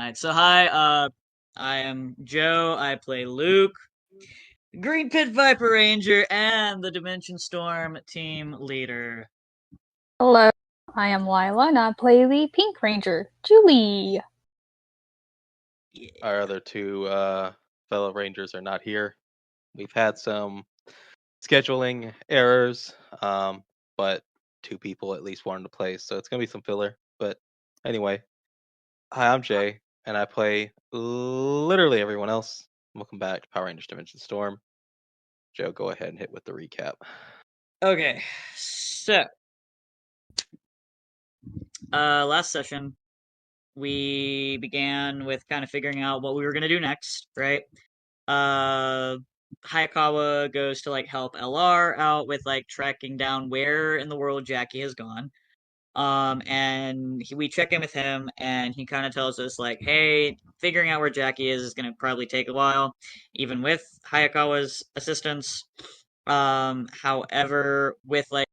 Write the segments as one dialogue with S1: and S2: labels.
S1: Alright, so hi, I am Joe. I play Luke, Green Pit Viper Ranger, and the Dimension Storm team leader.
S2: Hello, I am Lila and I play the Pink Ranger, Julie.
S3: Our
S1: Yeah.
S3: other two fellow Rangers are not here. We've had some scheduling errors, but two people at least wanted to play, so it's gonna be some filler. But anyway, hi, I'm Jay, and I play literally everyone else. Welcome back to Power Rangers Dimension Storm. Joe, go ahead and hit with the recap.
S1: Okay, so last session we began with kind of figuring out what we were gonna do next, right? Uh, Hayakawa goes to like help LR out with like tracking down where in the world Jackie has gone. And we check in with him, and he kind of tells us like, "Hey, figuring out where Jackie is going to probably take a while, even with Hayakawa's assistance. However, with like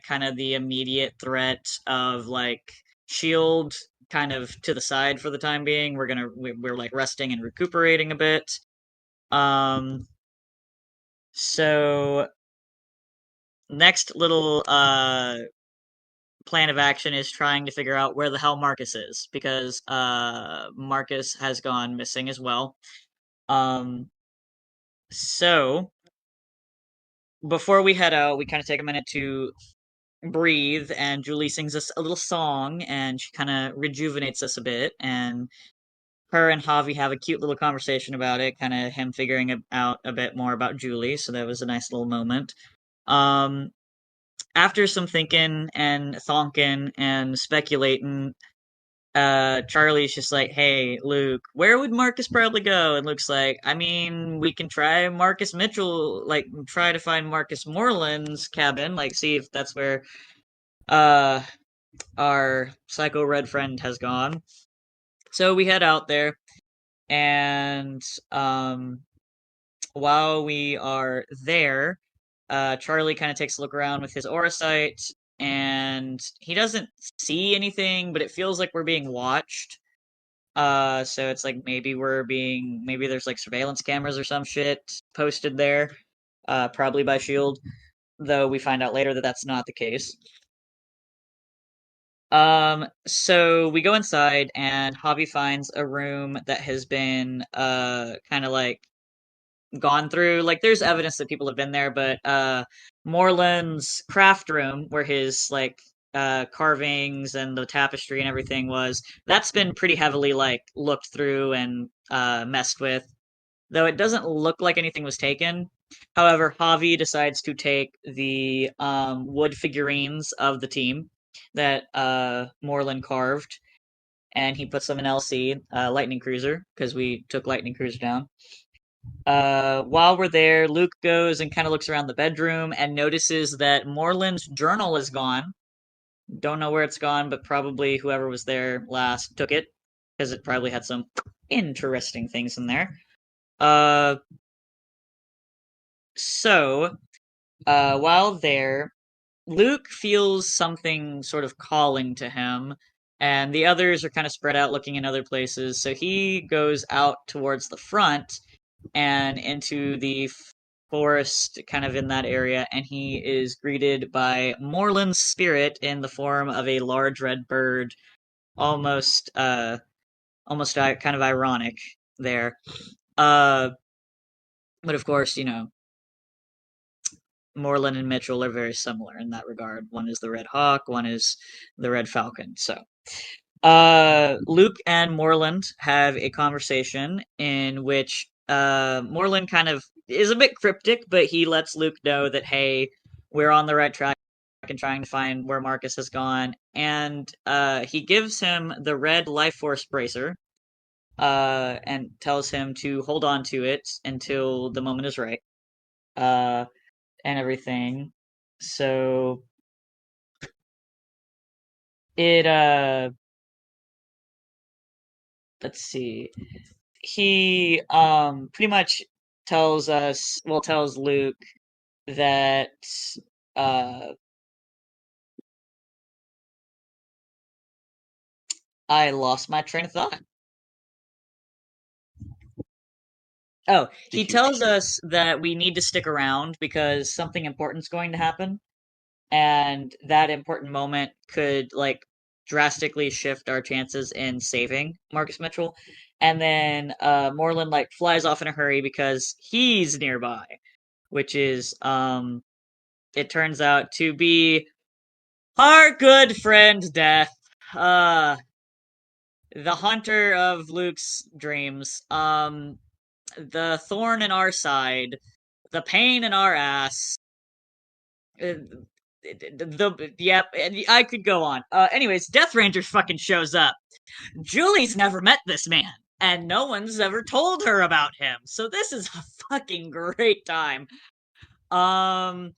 S1: kind of the immediate threat of like Shield kind of to the side for the time being, we're like resting and recuperating a bit. Um, so next little plan of action is trying to figure out where the hell Marcus is because Marcus has gone missing as well. Um, so before we head out, we kind of take a minute to breathe, and Julie sings us a little song, and she kind of rejuvenates us a bit. And her and Javi have a cute little conversation about it, kind of him figuring out a bit more about Julie. So that was a nice little moment. Um, After some thinking and thonking and speculating, Charlie's just like, "Hey, Luke, where would Marcus probably go?" And Luke's like, "I mean, we can try Marcus Mitchell, like try to find Marcus Moreland's cabin, like see if that's where uh our Psycho Red friend has gone." So we head out there, and um while we are there, Charlie kind of takes a look around with his aura sight, and he doesn't see anything, but it feels like we're being watched. So it's like maybe there's like surveillance cameras or some shit posted there, probably by Shield, though we find out later that that's not the case. So we go inside and Hobby finds a room that has been kind of like gone through. Like there's evidence that people have been there, but Moreland's craft room where his like carvings and the tapestry and everything was, that's been pretty heavily like looked through and messed with, though it doesn't look like anything was taken. However, Javi decides to take the wood figurines of the team that Moreland carved, and he puts them in LC, Lightning Cruiser, because we took Lightning Cruiser down. While we're there, Luke goes and kind of looks around the bedroom and notices that Moreland's journal is gone. Don't know where it's gone, but probably whoever was there last took it because it probably had some interesting things in there. Uh, while there, Luke feels something sort of calling to him, and the others are kind of spread out looking in other places. So he goes out towards the front and into the forest kind of in that area, and he is greeted by Moreland's spirit in the form of a large red bird, almost kind of ironic there. Uh but of course, Moreland and Mitchell are very similar in that regard. One is the Red Hawk, one is the Red Falcon. So Luke and Moreland have a conversation in which Moreland kind of is a bit cryptic, but he lets Luke know that, hey, we're on the right track and trying to find where Marcus has gone. And he gives him the red life force bracer, and tells him to hold on to it until the moment is right, uh, and everything. So it, let's see. He pretty much tells Luke that uh I lost my train of thought. Oh, he
S3: huge
S1: tells
S3: thing.
S1: us that we need to stick around because something important's going to happen, and that important moment could like drastically shift our chances in saving Marcus Mitchell. And then Moreland like flies off in a hurry because he's nearby, which is it turns out to be our good friend Death. Uh the hunter of Luke's dreams. The thorn in our side, the pain in our ass. Uh, yep, I could go on. Anyways, Death Ranger fucking shows up. Julie's never met this man, and no one's ever told her about him. So this is a fucking great time. Um,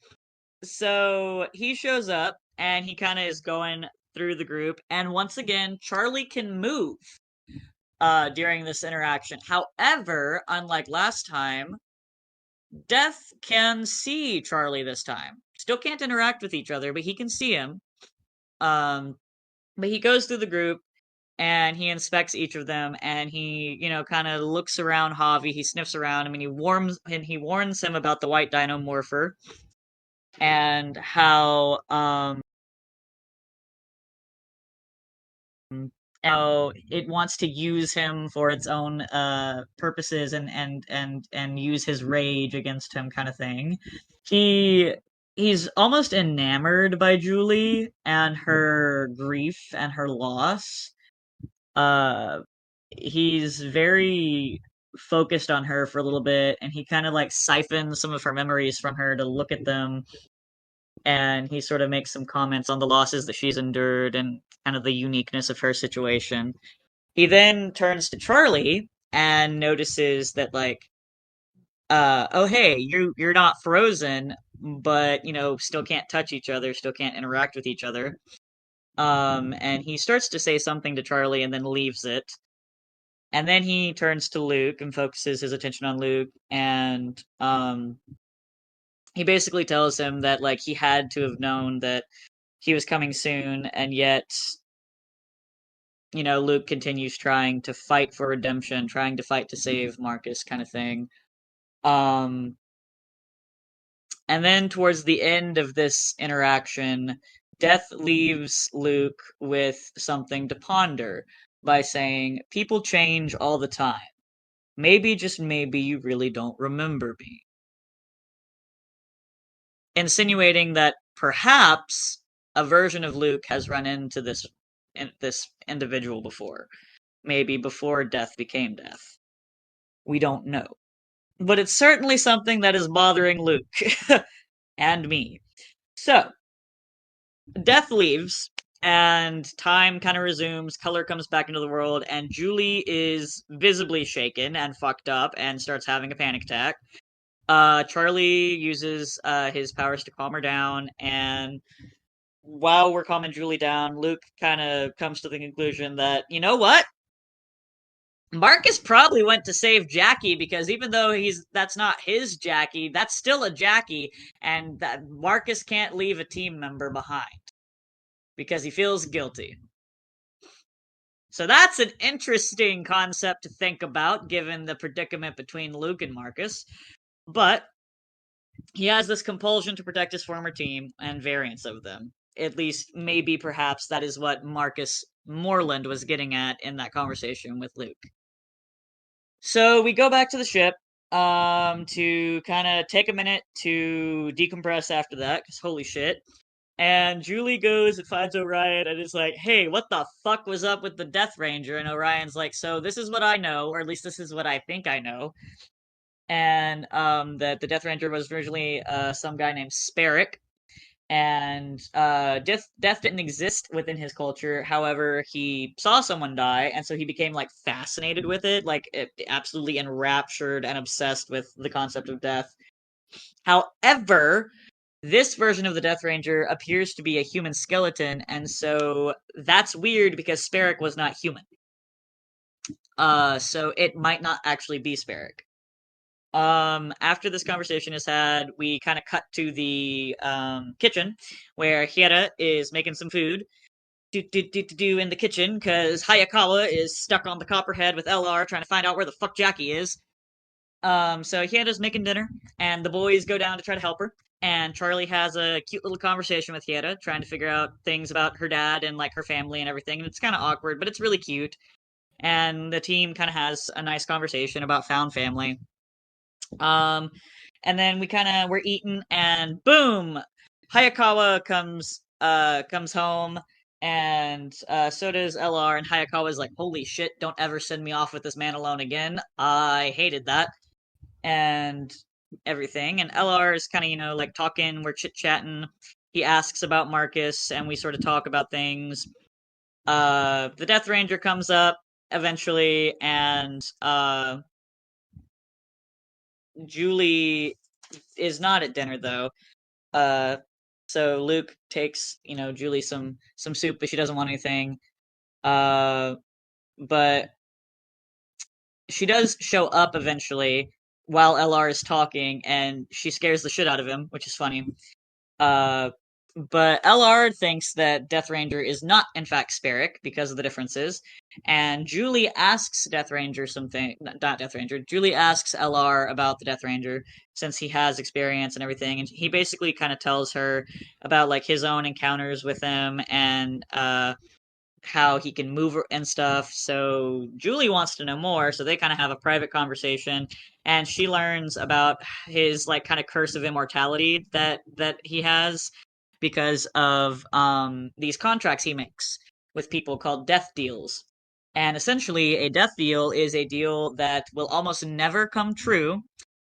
S1: so he shows up and he kind of is going through the group, and once again, Charlie can move during this interaction. However, unlike last time, Death can see Charlie this time. Still can't interact with each other, but he can see him. Um, but he goes through the group and he inspects each of them, and he, kind of looks around Javi. He sniffs around him, and he warns him about the white dino morpher and how it wants to use him for its own purposes and use his rage against him, kind of thing. He's almost enamored by Julie and her grief and her loss. He's very focused on her for a little bit, and he kind of like siphons some of her memories from her to look at them, and he sort of makes some comments on the losses that she's endured and kind of the uniqueness of her situation. He then turns to Charlie and notices that like, oh hey, you're not frozen, but still can't touch each other, still can't interact with each other. And he starts to say something to Charlie and then leaves it. And then he turns to Luke and focuses his attention on Luke, and he basically tells him that like he had to have known that he was coming soon, and yet Luke continues trying to fight for redemption, trying to fight to save Marcus, kind of thing. Um, and then towards the end of this interaction, Death leaves Luke with something to ponder by saying, "People change all the time. Maybe, just maybe, you really don't remember me." Insinuating that perhaps a version of Luke has run into this individual before. Maybe before Death became Death. We don't know. But it's certainly something that is bothering Luke and me. So, Death leaves, and time kind of resumes, color comes back into the world, and Julie is visibly shaken and fucked up and starts having a panic attack. Charlie uses his powers to calm her down, and while we're calming Julie down, Luke kind of comes to the conclusion that, you know what? Marcus probably went to save Jackie because even though that's not his Jackie, that's still a Jackie, and that Marcus can't leave a team member behind because he feels guilty. So that's an interesting concept to think about given the predicament between Luke and Marcus. But he has this compulsion to protect his former team and variants of them. At least, maybe, perhaps, that is what Marcus Moreland was getting at in that conversation with Luke. So we go back to the ship to kind of take a minute to decompress after that, because holy shit. And Julie goes and finds Orion and is like, hey, what the fuck was up with the Death Ranger? And Orion's like, so this is what I know, or at least this is what I think I know. And that the Death Ranger was originally some guy named Sparrock, and death didn't exist within his culture. However, he saw someone die, and so he became like fascinated with it, like absolutely enraptured and obsessed with the concept of death. However, this version of the Death Ranger appears to be a human skeleton, and so that's weird because Sparrock was not human. So it might not actually be Sparrock. After this conversation is had, we kind of cut to the kitchen where Hiera is making some food. Do in the kitchen because Hayakawa is stuck on the Copperhead with LR trying to find out where the fuck Jackie is. So Hieda's making dinner, and the boys go down to try to help her. And Charlie has a cute little conversation with Hieda, trying to figure out things about her dad and like her family and everything. And it's kind of awkward, but it's really cute. And the team kind of has a nice conversation about found family. Um, and then we're eating, and boom, Hayakawa comes home, and so does LR. And Hayakawa's like, "Holy shit! Don't ever send me off with this man alone again. I hated that." And everything. And LR is kind of, like talking, we're chit chatting. He asks about Marcus, and we sort of talk about things. The Death Ranger comes up eventually, and Julie is not at dinner though. So Luke takes, Julie some soup, but she doesn't want anything. But she does show up eventually while LR is talking, and she scares the shit out of him, which is funny. But LR thinks that Death Ranger is not, in fact, Sparrow because of the differences. And Julie asks Death Ranger something, not Death Ranger, Julie asks LR about the Death Ranger since he has experience and everything. And he basically kind of tells her about like his own encounters with him and how he can move and stuff. So Julie wants to know more, so they kind of have a private conversation, and she learns about his like kind of curse of immortality that he has because of these contracts he makes with people called death deals. And essentially, a death deal is a deal that will almost never come true.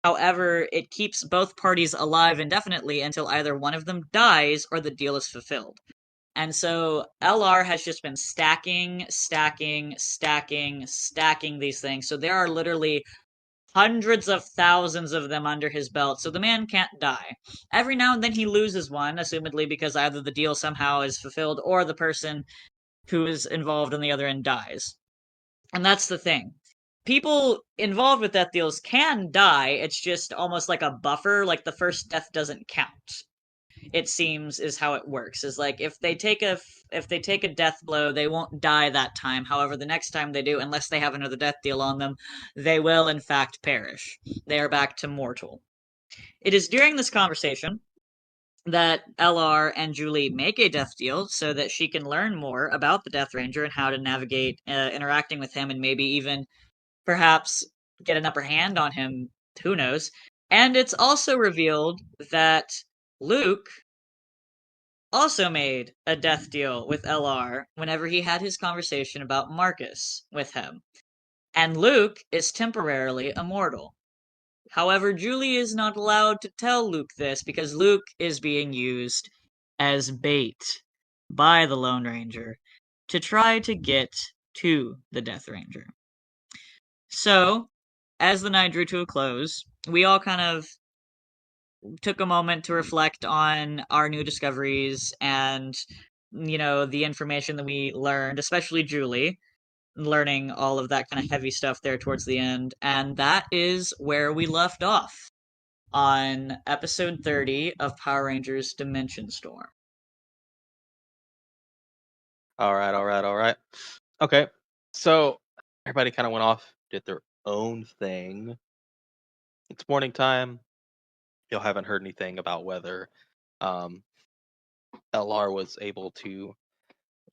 S1: However, it keeps both parties alive indefinitely until either one of them dies or the deal is fulfilled. And so LR has just been stacking these things. So there are literally hundreds of thousands of them under his belt. So the man can't die. Every now and then he loses one, assumedly because either the deal somehow is fulfilled or the person who is involved on the other end dies. And that's the thing. People involved with death deals can die. It's just almost like a buffer, like the first death doesn't count. It seems is how it works. Is like if they take a death blow, they won't die that time. However, the next time they do, unless they have another death deal on them, they will in fact perish. They are back to mortal. It is during this conversation that LR and Julie make a death deal so that she can learn more about the Death Ranger and how to navigate interacting with him, and maybe even perhaps get an upper hand on him. Who knows? And it's also revealed that Luke also made a death deal with LR whenever he had his conversation about Marcus with him. And Luke is temporarily immortal. However, Julie is not allowed to tell Luke this because Luke is being used as bait by the Lone Ranger to try to get to the Death Ranger. So, as the night drew to a close, we all kind of took a moment to reflect on our new discoveries and the information that we learned, especially Julie learning all of that kind of heavy stuff there towards the end. And that is where we left off on episode 30 of Power Rangers Dimension Storm.
S3: All right. Okay, so everybody kind of went off, did their own thing. It's morning time. Y'all haven't heard anything about whether LR was able to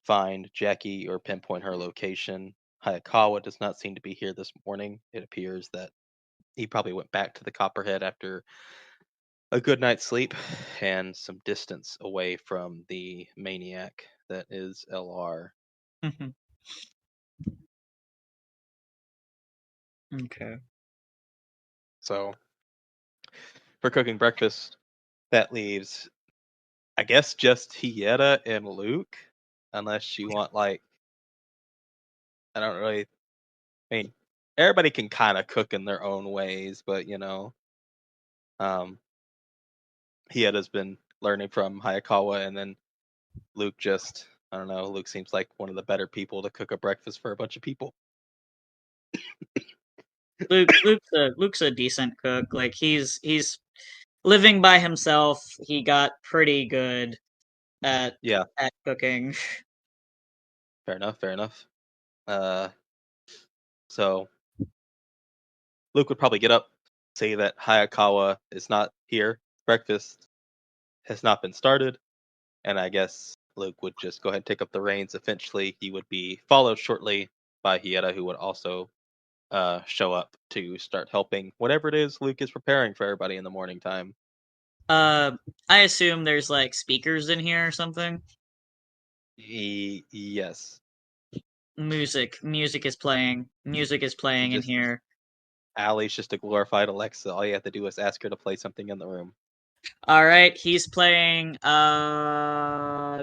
S3: find Jackie or pinpoint her location. Hayakawa does not seem to be here this morning. It appears that he probably went back to the Copperhead after a good night's sleep and some distance away from the maniac that is LR.
S1: Okay.
S3: So for cooking breakfast, that leaves, I guess, just Hieda and Luke, unless you want like, I don't really. I mean, everybody can kind of cook in their own ways, but Hieda's been learning from Hayakawa, and then Luke just, I don't know. Luke seems like one of the better people to cook a breakfast for a bunch of people.
S1: Luke's a decent cook. Like he's living by himself. He got pretty good at cooking.
S3: Fair enough. So Luke would probably get up, say that Hayakawa is not here. Breakfast has not been started, and I guess Luke would just go ahead and take up the reins. Eventually, he would be followed shortly by Hieta, who would also show up to start helping whatever it is Luke is preparing for everybody in the morning time.
S1: I assume there's like speakers in here or something.
S3: Yes.
S1: Music is playing. Music is playing in here.
S3: Allie's just a glorified Alexa. All you have to do is ask her to play something in the room.
S1: All right, he's playing. Fuck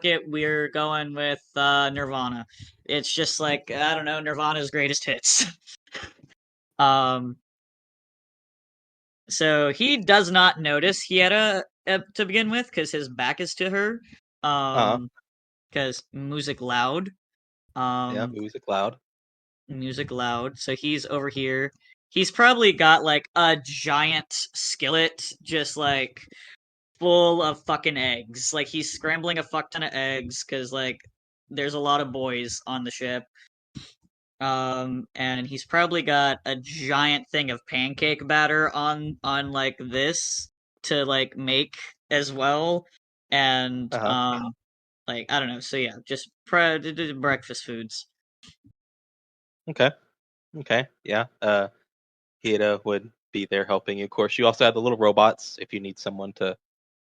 S1: it, we're going with Nirvana. It's just like I don't know, Nirvana's greatest hits. um, so he does not notice Hieta to begin with because his back is to her. Because music loud.
S3: Yeah, music loud.
S1: Music loud. So he's over here. He's probably got like a giant skillet, just like full of fucking eggs. Like he's scrambling a fuck ton of eggs because like there's a lot of boys on the ship. And he's probably got a giant thing of pancake batter on like this to like make as well. And like I don't know. So yeah, just breakfast foods.
S3: Okay. Yeah. Hieta would be there helping you. Of course, you also have the little robots if you need someone to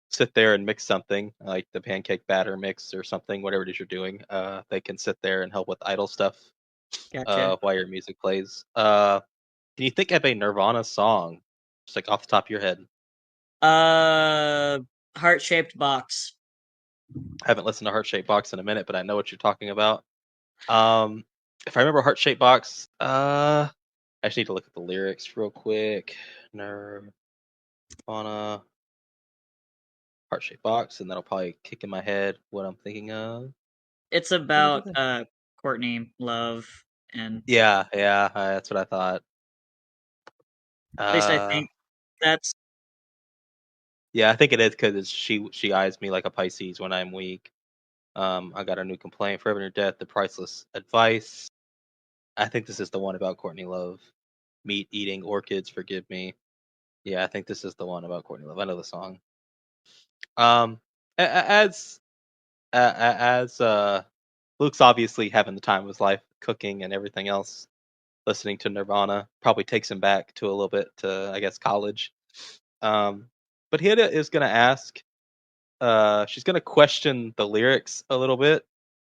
S3: sit there and mix something like the pancake batter mix or something, whatever it is you're doing. They can sit there and help with idle stuff
S1: Gotcha.
S3: while your music plays. Can you think of a Nirvana song, just like off the top of your head?
S1: Heart-shaped box.
S3: I haven't listened to Heart Shaped Box in a minute, but I know what you're talking about. If I remember Heart Shaped Box, I just need to look at the lyrics real quick. Nirvana Heart Shaped Box, and that'll probably kick in my head what I'm thinking of.
S1: It's about Courtney Love and
S3: Yeah, that's what I thought.
S1: at least I think that's
S3: Yeah, I think it is because she eyes me like a Pisces when I'm weak. I got a new complaint, Forever Near Death, the priceless advice. I think this is the one about Courtney Love. Meat eating orchids, forgive me. Yeah, I think this is the one about Courtney Love. I know the song. As Luke's obviously having the time of his life, cooking and everything else. Listening to Nirvana probably takes him back to a little bit to, I guess, college. But Hieta is gonna ask. She's gonna question the lyrics a little bit.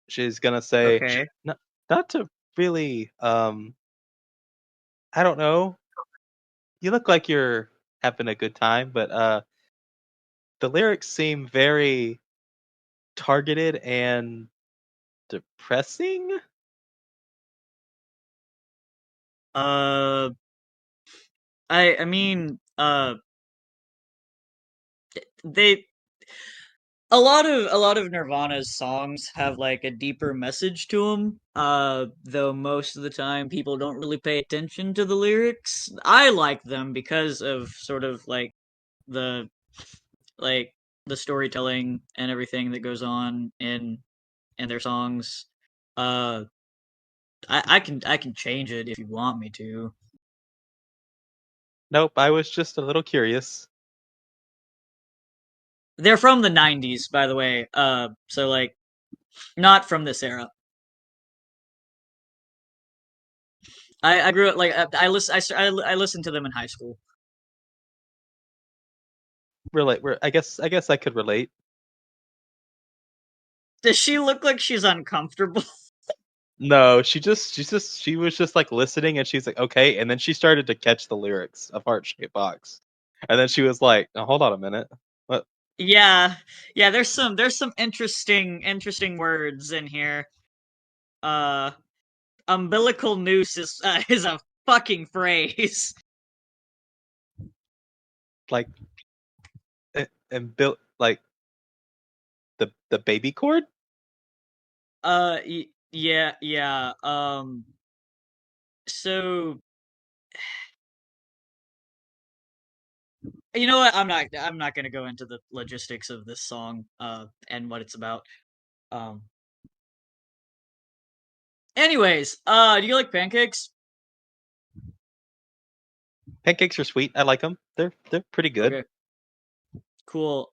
S3: She's gonna say,
S1: okay.
S3: not to really. I don't know. You look like you're having a good time, but the lyrics seem very targeted and depressing.
S1: I mean they a lot of Nirvana's songs have like a deeper message to them. Though most of the time people don't really pay attention to the lyrics. I like them because of sort of the like the storytelling and everything that goes on in their songs. Uh, I can change it if you want me to.
S3: Nope, I was just a little curious.
S1: They're from the '90s, by the way. So like not from this era. I grew up like I listened to them in high school.
S3: Relate. I guess I could relate.
S1: Does she look like she's uncomfortable?
S3: No, she was just like listening, and she's like, okay, and then she started to catch the lyrics of Heart Shaped Box, and then she was like, now, hold on a minute, what?
S1: Yeah, yeah. There's some interesting words in here. Uh, umbilical noose is a fucking phrase.
S3: Like, and built like the baby cord.
S1: Yeah, yeah. So you know what? I'm not gonna go into the logistics of this song, and what it's about. Um. Anyways, do you like pancakes?
S3: Pancakes are sweet. I like them. They're pretty good.
S1: Okay. Cool.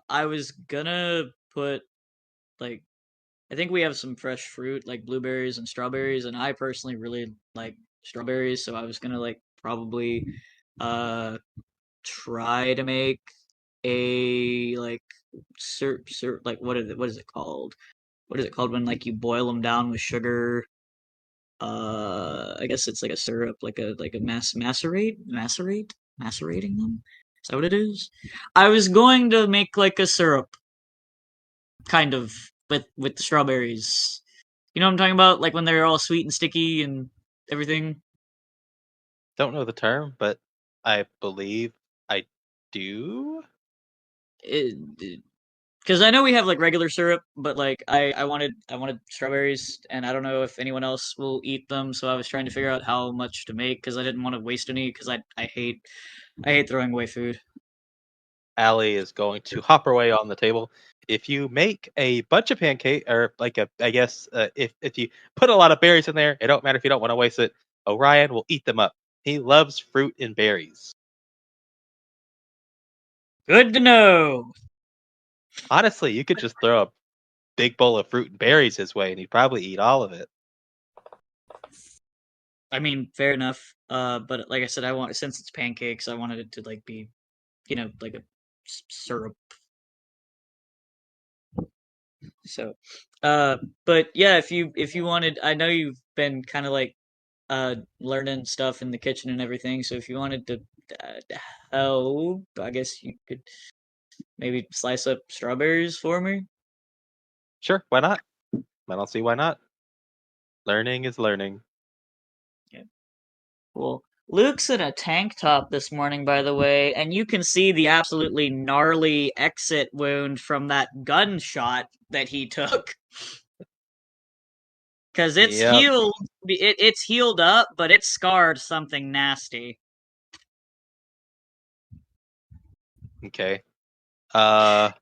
S1: I was gonna put like I think we have some fresh fruit like blueberries and strawberries, and I personally really like strawberries, so I was gonna like probably uh try to make a like like what is it called? What is it called when like you boil them down with sugar? I guess it's like a syrup, like a macerating them. Is that what it is? I was going to make like a syrup, kind of with the strawberries. You know what I'm talking about? Like when they're all sweet and sticky and everything.
S3: Don't know the term, but I believe I do.
S1: Because I know we have like regular syrup, but like I wanted strawberries, and I don't know if anyone else will eat them. So I was trying to figure out how much to make because I didn't want to waste any. Because I hate throwing away food.
S3: Allie is going to hop her way on the table. If you make a bunch of pancake, or like I guess if you put a lot of berries in there, it don't matter if you don't want to waste it. Orion will eat them up. He loves fruit and berries.
S1: Good to know.
S3: Honestly, you could just throw a big bowl of fruit and berries his way, and he'd probably eat all of it.
S1: I mean, fair enough. But like I said, since it's pancakes, I wanted it to like be, like a syrup. So, but yeah, if you wanted, I know you've been kind of like learning stuff in the kitchen and everything. So if you wanted to help, I guess you could maybe slice up strawberries for me.
S3: Sure, why not? I don't see why not. Learning is learning.
S1: Yeah. Cool. Luke's in a tank top this morning, by the way, and you can see the absolutely gnarly exit wound from that gunshot that he took. Because it's
S3: Yep.
S1: healed, it's healed up, but it's scarred something nasty.
S3: Okay. Getting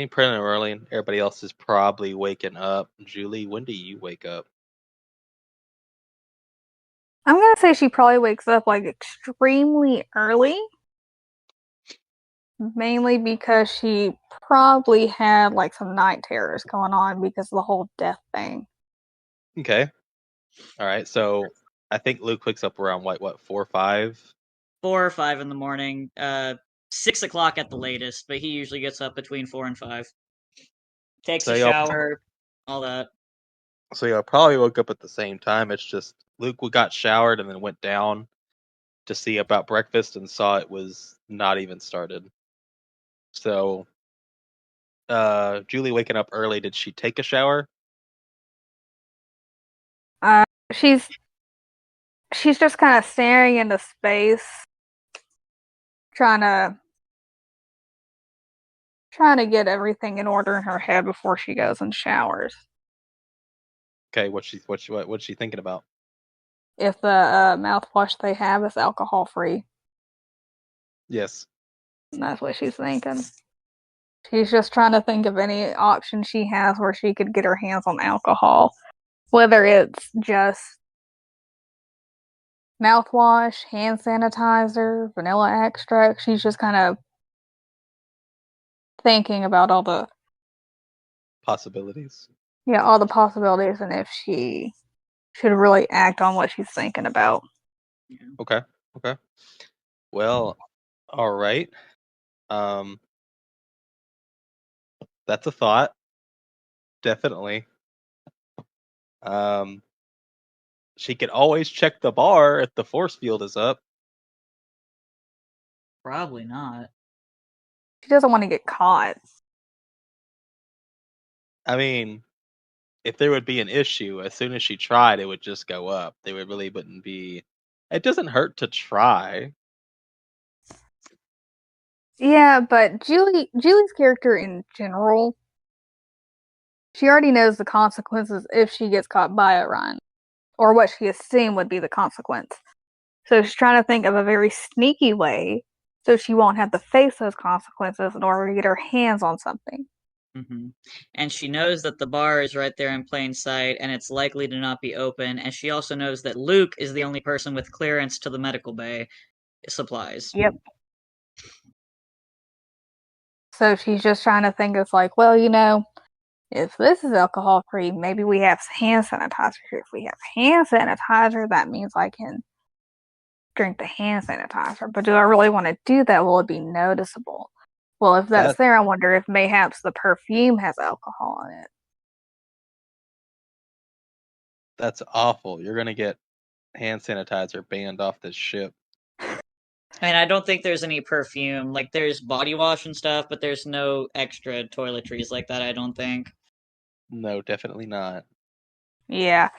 S3: pretty early, and everybody else is probably waking up. Julie, when do you wake up?
S2: I'm gonna say she probably wakes up like extremely early, mainly because she probably had like some night terrors going on because of the whole death thing.
S3: Okay. All right. So I think Luke wakes up around what 4 or 5.
S1: 4 or 5 in the morning, 6 o'clock at the latest, but he usually gets up between 4 and 5. Takes
S3: So
S1: a
S3: y'all,
S1: shower, all that.
S3: so y'all probably woke up at the same time. It's just Luke got showered and then went down to see about breakfast and saw it was not even started. So, Julie waking up early. Did she take a shower?
S2: She's just kind of staring into space, trying to get everything in order in her head before she goes and showers.
S3: Okay. What's she thinking about?
S2: If the mouthwash they have is alcohol free,
S3: Yes.
S2: that's what she's thinking. She's just trying to think of any option she has where she could get her hands on alcohol, whether it's just mouthwash, hand sanitizer, vanilla extract. She's just kind of thinking about all the
S3: Possibilities.
S2: possibilities and if she should really act on what she's thinking about.
S3: Okay. Okay. Well, all right. Um, that's a thought. Definitely. Um, she could always check the bar if the force field is up.
S1: Probably not.
S2: She doesn't want to get caught.
S3: I mean, if there would be an issue, as soon as she tried, it would just go up. There would really wouldn't be. It doesn't hurt to try.
S2: Yeah, but Julie's character in general, she already knows the consequences if she gets caught by Orion, or what she assumed would be the consequence. So she's trying to think of a very sneaky way so she won't have to face those consequences in order to get her hands on something.
S1: And she knows that the bar is right there in plain sight, and it's likely to not be open. And she also knows that Luke is the only person with clearance to the medical bay supplies.
S2: Yep. So she's just trying to think of like, well, if this is alcohol free, maybe we have hand sanitizer. If we have hand sanitizer, that means I can drink the hand sanitizer. But do I really want to do that? Will it be noticeable? Well, if that's there, I wonder if mayhaps the perfume has alcohol in it.
S3: That's awful. You're gonna get hand sanitizer banned off this ship.
S1: And I don't think there's any perfume. Like, there's body wash and stuff, but there's no extra toiletries like that, I don't think.
S3: No, definitely not.
S2: Yeah.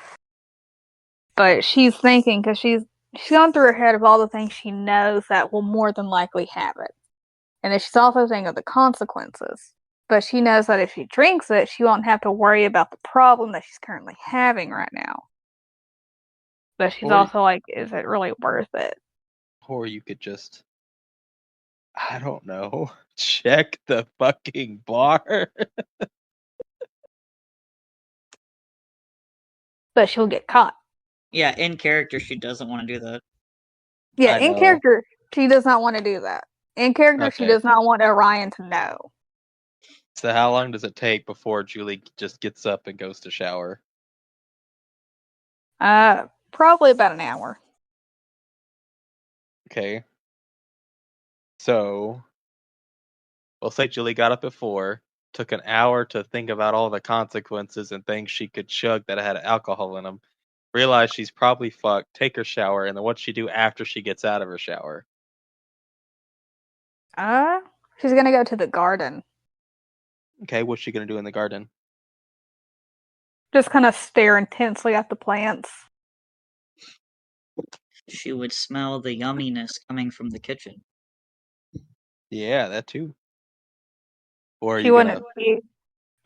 S2: But she's thinking, because she's gone through her head of all the things she knows that will more than likely have it. And then she's also thinking of the consequences. But she knows that if she drinks it, she won't have to worry about the problem that she's currently having right now. But she's also like, is it really worth it?
S3: Or you could just, I don't know, check the fucking bar.
S2: But she'll get caught.
S1: Yeah, in character, she doesn't want to do that.
S2: Yeah, in character, she does not want to do that. In character, she does not want Orion to know.
S3: So how long does it take before Julie just gets up and goes to shower?
S2: Probably about an hour.
S3: Okay. So, we'll say Julie got up at 4, took an hour to think about all the consequences and things she could chug that had alcohol in them, realized she's probably fucked, take her shower, and then what'd she do after she gets out of her shower?
S2: She's gonna go to the garden.
S3: Okay, what's she gonna do in the garden?
S2: Just kind of stare intensely at the plants.
S1: She would smell the yumminess coming from the kitchen.
S3: Yeah, that too. Or
S2: she wouldn't be.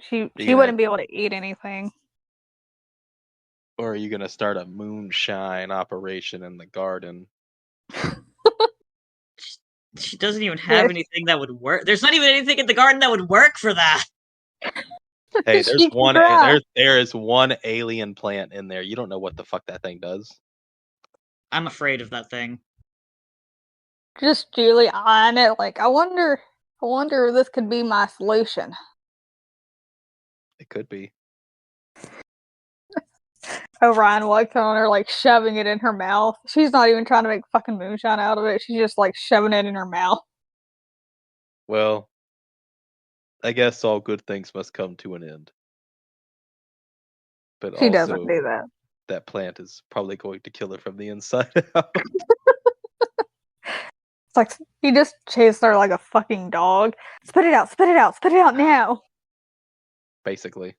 S2: She wouldn't be able to eat anything.
S3: Or are you gonna start a moonshine operation in the garden?
S1: She doesn't even have anything that would work. There's not even anything in the garden that would work for that.
S3: Hey, there is one alien plant in there. You don't know what the fuck that thing does.
S1: I'm afraid of that thing.
S2: Just Julie on it, like I wonder if this could be my solution.
S3: It could be.
S2: Orion walks on her, like shoving it in her mouth. She's not even trying to make fucking moonshine out of it. She's just like shoving it in her mouth.
S3: Well, I guess all good things must come to an end. But
S2: she doesn't do that.
S3: That plant is probably going to kill her from the inside out.
S2: It's like he just chased her like a fucking dog. Spit it out, spit it out, spit it out now.
S3: Basically.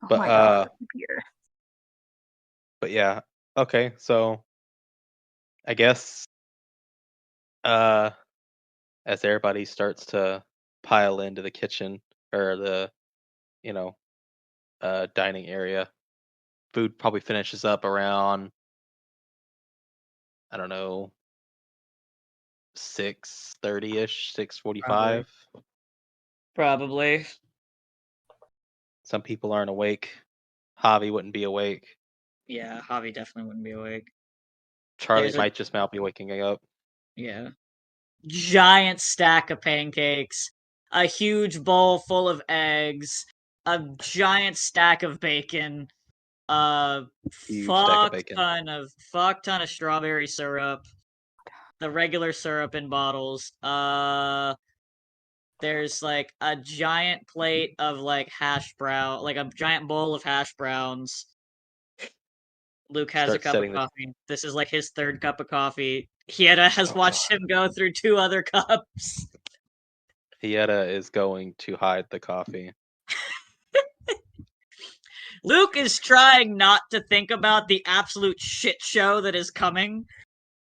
S2: Oh my God, computer.
S3: But yeah, okay, so I guess as everybody starts to pile into the kitchen or the dining area, food probably finishes up around, I don't know, 6:30ish, 6:45.
S1: Probably.
S3: Some people aren't awake. Javi wouldn't be awake.
S1: Yeah, Javi definitely wouldn't be awake.
S3: Charlie might just now be waking up.
S1: Yeah. Giant stack of pancakes, a huge bowl full of eggs, a giant stack of bacon, fuck ton of strawberry syrup, the regular syrup in bottles. There's like a giant plate of like like a giant bowl of hash browns. Luke has a cup of coffee. This is like his third cup of coffee. Hieta has watched him go through 2 other cups.
S3: Hieta is going to hide the coffee.
S1: Luke is trying not to think about the absolute shit show that is coming.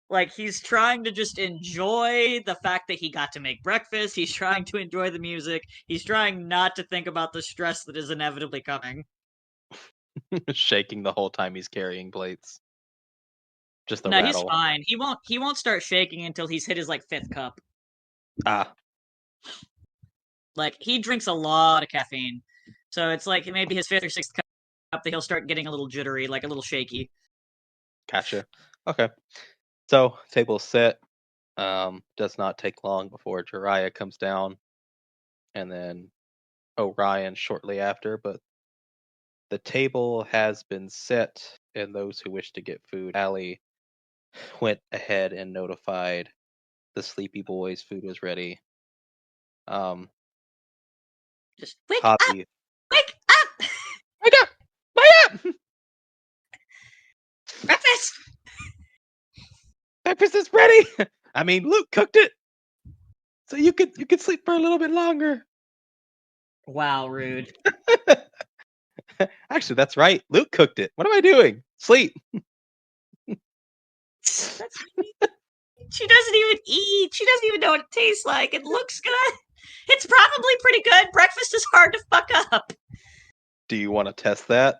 S1: Like, he's trying to just enjoy the fact that he got to make breakfast. He's trying to enjoy the music. He's trying not to think about the stress that is inevitably coming.
S3: Shaking the whole time he's carrying plates. Just the
S1: rattle. He's fine. He won't start shaking until he's hit his like 5th cup. Like, he drinks a lot of caffeine. So it's like maybe his 5th or 6th cup that he'll start getting a little jittery, like a little shaky.
S3: Gotcha. Okay. So table's set. Does not take long before Jiraiya comes down, and then Orion shortly after. But the table has been set, and those who wish to get food, Allie went ahead and notified the sleepy boys food was ready.
S1: Just wake up!
S3: Hobby,
S1: Wake up!
S3: wake up! Wake up!
S1: Breakfast!
S3: Breakfast is ready. I mean, Luke cooked it, so you could sleep for a little bit longer.
S1: Wow, rude.
S3: Actually, that's right. Luke cooked it. What am I doing? Sleep.
S1: That's she doesn't even eat. She doesn't even know what it tastes like. It looks good. It's probably pretty good. Breakfast is hard to fuck up.
S3: Do you want to test that?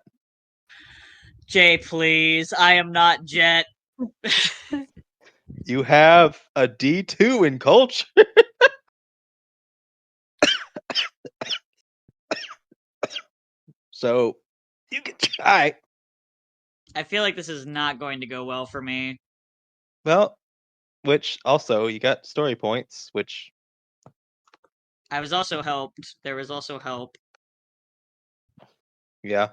S1: Jay, please. I am not Jet.
S3: You have a D2 in culture. So you can try.
S1: I feel like this is not going to go well for me.
S3: Well, which also you got story points, which
S1: I was also helped. There was also help.
S3: yeah.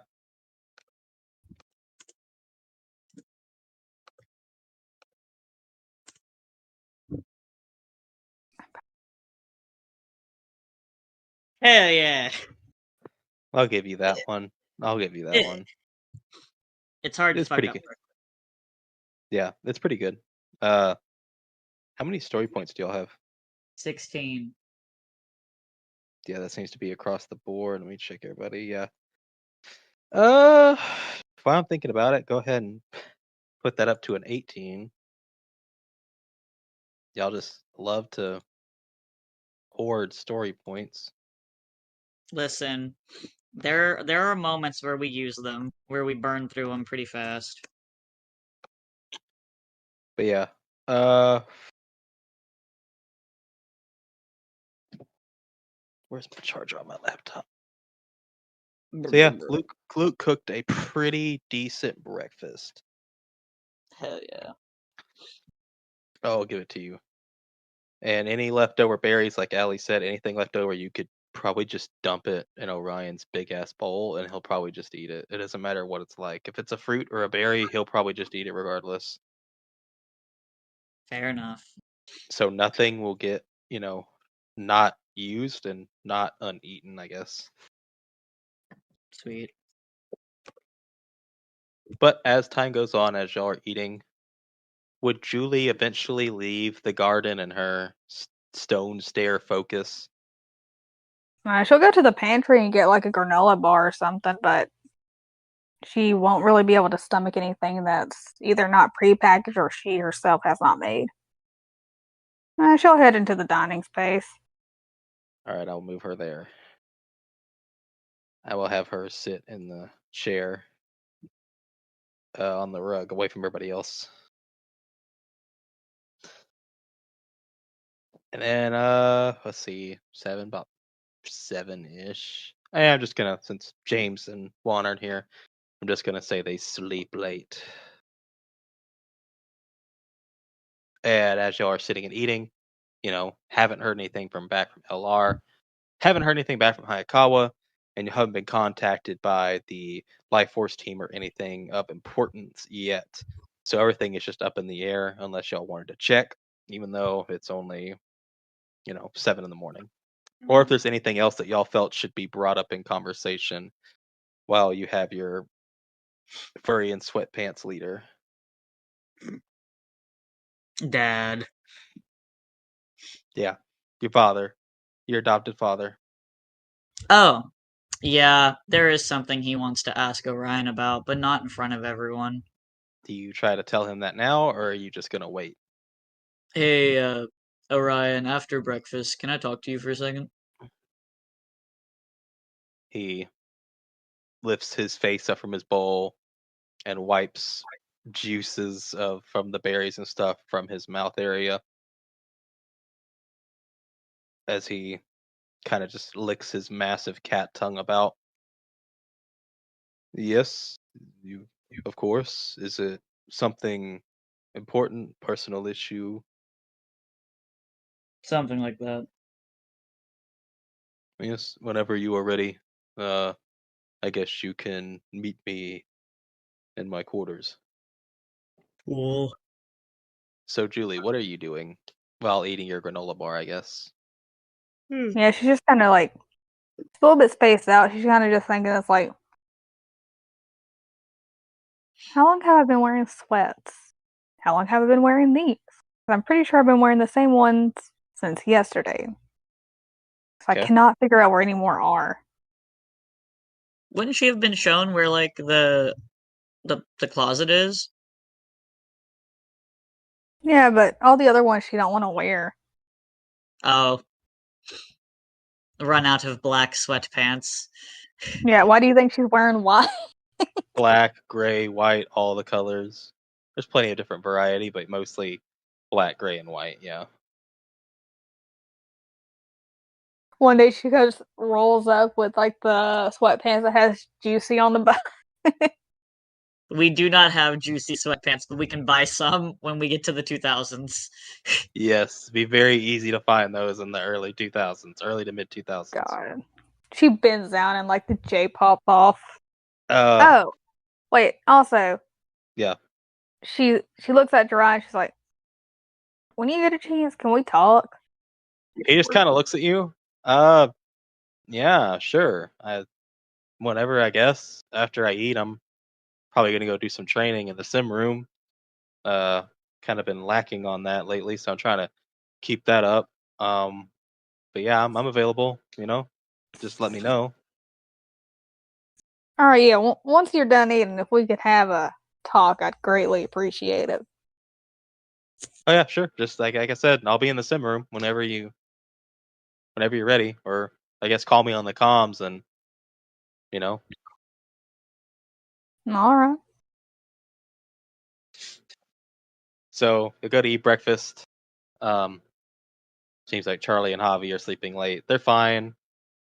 S1: Hell yeah.
S3: I'll give you that one. I'll give you that one.
S1: It's hard to
S3: It's
S1: fuck
S3: pretty
S1: up.
S3: good. Yeah, it's pretty good. How many story points do y'all have?
S1: 16.
S3: Yeah, that seems to be across the board. Let me check everybody. Yeah. While I'm thinking about it, go ahead and put that up to an 18. Y'all just love to hoard story points.
S1: Listen, there are moments where we use them, where we burn through them pretty fast.
S3: But yeah. Where's my charger on my laptop? So yeah, Luke cooked a pretty decent breakfast.
S1: Hell yeah.
S3: Oh, I'll give it to you. And any leftover berries, like Allie said, anything left over, you could probably just dump it in Orion's big ass bowl, and he'll probably just eat it. It doesn't matter what it's like. If it's a fruit or a berry, he'll probably just eat it regardless.
S1: Fair enough.
S3: So nothing will get, not used and not uneaten, I guess.
S1: Sweet.
S3: But as time goes on, as y'all are eating, would Julie eventually leave the garden and her stone stare focus?
S2: She'll go to the pantry and get like a granola bar or something, but she won't really be able to stomach anything that's either not prepackaged or she herself has not made. She'll head into the dining space.
S3: All right, I'll move her there. I will have her sit in the chair on the rug away from everybody else. And then, let's see, about 7-ish. I'm just gonna, since James and Juan aren't here, I'm just gonna say they sleep late. And as y'all are sitting and eating, haven't heard anything back from LR, haven't heard anything back from Hayakawa, and you haven't been contacted by the Life Force team or anything of importance yet. So everything is just up in the air unless y'all wanted to check, even though it's only, 7 in the morning. Or if there's anything else that y'all felt should be brought up in conversation while you have your furry and sweatpants leader.
S1: Dad.
S3: Yeah, your father, your adopted father.
S1: Oh, yeah, there is something he wants to ask Orion about, but not in front of everyone.
S3: Do you try to tell him that now, or are you just gonna wait?
S1: Hey, Orion, after breakfast, can I talk to you for a second?
S3: He lifts his face up from his bowl and wipes juices from the berries and stuff from his mouth area as he kind of just licks his massive cat tongue about. Yes, you, of course. Is it something important, personal issue?
S1: Something like that.
S3: Yes, whenever you are ready, uh, I guess you can meet me in my quarters.
S1: Cool.
S3: So, Julie, what are you doing while eating your granola bar, I guess?
S2: Yeah, she's just kind of like, she's a little bit spaced out. She's kind of just thinking, it's like, how long have I been wearing sweats? How long have I been wearing these? I'm pretty sure I've been wearing the same ones since yesterday. So I
S3: Okay.
S2: cannot figure out where any more are.
S1: Wouldn't she have been shown where like the closet is?
S2: Yeah, but all the other ones she don't want to wear.
S1: Oh, run out of black sweatpants.
S2: Yeah, why do you think she's wearing white?
S3: Black, gray, white, all the colors. There's plenty of different variety, but mostly black, gray, and white, yeah.
S2: One day she goes rolls up with like the sweatpants that has Juicy on the back.
S1: We do not have juicy sweatpants, but we can buy some when we get to the 2000s.
S3: Yes, be very easy to find those in the early 2000s, early to mid 2000s.
S2: God. She bends down and like the J pops off.
S3: Uh,
S2: Oh, wait. Also,
S3: yeah.
S2: she looks at Jiraiya and she's like, "When you get a chance, can we talk?"
S3: He just kind of looks at you. Yeah, sure. Whenever, I guess. After I eat, I'm probably gonna go do some training in the sim room. Kind of been lacking on that lately, so I'm trying to keep that up. But yeah, I'm available. Just let me know.
S2: All right, yeah. Once you're done eating, if we could have a talk, I'd greatly appreciate it.
S3: Oh yeah, sure. Just like I said, I'll be in the sim room whenever you're ready, or I guess call me on the comms and you know.
S2: All right.
S3: So you go to eat breakfast. Um, Seems like Charlie and Javi are sleeping late. They're fine.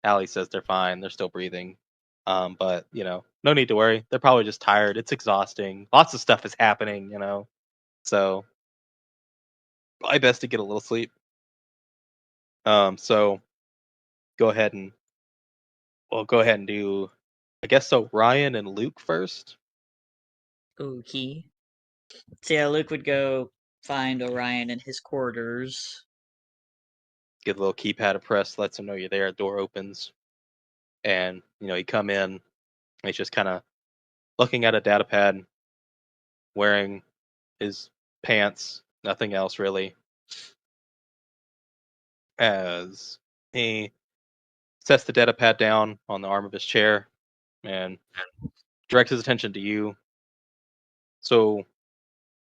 S3: Allie says they're fine. They're still breathing. But no need to worry. They're probably just tired. It's exhausting. Lots of stuff is happening. So probably best to get a little sleep. So go ahead and do. I guess so. Ryan and Luke first.
S1: Okay. So yeah, Luke would go find Orion in his quarters.
S3: Get a little keypad of press, lets him know you're there. Door opens, and you come in. And he's just kind of looking at a data pad, wearing his pants, nothing else really. As he sets the data pad down on the arm of his chair and directs his attention to you. So,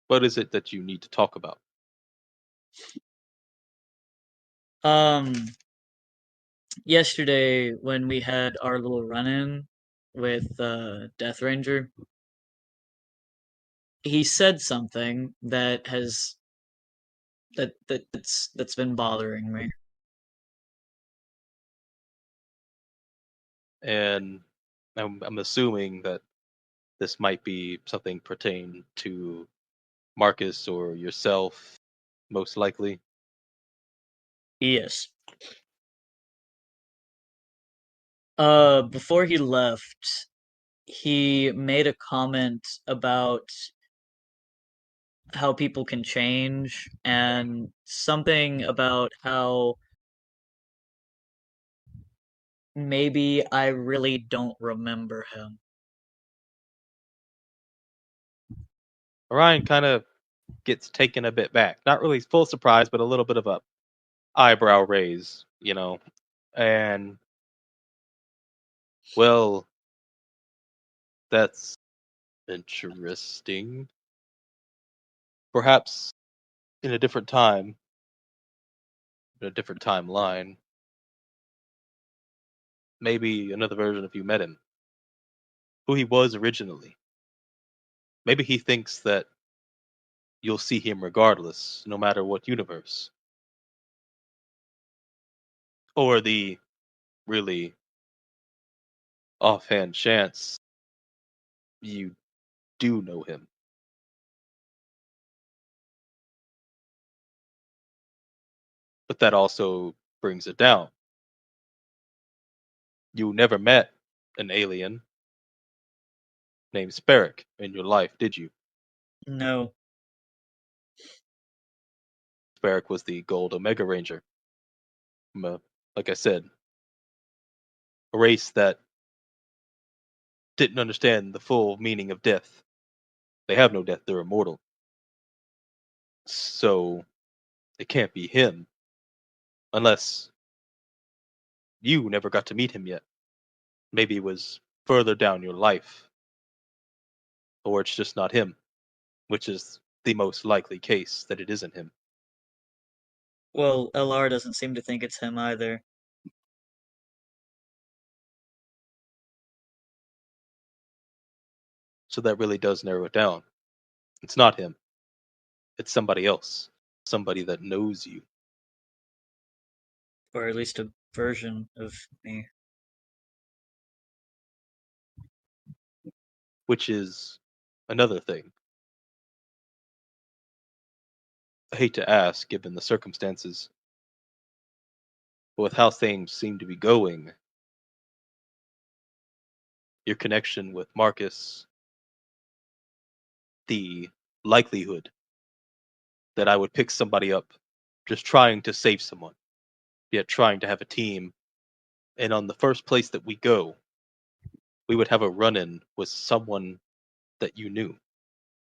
S3: what is it that you need to talk about?
S1: Yesterday when we had our little run-in with Death Ranger, he said something that's been bothering me.
S3: And I'm assuming that this might be something pertaining to Marcus or yourself, most likely.
S1: Yes. Before he left, he made a comment about how people can change and something about how maybe I really don't remember him.
S3: Orion kind of gets taken a bit back. Not really full surprise, but a little bit of a eyebrow raise. And, well, that's interesting. Perhaps in a different time, in a different timeline, maybe another version of you met him, who he was originally. Maybe he thinks that you'll see him regardless, no matter what universe. Or the really offhand chance you do know him. But that also brings it down. You never met an alien named Sparrow in your life, did you?
S1: No.
S3: Sparrow was the Gold Omega Ranger. Like I said, a race that didn't understand the full meaning of death. They have no death, they're immortal. So it can't be him unless you never got to meet him yet. Maybe it was further down your life, or it's just not him, which is the most likely case that it isn't him.
S1: Well, LR doesn't seem to think it's him either.
S3: So that really does narrow it down. It's not him. It's somebody else. Somebody that knows you.
S1: Or at least a version of me.
S3: Which is another thing. I hate to ask, given the circumstances, but with how things seem to be going, your connection with Marcus, the likelihood that I would pick somebody up just trying to save someone, yet trying to have a team, and on the first place that we go, we would have a run in with someone that you knew,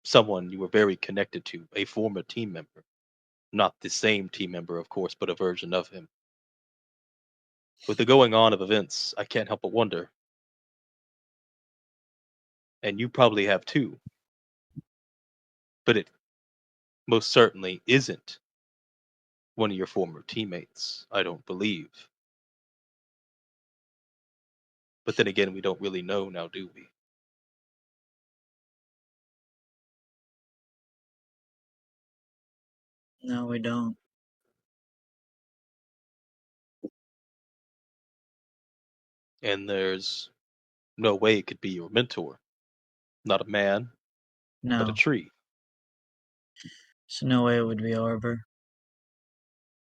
S3: someone you were very connected to, a former team member. Not the same team member, of course, but a version of him. With the going on of events, I can't help but wonder, and you probably have too, but it most certainly isn't one of your former teammates, I don't believe. But then again, we don't really know now, do we?
S1: No, we don't.
S3: And there's no way it could be your mentor. Not a man, but a
S1: No.
S3: tree.
S1: So no way it would be Arbor.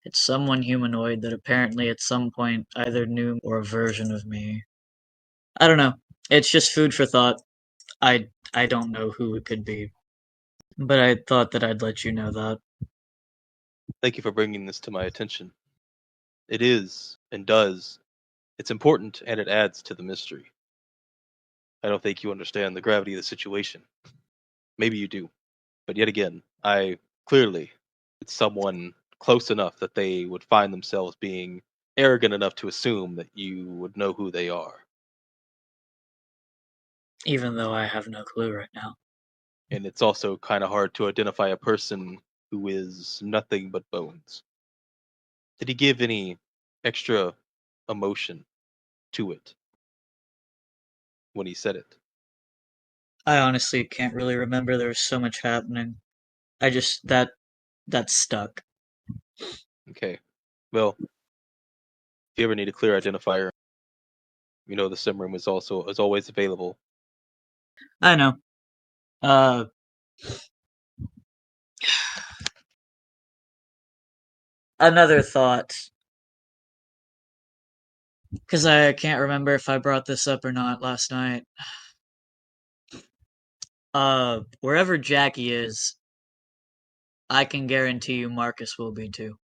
S1: It's someone humanoid that apparently at some point either knew or a version of me. I don't know. It's just food for thought. I don't know who it could be. But I thought that I'd let you know that.
S3: Thank you for bringing this to my attention. It is, and does. It's important, and it adds to the mystery. I don't think you understand the gravity of the situation. Maybe you do. But yet again, it's someone close enough that they would find themselves being arrogant enough to assume that you would know who they are.
S1: Even though I have no clue right now.
S3: And it's also kind of hard to identify a person who is nothing but bones. Did he give any extra emotion to it when he said it?
S1: I honestly can't really remember. There was so much happening. I just that stuck.
S3: Okay. Well, if you ever need a clear identifier, you know the sim room is always available.
S1: I know. Another thought, because I can't remember if I brought this up or not last night. Wherever Jackie is, I can guarantee you Marcus will be too.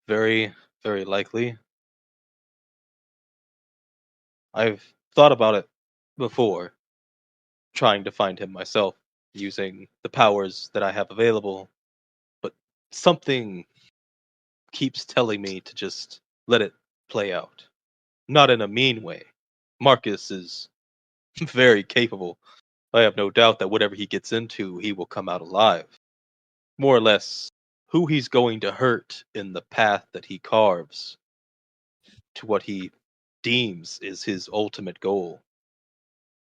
S3: Very, very likely. I've thought about it before, trying to find him myself using the powers that I have available, but something keeps telling me to just let it play out. Not in a mean way. Marcus is very capable. I have no doubt that whatever he gets into, he will come out alive. More or less, who he's going to hurt in the path that he carves to what he deems is his ultimate goal.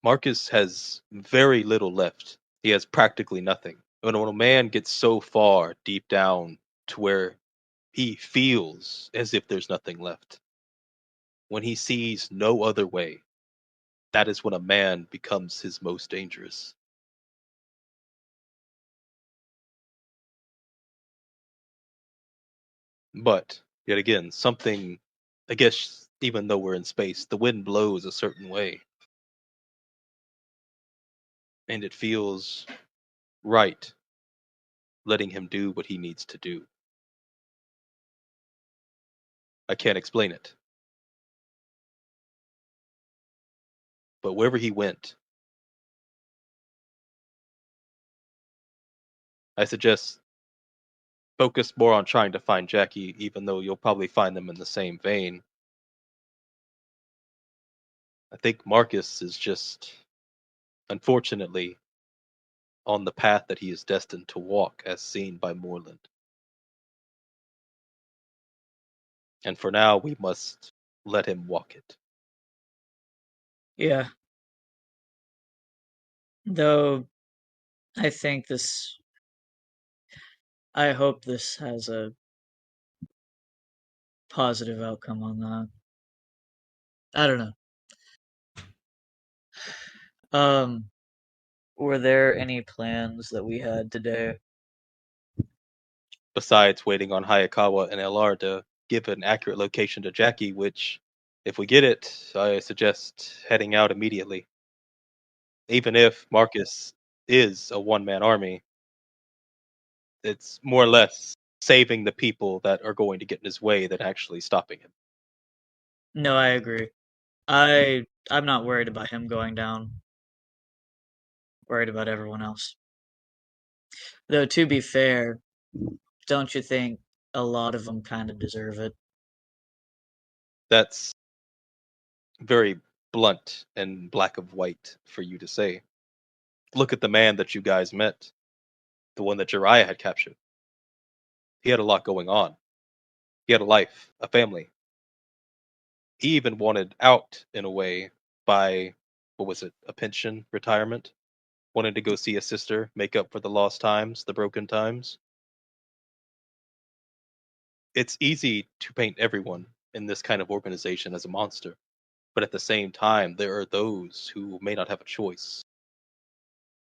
S3: Marcus has very little left. He has practically nothing. When a man gets so far deep down to where he feels as if there's nothing left, when he sees no other way, that is when a man becomes his most dangerous. But, yet again, something, I guess, even though we're in space, the wind blows a certain way, and it feels right letting him do what he needs to do. I can't explain it. But wherever he went, I suggest focus more on trying to find Jackie, even though you'll probably find them in the same vein. I think Marcus is just, unfortunately, on the path that he is destined to walk, as seen by Moreland. And for now, we must let him walk it.
S1: Yeah. Though I think I hope this has a positive outcome on that. I don't know. Were there any plans that we had today?
S3: Besides waiting on Hayakawa and LR to give an accurate location to Jackie, which, if we get it, I suggest heading out immediately. Even if Marcus is a one-man army, it's more or less saving the people that are going to get in his way than actually stopping him.
S1: No, I agree. I'm not worried about him going down. Worried about everyone else. Though to be fair, don't you think a lot of them kind of deserve it?
S3: That's very blunt and black of white for you to say. Look at the man that you guys met, the one that Jiraiya had captured. He had a lot going on. He had a life, a family. He even wanted out in a way by, what was it, a pension, retirement? Wanted to go see his sister, make up for the lost times, the broken times. It's easy to paint everyone in this kind of organization as a monster, but at the same time, there are those who may not have a choice.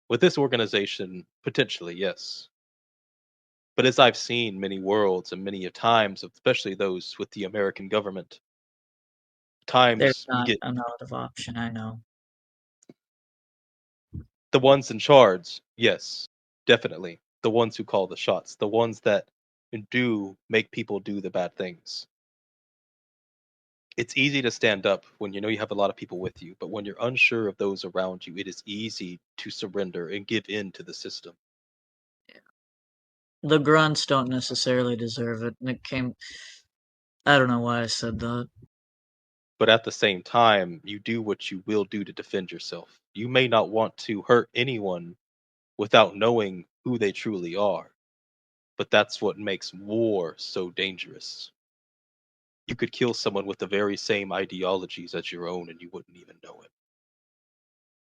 S3: With this organization, potentially, yes. But as I've seen many worlds and many a times, especially those with the American government,
S1: There's
S3: times you
S1: not
S3: get
S1: a lot of option, I know.
S3: the ones in charge, yes, definitely. The ones who call the shots, the ones that do make people do the bad things. It's easy to stand up when you know you have a lot of people with you, but when you're unsure of those around you, it is easy to surrender and give in to the system.
S1: The grunts don't necessarily deserve it. And I don't know why I said that.
S3: But at the same time, you do what you will do to defend yourself. You may not want to hurt anyone without knowing who they truly are, but that's what makes war so dangerous. You could kill someone with the very same ideologies as your own and you wouldn't even know it.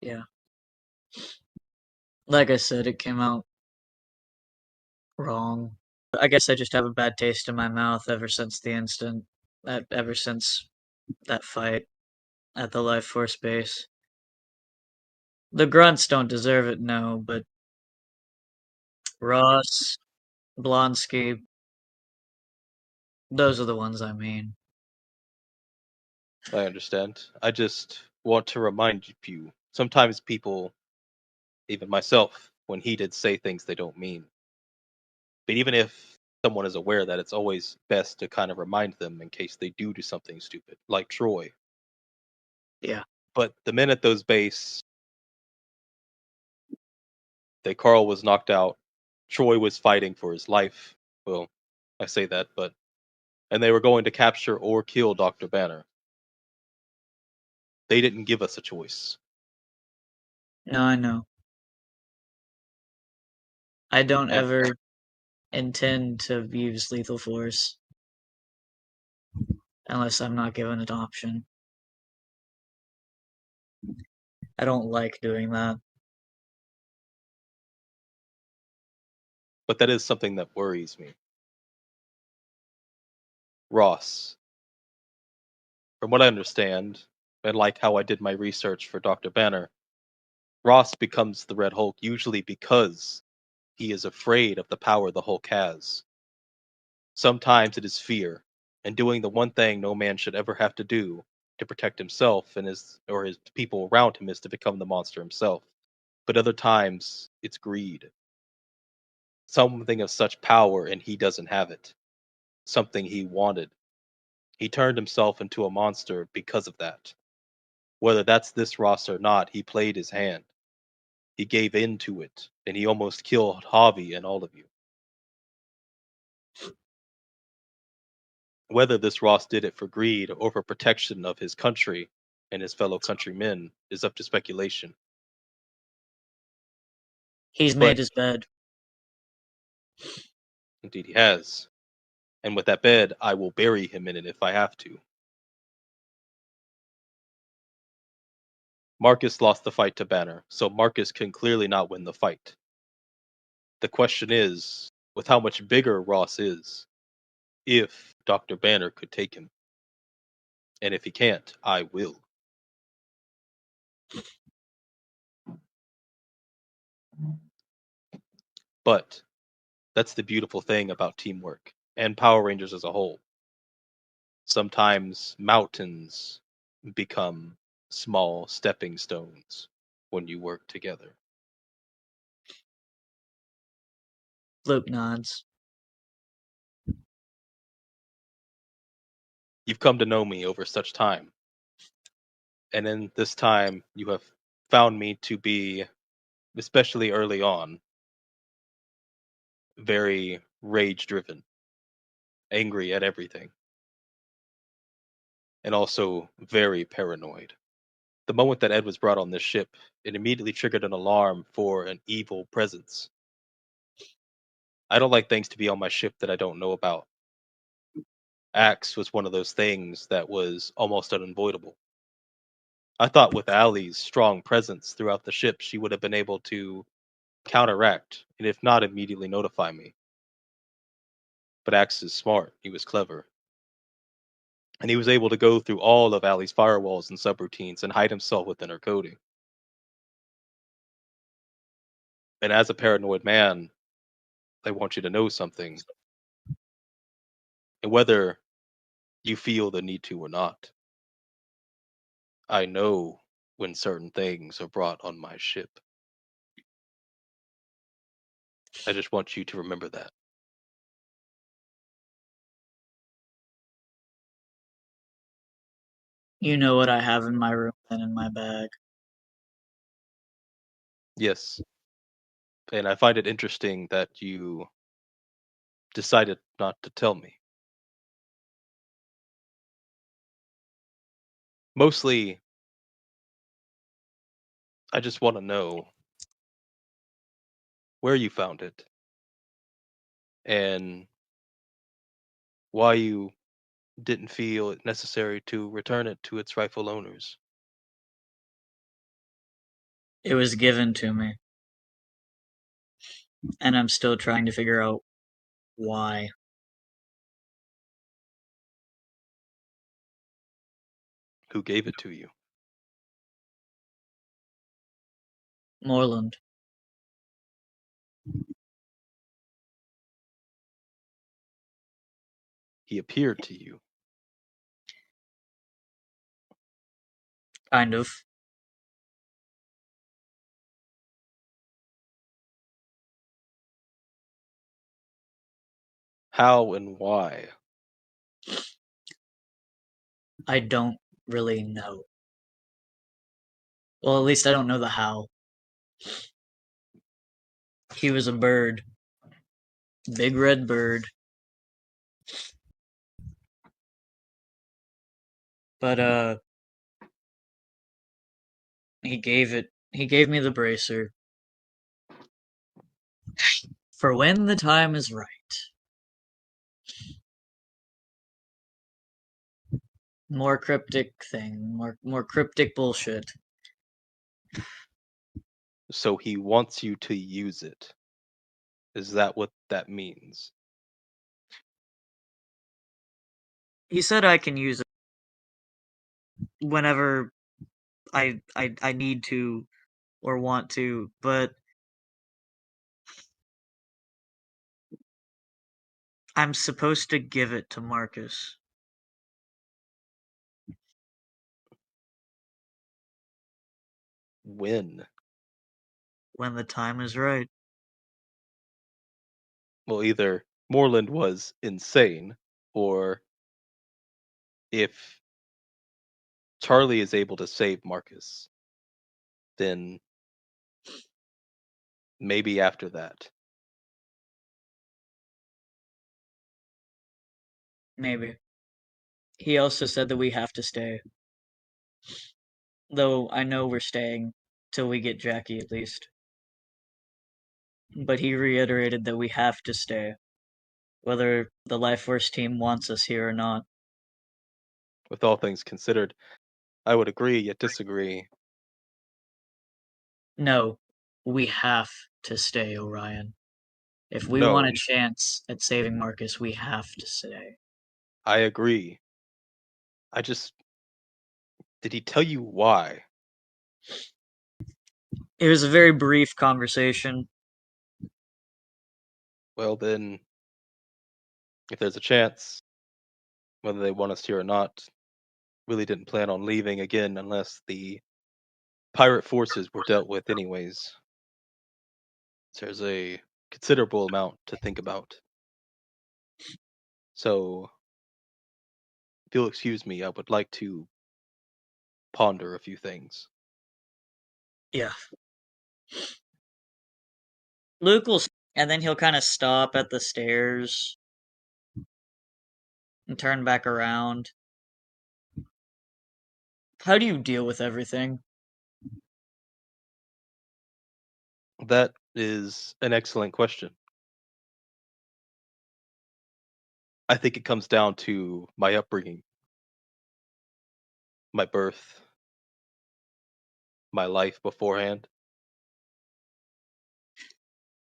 S1: Yeah. Like I said, it came out wrong. I guess I just have a bad taste in my mouth ever since ever since that fight at the Life Force base. The grunts don't deserve it, no, but Ross, Blonsky, those are the ones I mean.
S3: I understand. I just want to remind you sometimes people, even myself, when heated, say things they don't mean. But even if someone is aware that, it's always best to kind of remind them in case they do something stupid, like Troy.
S1: Yeah.
S3: But the men at those base, that Carl was knocked out, Troy was fighting for his life. Well, I say that, but and they were going to capture or kill Dr. Banner. They didn't give us a choice.
S1: No, I know. I don't
S3: And
S1: ever intend to use lethal force unless I'm not given an option. I don't like doing that.
S3: but that is something that worries me. Ross, From what I understand, and like how I did my research for Dr. Banner, Ross becomes the Red Hulk usually because he is afraid of the power the Hulk has. Sometimes it is fear, and doing the one thing no man should ever have to do to protect himself and his people around him is to become the monster himself. But other times it's greed. Something of such power and he doesn't have it. Something he wanted. He turned himself into a monster because of that. Whether that's this Ross or not, he played his hand. He gave in to it, and he almost killed Javi and all of you. Whether this Ross did it for greed or for protection of his country and his fellow countrymen is up to speculation.
S1: He's
S3: But
S1: made his bed.
S3: indeed he has. And with that bed, I will bury him in it if I have to. Marcus lost the fight to Banner, so Marcus can clearly not win the fight. The question is, with how much bigger Ross is, if Dr. Banner could take him. And if he can't, I will. But that's the beautiful thing about teamwork and Power Rangers as a whole. Sometimes mountains become small stepping stones when you work together.
S1: Luke nods.
S3: You've come to know me over such time. And in this time, you have found me to be, especially early on, very rage driven, angry at everything, and also very paranoid. The moment that Ed was brought on this ship, it immediately triggered an alarm for an evil presence. I don't like things to be on my ship that I don't know about. Axe was one of those things that was almost unavoidable. I thought with Allie's strong presence throughout the ship, she would have been able to counteract, and if not, immediately notify me. But Axe is smart, he was clever. And he was able to go through all of Allie's firewalls and subroutines and hide himself within her coding. And as a paranoid man, I want you to know something. And whether you feel the need to or not, I know when certain things are brought on my ship. I just want you to remember that.
S1: You know what I have in my room and in my bag.
S3: Yes. And I find it interesting that you decided not to tell me. Mostly, I just want to know where you found it and why you didn't feel it necessary to return it to its rightful owners.
S1: It was given to me. And I'm still trying to figure out why.
S3: Who gave it to you?
S1: Moreland.
S3: He appeared to you.
S1: Kind of.
S3: How and why?
S1: I don't really know. Well, at least I don't know the how. He was a bird. Big red bird. But, he gave me the bracer. For when the time is right. More cryptic thing. More cryptic bullshit.
S3: So he wants you to use it. Is that what that means?
S1: He said I can use it whenever I need to or want to, but I'm supposed to give it to Marcus
S3: When?
S1: when the time is right.
S3: Well, either Moreland was insane, or if Charlie is able to save Marcus, then maybe after that.
S1: Maybe. He also said that we have to stay. Though I know we're staying till we get Jackie at least. But he reiterated that we have to stay, whether the Life Force team wants us here or not.
S3: With all things considered, I would agree yet disagree.
S1: No, we have to stay, Orion. If we
S3: No,
S1: want a chance at saving Marcus, we have to stay.
S3: I agree. I just did he tell you why?
S1: It was a very brief conversation.
S3: Well, then, if there's a chance, whether they want us here or not, really didn't plan on leaving again unless the pirate forces were dealt with anyways. There's a considerable amount to think about. So, if you'll excuse me, I would like to ponder a few things.
S1: Yeah. Luke will, and then he'll kind of stop at the stairs and turn back around. How do you deal with everything?
S3: That is an excellent question. I think it comes down to my upbringing, my birth, my life beforehand.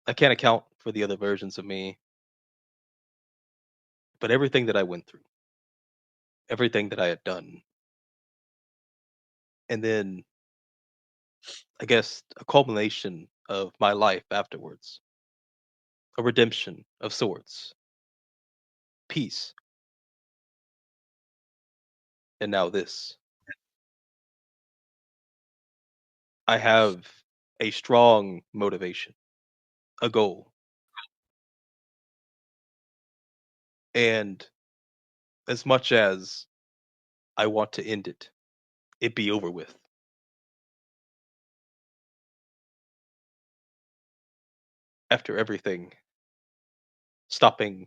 S3: I can't account for the other versions of me, but everything that I went through, everything that I had done, and then I guess a culmination of my life afterwards, a redemption of sorts, peace, and now this. I have a strong motivation, a goal, and as much as I want to end it, it be over with. After everything, stopping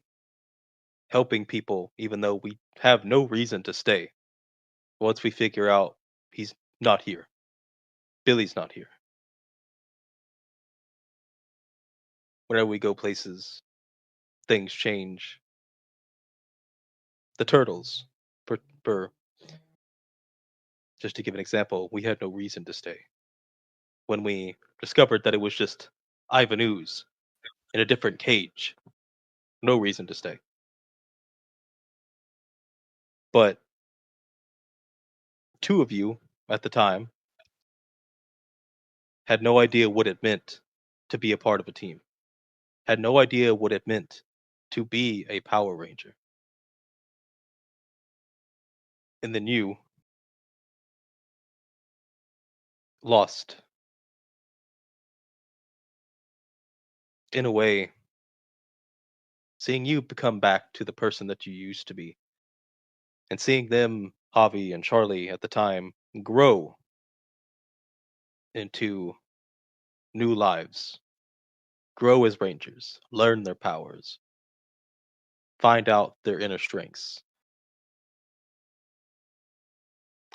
S3: helping people, even though we have no reason to stay. Once we figure out he's not here, Billy's not here. Whenever we go places, things change. The turtles, for just to give an example, we had no reason to stay. When we discovered that it was just Ivan Ooze in a different cage, no reason to stay. But two of you at the time had no idea what it meant to be a part of a team, had no idea what it meant to be a Power Ranger. And then you lost. In a way, seeing you become back to the person that you used to be, and seeing them, Javi and Charlie at the time, grow into new lives, grow as Rangers, learn their powers, find out their inner strengths.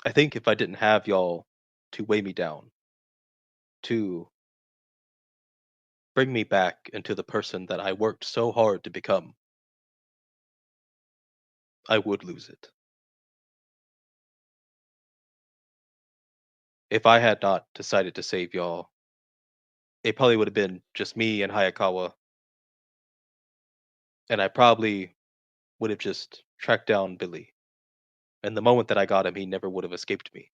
S3: I think if I didn't have y'all to weigh me down, to bring me back into the person that I worked so hard to become, I would lose it. If I had not decided to save y'all, it probably would have been just me and Hayakawa, and I probably would have just tracked down Billy And the moment that I got him, he never would have escaped me.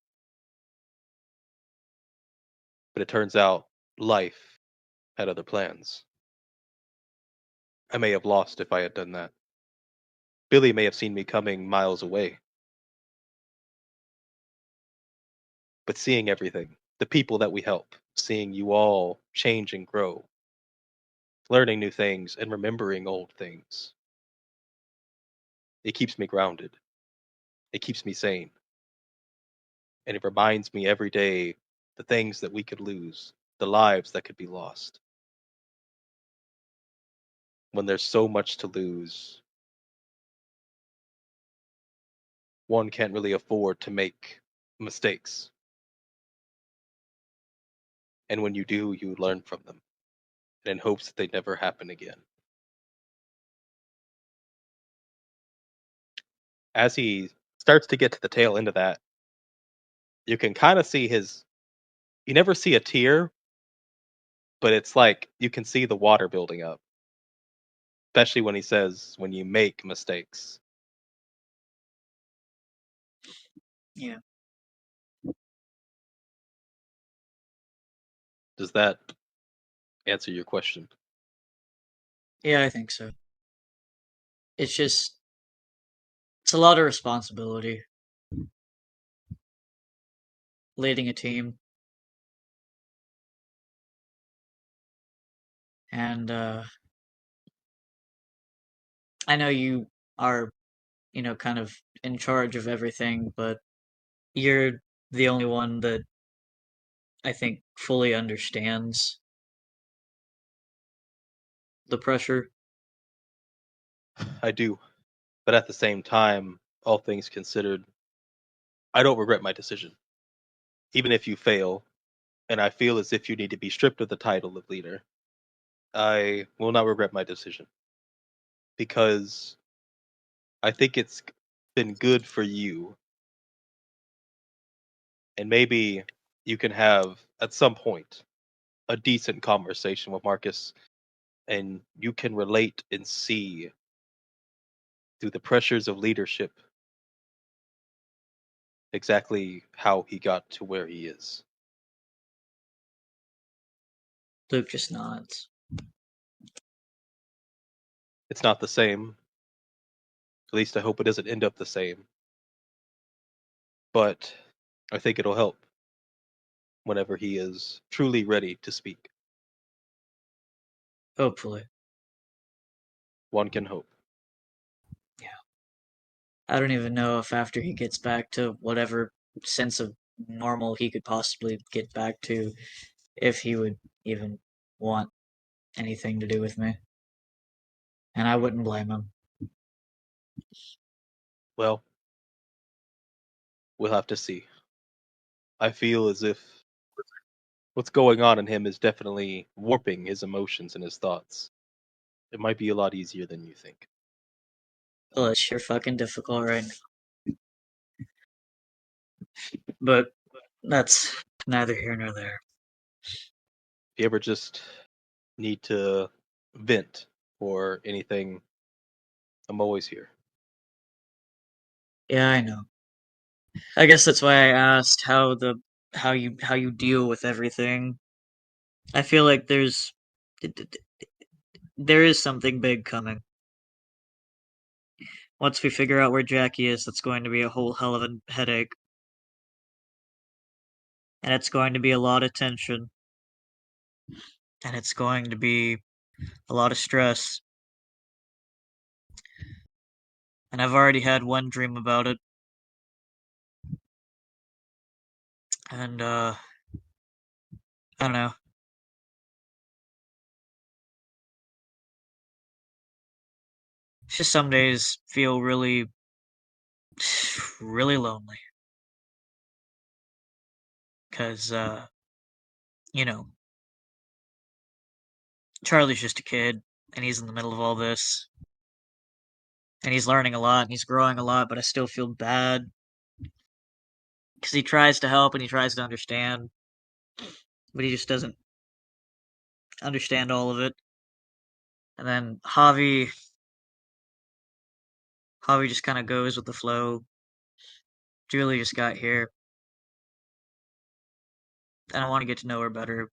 S3: But it turns out life had other plans. I may have lost if I had done that. Billy may have seen me coming miles away. But seeing everything, the people that we help, seeing you all change and grow, learning new things and remembering old things, it keeps me grounded. It keeps me sane. And it reminds me every day the things that we could lose, the lives that could be lost. When there's so much to lose, one can't really afford to make mistakes. And when you do, you learn from them, and in hopes that they never happen again. As he starts to get to the tail end of that, you can kind of see you never see a tear, but it's like you can see the water building up, especially when he says, when you make mistakes.
S1: Yeah.
S3: Does that answer your question?
S1: Yeah, I think so. It's a lot of responsibility leading a team. And I know you are, kind of in charge of everything, but you're the only one that I think fully understands the pressure.
S3: I do. But at the same time, all things considered, I don't regret my decision. Even if you fail, and I feel as if you need to be stripped of the title of leader, I will not regret my decision. Because I think it's been good for you. And maybe you can have, at some point, a decent conversation with Marcus, and you can relate and see through the pressures of leadership exactly how he got to where he is.
S1: Luke just nods.
S3: It's not the same. At least I hope it doesn't end up the same. But I think it'll help whenever he is truly ready to speak.
S1: Hopefully.
S3: One can hope.
S1: Yeah. I don't even know if after he gets back to whatever sense of normal he could possibly get back to, if he would even want anything to do with me. And I wouldn't blame him.
S3: Well, we'll have to see. I feel as if what's going on in him is definitely warping his emotions and his thoughts. It might be a lot easier than you think.
S1: Well, it's sure fucking difficult right now. But that's neither here nor there.
S3: If you ever just need to vent or anything, I'm always here.
S1: Yeah, I know. I guess that's why I asked how you deal with everything. I feel like there is something big coming. Once we figure out where Jackie is, that's going to be a whole hell of a headache. And it's going to be a lot of tension. And it's going to be a lot of stress. And I've already had one dream about it. And I don't know. It's just some days feel really really lonely. Cause you know, Charlie's just a kid and he's in the middle of all this. And he's learning a lot and he's growing a lot, but I still feel bad. Because he tries to help and he tries to understand, but he just doesn't understand all of it. And then Javi just kind of goes with the flow. Julie just got here. And I want to get to know her better.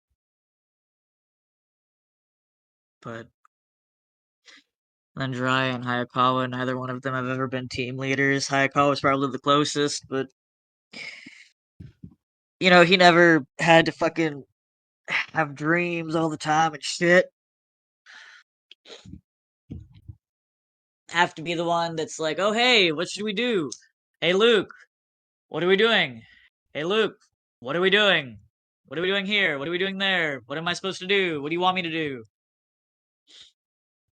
S1: But then Jiraiya and Hayakawa, neither one of them have ever been team leaders. Hayakawa's probably the closest, but you know, he never had to fucking have dreams all the time and shit. Have to be the one that's like, oh hey, what should we do? Hey Luke, what are we doing? Hey Luke, what are we doing? What are we doing here? What are we doing there? What am I supposed to do? What do you want me to do?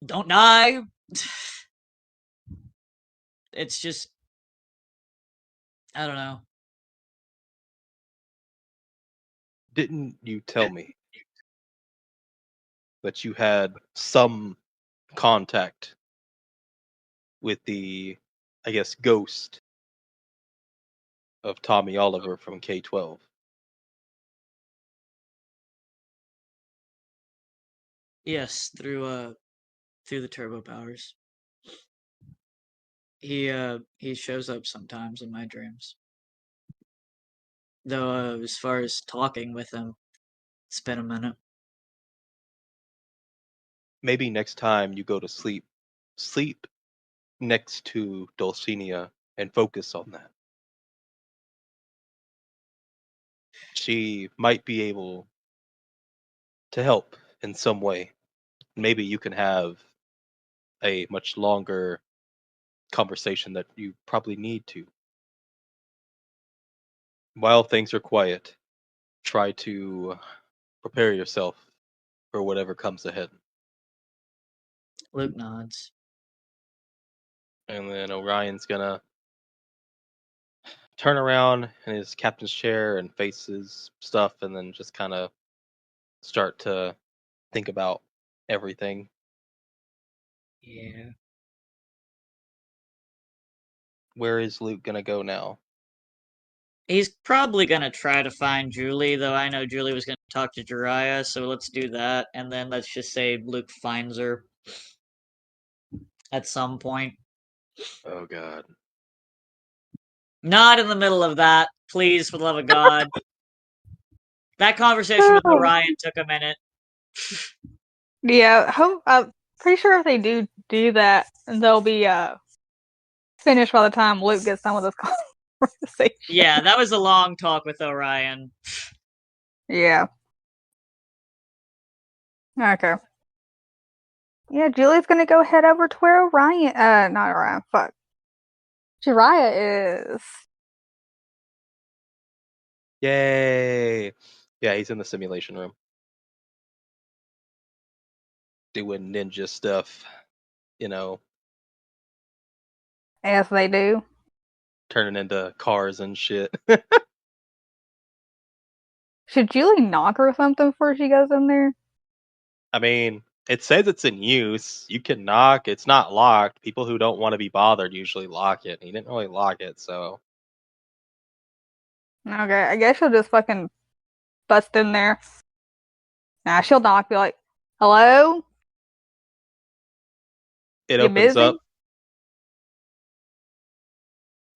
S1: Don't die. It's just, I don't know.
S3: Didn't you tell me that you had some contact with the, I guess, ghost of Tommy Oliver from K-12?
S1: Yes, through the turbo powers. He shows up sometimes in my dreams. Though as far as talking with him, it's been a minute.
S3: Maybe next time you go to sleep, sleep next to Dulcinea and focus on that. She might be able to help in some way. Maybe you can have a much longer conversation that you probably need to. While things are quiet, try to prepare yourself for whatever comes ahead.
S1: Luke nods.
S3: And then Orion's gonna turn around in his captain's chair and face his stuff, and then just kind of start to think about everything.
S1: Yeah.
S3: Where is Luke gonna go now?
S1: He's probably gonna try to find Julie, though I know Julie was gonna talk to Jiraiya, so let's do that, and then let's just say Luke finds her at some point.
S3: Oh God.
S1: Not in the middle of that, please, for the love of God. That conversation with Orion took a minute.
S2: Yeah, I'm pretty sure if they do that, they'll be finished by the time Luke gets done with this conversation.
S1: Yeah, that was a long talk with Orion.
S2: Yeah. Okay. Yeah, Julie's gonna go head over to where Orion, not Orion, fuck. Jiraiya is.
S3: Yay! Yeah, he's in the simulation room. Doing ninja stuff, you know,
S2: As they do.
S3: turning into cars and shit.
S2: Should Julie knock or something before she goes in there?
S3: I mean, it says it's in use. You can knock. It's not locked. People who don't want to be bothered usually lock it. He didn't really lock it, so.
S2: Okay, I guess she'll just fucking bust in there. Nah, she'll knock, be like, hello?
S3: It
S2: You
S3: opens
S2: busy?
S3: up.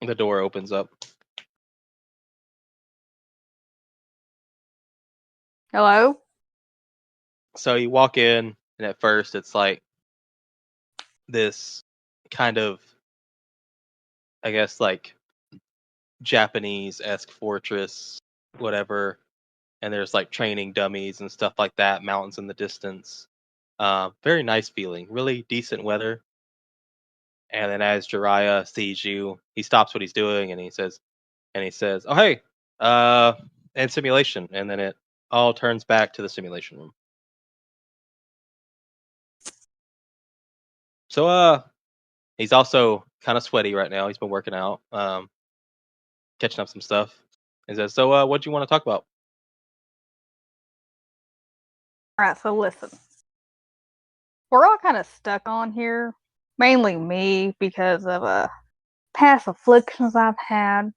S3: The door opens up.
S2: Hello?
S3: So you walk in, and at first it's like this kind of, I guess, like Japanese-esque fortress, whatever. And there's like training dummies and stuff like that, mountains in the distance. Very nice feeling, really decent weather. And then as Jiraiya sees you, he stops what he's doing and he says, "Oh hey, and simulation." And then it all turns back to the simulation room. So he's also kind of sweaty right now. He's been working out, catching up some stuff. He says, "So what do you want to talk about?"
S2: Alright, so listen. We're all kind of stuck on here. Mainly me, because of past afflictions I've had.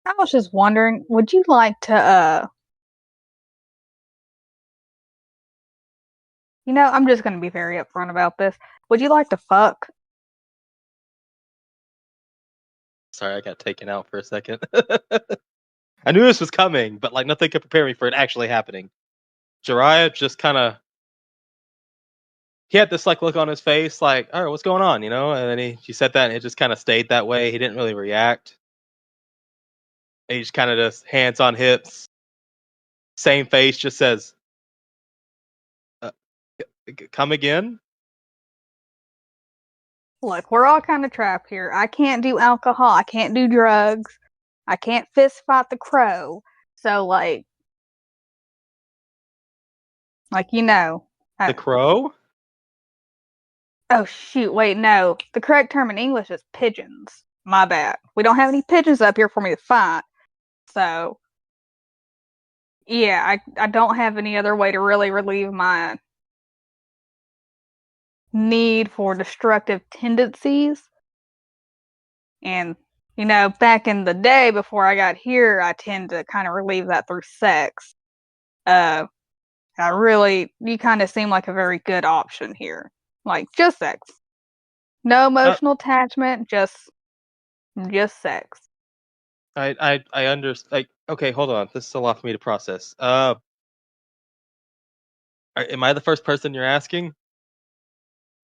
S2: I was just wondering, would you like to, I'm just gonna be very upfront about this. Would you like to fuck?
S3: Sorry, I got taken out for a second. I knew this was coming, but like nothing could prepare me for it actually happening. Jiraiya just kind of he had this like look on his face, like, "All right, what's going on?" And then he said that, and it just kind of stayed that way. He didn't really react. He just kind of just hands on hips, same face, just says, uh, "Come again."
S2: Look, we're all kind of trapped here. I can't do alcohol. I can't do drugs. I can't fist fight the crow. So,
S3: The crow?
S2: Oh, shoot. Wait, no. The correct term in English is pigeons. My bad. We don't have any pigeons up here for me to fight. So, yeah, I don't have any other way to really relieve my need for destructive tendencies. And, back in the day before I got here, I tend to kind of relieve that through sex. You kind of seem like a very good option here. Like, just sex. No emotional attachment, just sex.
S3: I understand. Like, okay, hold on. This is a lot for me to process. Am I the first person you're asking?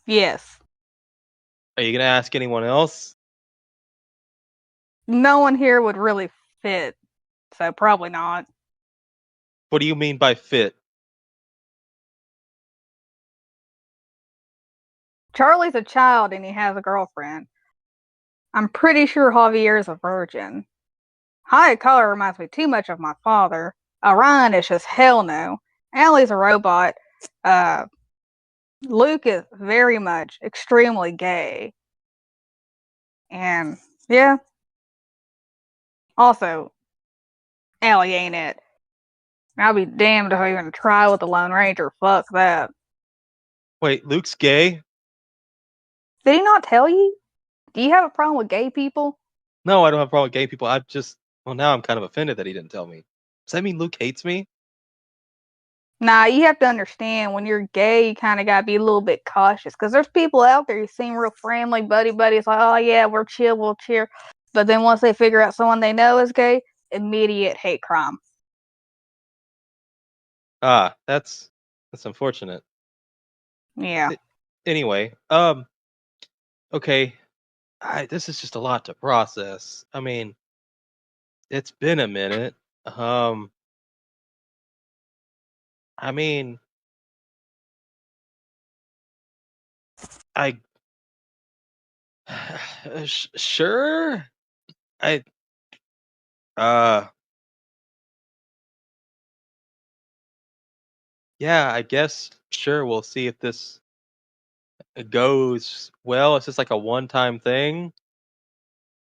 S2: Yes.
S3: Are you gonna ask anyone else?
S2: No one here would really fit, so probably not.
S3: What do you mean by fit?
S2: Charlie's a child and he has a girlfriend. I'm pretty sure Javier's a virgin. Hayakawa reminds me too much of my father. Orion is just hell no. Allie's a robot. Luke is very much extremely gay. And yeah. Also, Allie ain't it. I'll be damned if I'm gonna try with the Lone Ranger. Fuck that.
S3: Wait, Luke's gay?
S2: Did he not tell you? Do you have a problem with gay people?
S3: No, I don't have a problem with gay people. Well, now I'm kind of offended that he didn't tell me. Does that mean Luke hates me?
S2: Nah, you have to understand when you're gay, you kind of gotta be a little bit cautious because there's people out there who seem real friendly, buddy. It's like, oh yeah, we're chill, we'll cheer. But then once they figure out someone they know is gay, immediate hate crime.
S3: Ah, that's unfortunate.
S2: Yeah.
S3: Anyway, okay. This is just a lot to process. I mean, it's been a minute. I mean, I sure. I uh yeah, I guess sure we'll see if this goes well. It's just like a one-time thing.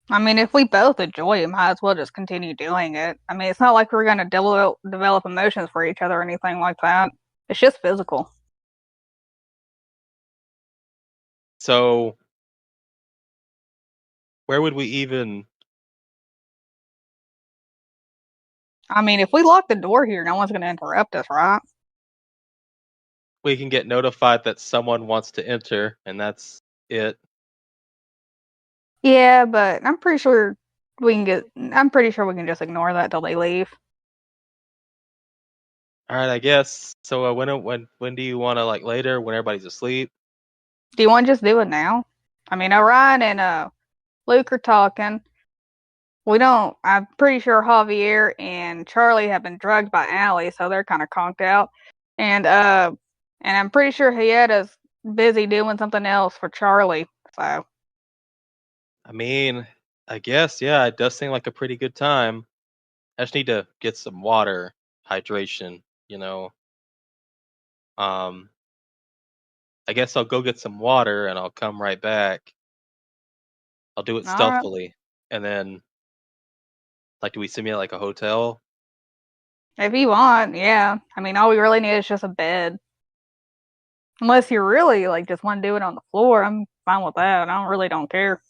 S2: I mean, if we both enjoy it, might as well just continue doing it. I mean, it's not like we're gonna develop emotions for each other or anything like that. It's just physical.
S3: So where would we even
S2: I mean, if we lock the door here, no one's gonna interrupt us, right?
S3: we can get notified that someone wants to enter and that's it.
S2: Yeah, but I'm pretty sure we can just ignore that till they leave.
S3: All right, I guess. So when do you want to like later when everybody's asleep?
S2: Do you want to just do it now? I mean, Orion and Luke are talking. I'm pretty sure Javier and Charlie have been drugged by Allie, so they're kind of conked out. And I'm pretty sure Hieda's busy doing something else for Charlie. So
S3: I mean, I guess yeah, it does seem like a pretty good time. I just need to get some water, hydration. Um, I guess I'll go get some water and I'll come right back. I'll do it
S2: all right.
S3: stealthily, and then like, do we simulate like a hotel?
S2: If you want, yeah. I mean, all we really need is just a bed. Unless you really just want to do it on the floor, I'm fine with that. Don't care.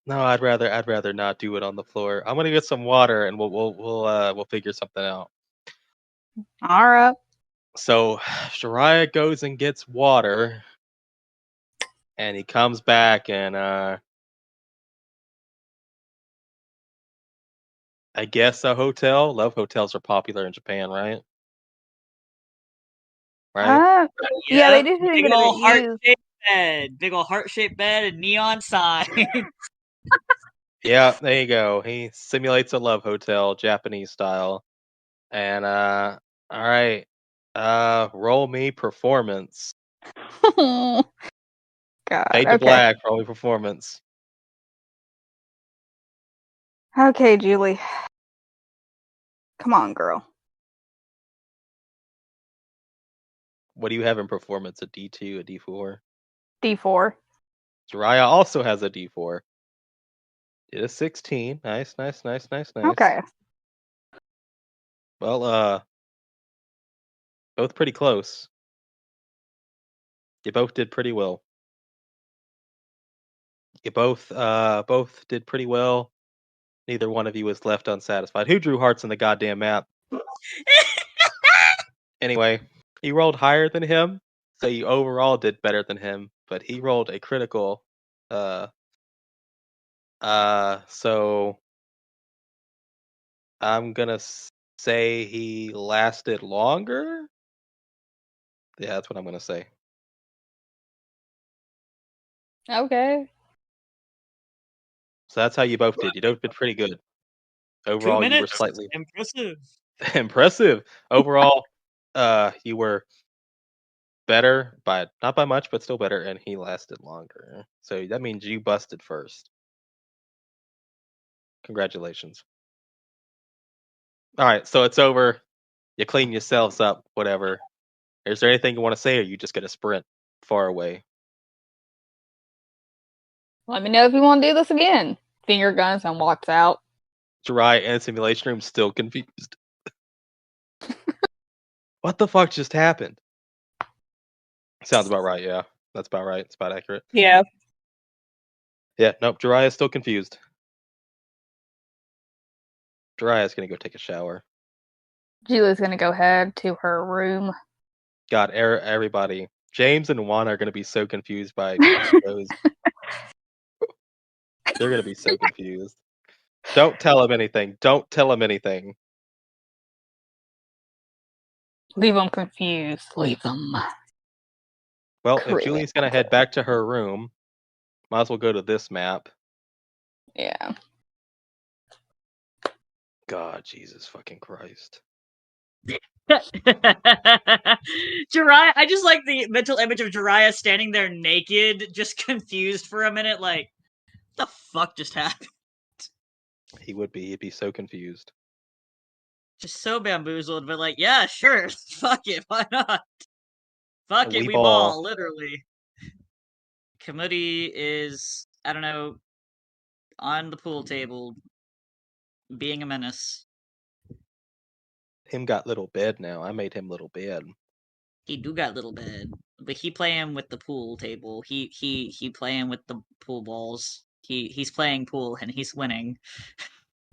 S3: No, I'd rather not do it on the floor. I'm gonna get some water and we'll figure something out.
S2: All right.
S3: So Shariah goes and gets water, and he comes back and I guess a hotel. Love hotels are popular in Japan, right? Right?
S2: Yeah, they
S1: Yep,
S2: just didn't
S1: big
S2: get a bit
S1: ol'
S2: used.
S1: heart-shaped bed. Big ol' heart-shaped bed and neon sign.
S3: Yeah, there you go. He simulates a love hotel, Japanese style. And all right. Roll me performance.
S2: God.
S3: Fade to
S2: Okay.
S3: black, roll me performance.
S2: Okay, Julie. Come on, girl.
S3: What do you have in performance? A D2, a D4?
S2: D4.
S3: Jiraiya also has a D4. Did a 16. Nice, nice, nice, nice, nice.
S2: Okay.
S3: Well, both pretty close. You both did pretty well. You both did pretty well. Neither one of you was left unsatisfied. Who drew hearts on the goddamn map? Anyway, he rolled higher than him, so you overall did better than him, but he rolled a critical. So I'm gonna say he lasted longer. Yeah, that's what I'm gonna say.
S2: Okay.
S3: So that's how you both did. You both did pretty good.
S1: 2
S3: Overall, you were
S1: minutes?
S3: slightly
S1: Impressive.
S3: impressive. Overall, you were better by not by much, but still better, and he lasted longer. So that means you busted first. Congratulations. All right, so it's over. You clean yourselves up, whatever. Is there anything you want to say, or are you just gonna sprint far away?
S2: Let me know if you want to do this again. Finger guns and walks out.
S3: Jirai and Simulation Room still confused. What the fuck just happened? Sounds about right, yeah. That's about right. It's about accurate.
S2: Yeah.
S3: Yeah, nope, Jiraiya's still confused. Jiraiya's gonna go take a shower.
S2: Julie's gonna go head to her room.
S3: God, everybody. James and Juan are gonna be so confused by those. They're gonna be so confused. Don't tell him anything. Don't tell him anything.
S2: Leave them confused. Leave them.
S3: Well, if
S2: Creepy.
S3: Julie's gonna head back to her room, might as well go to this map.
S2: Yeah.
S3: God, Jesus fucking Christ.
S1: Jiraiya, I just like the mental image of Jiraiya standing there naked, just confused for a minute, like, what the fuck just happened?
S3: He'd be so confused.
S1: Just so bamboozled, but like, yeah, sure, fuck it, why not? Fuck it,
S3: We
S1: we
S3: ball.
S1: ball, literally. Kamudi is, I don't know, on the pool table, being a menace.
S3: Him got little bed now. I made him little bed.
S1: He do got little bed, but he playing with the pool table. He playing with the pool balls. He's playing pool and he's winning.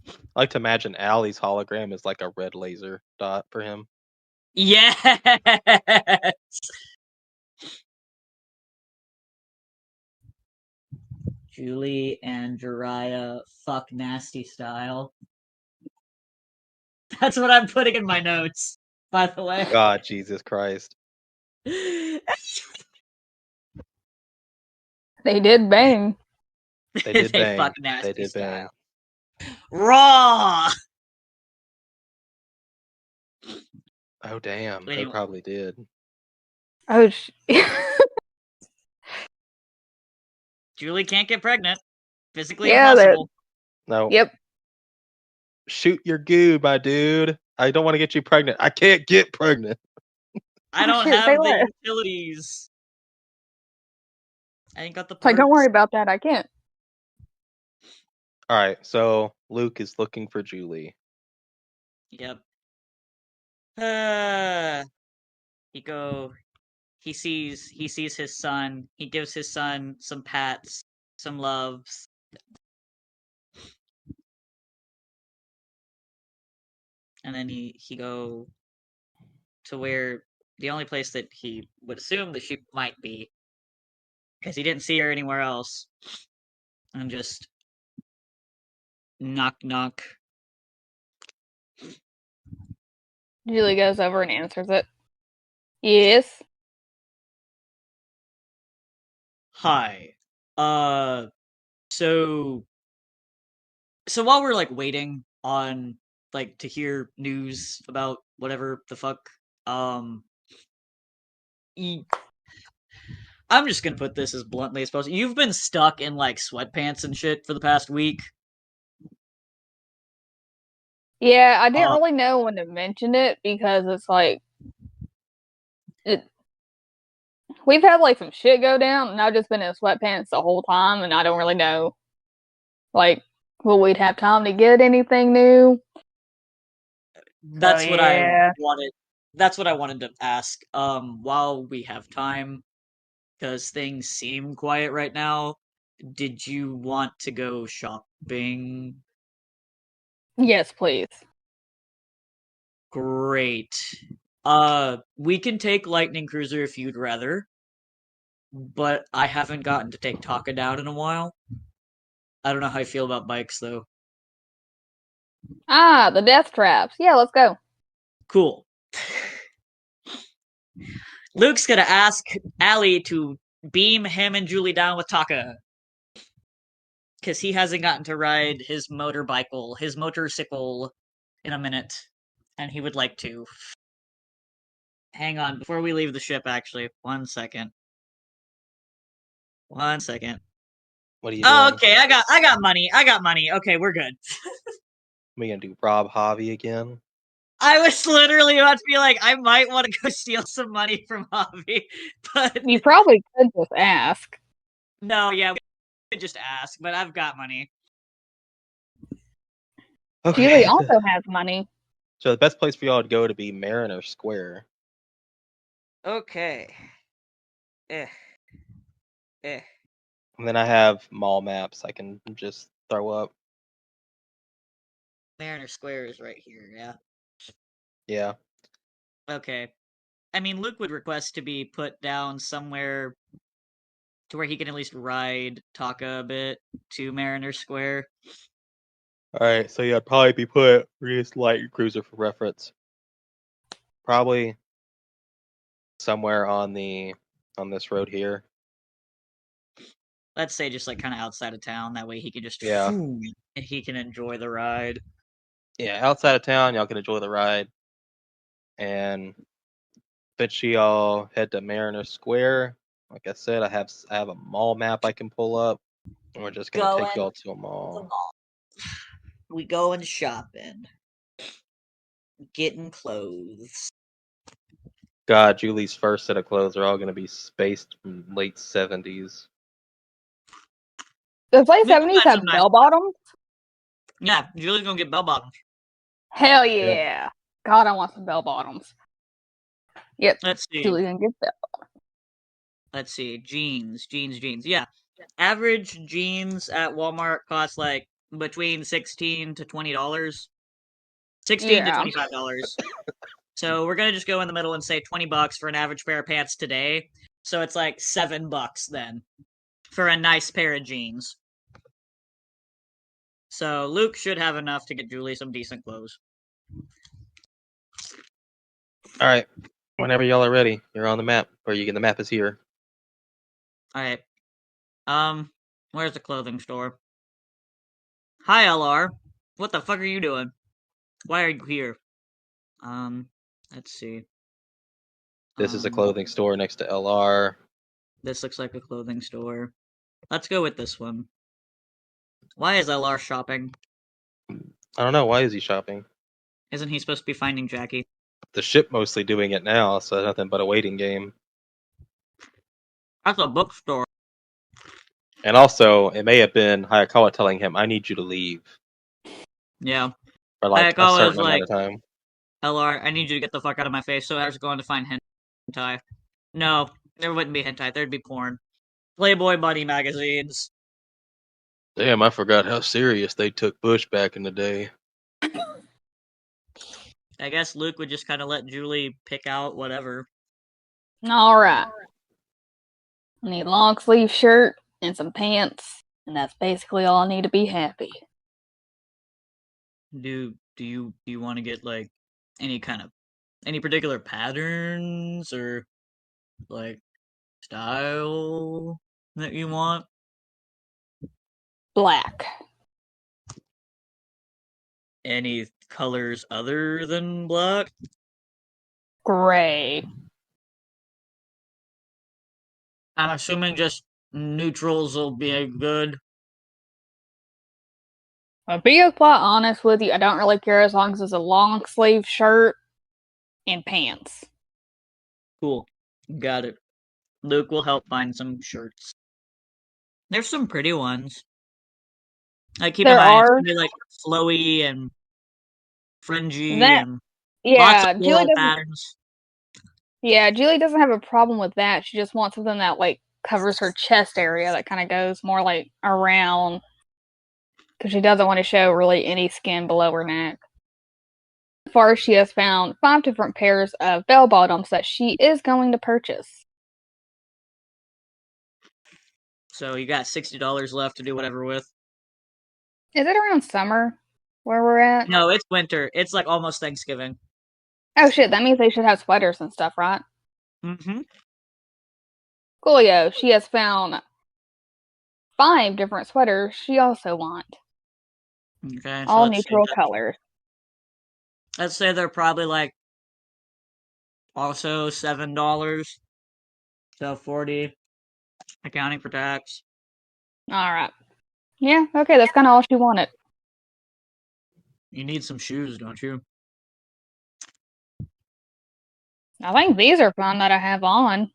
S3: I like to imagine Allie's hologram is like a red laser dot for him.
S1: Yes. Julie and Jiraiya fuck nasty style. That's what I'm putting in my notes, by the way.
S3: God, Jesus Christ.
S2: They did bang.
S3: They did bang.
S1: fuck nasty
S3: They did bang.
S1: style. Raw.
S3: Oh damn, they
S1: Anyway.
S3: probably did.
S2: Oh,
S1: Julie can't get pregnant. Physically
S2: yeah.
S1: impossible.
S3: No.
S2: Yep.
S3: Shoot your goo, my dude. I don't want to get you pregnant. I can't get pregnant.
S1: I
S2: Oh,
S1: don't
S2: shit,
S1: have
S2: say
S1: the
S2: less.
S1: utilities. I ain't got the
S2: It's like, don't
S1: parts.
S2: worry about that. I can't.
S3: All right, so Luke is looking for Julie.
S1: Yep. He sees his son. He gives his son some pats, some loves. And then he go to where the only place that he would assume that she might be, because he didn't see her anywhere else. And just knock knock.
S2: Julie goes over and answers it. Yes.
S1: Hi. So while we're like waiting on like to hear news about whatever the fuck, um, y- I'm just gonna put this as bluntly as possible. You've been stuck in like sweatpants and shit for the past week.
S2: Yeah, I didn't
S1: Uh,
S2: really know when to mention it because it's like it. We've had like some shit go down, and I've just been in sweatpants the whole time, and I don't really know like will we'd have time to get anything new.
S1: that's what I
S2: Yeah.
S1: wanted. That's what I wanted to ask. While we have time, because things seem quiet right now, did you want to go shopping?
S2: Yes, please.
S1: Great. We can take Lightning Cruiser if you'd rather, but I haven't gotten to take Taka down in a while. I don't know how I feel about bikes though.
S2: Ah, the death traps. Yeah, let's go.
S1: Cool. Luke's gonna ask Allie to beam him and Julie down with Taka. Because he hasn't gotten to ride his motorcycle in a minute. And he would like to. Hang on, before we leave the ship, actually. 1 second. 1 second.
S3: What are you
S1: Oh,
S3: doing?
S1: okay, I got money. I got money. Okay, we're good.
S3: We gonna do Rob Hobby again?
S1: I was literally about to be like, I might want to go steal some money from Hobby, but
S2: You probably could just ask.
S1: no, yeah, we could just ask, but I've got money.
S2: Julie
S3: Okay.
S2: also has money.
S3: So the best place for y'all to go to be Mariner Square.
S1: Okay. Eh. Eh.
S3: And then I have mall maps I can just throw up.
S1: Mariner Square is right here, yeah.
S3: Yeah.
S1: Okay. I mean, Luke would request to be put down somewhere to where he can at least ride Taka a bit to Mariner Square.
S3: Alright, so yeah, probably be put just light cruiser for reference. Probably somewhere on this road here.
S1: Let's say just like kind of outside of town. That way he can just
S3: Yeah.
S1: and he can enjoy the ride.
S3: Yeah, outside of town, y'all can enjoy the ride. And eventually y'all head to Mariner Square. Like I said, I have a mall map I can pull up. And we're just gonna take y'all to a mall.
S1: We going shopping, getting clothes.
S3: God, Julie's first set of clothes are all gonna be spaced from late 70s.
S2: Does late
S1: We can
S2: 70s
S1: find
S2: have
S1: some nice.
S2: bell bottoms?
S1: Yeah, Julie's gonna get bell bottoms.
S2: Hell yeah. God, I want some bell bottoms. Yep,
S1: Let's see.
S2: Julie gonna get bell.
S1: Let's see. Jeans. Yeah. Average jeans at Walmart cost like between $16 to $20. $16 to
S2: Yeah.
S1: $25. So we're gonna just go in the middle and say $20 for an average pair of pants today. So it's like $7 then for a nice pair of jeans. So Luke should have enough to get Julie some decent clothes.
S3: Alright. Whenever y'all are ready, you're on the map. Or the map is here.
S1: Alright. Where's the clothing store? Hi, LR. What the fuck are you doing? Why are you here? Let's see.
S3: This is a clothing store next to LR.
S1: This looks like a clothing store. Let's go with this one. Why is LR shopping?
S3: I don't know, why is he shopping?
S1: Isn't he supposed to be finding Jackie?
S3: The ship mostly doing it now, so nothing but a waiting game.
S1: That's a bookstore.
S3: And also, it may have been Hayakawa telling him, I need you to leave.
S1: Yeah.
S3: For like a
S1: Hayakawa
S3: certain
S1: was
S3: amount
S1: like,
S3: of time.
S1: LR, I need you to get the fuck out of my face, so I was going to find hentai. No, there wouldn't be hentai, there'd be porn. Playboy Bunny magazines.
S3: Damn, I forgot how serious they took Bush back in the day.
S1: I guess Luke would just kind of let Julie pick out whatever.
S2: Alright. I need a long sleeve shirt and some pants, and that's basically all I need to be happy.
S1: Do do you want to get like any particular patterns or like style that you want?
S2: Black.
S1: Any colors other than black?
S2: Gray.
S1: I'm assuming just neutrals will be good.
S2: I'll be quite honest with you, I don't really care as long as it's a long sleeve shirt and pants.
S1: Cool. Got it. Luke will help find some shirts. There's some pretty ones. Like keep in
S2: There
S1: mind it's
S2: are
S1: gonna be like flowy and fringy
S2: that
S1: and lots of
S2: yeah,
S1: floral patterns.
S2: Julie doesn't have a problem with that. She just wants something that like covers her chest area that kind of goes more like around because she doesn't want to show really any skin below her neck. So far, she has found 5 different pairs of bell bottoms that she is going to purchase.
S1: So you got $60 left to do whatever with.
S2: Is it around summer where we're at?
S1: No, it's winter. It's like almost Thanksgiving.
S2: Oh shit, that means they should have sweaters and stuff, right?
S1: Mm-hmm.
S2: Coolio, she has found 5 different sweaters she also wants.
S1: Okay, so
S2: All neutral colors.
S1: let's say they're probably like also $7. So 40 accounting for tax.
S2: Alright. Yeah, okay, that's kind of all she wanted.
S1: You need some shoes, don't you?
S2: I think these are fun that I have on.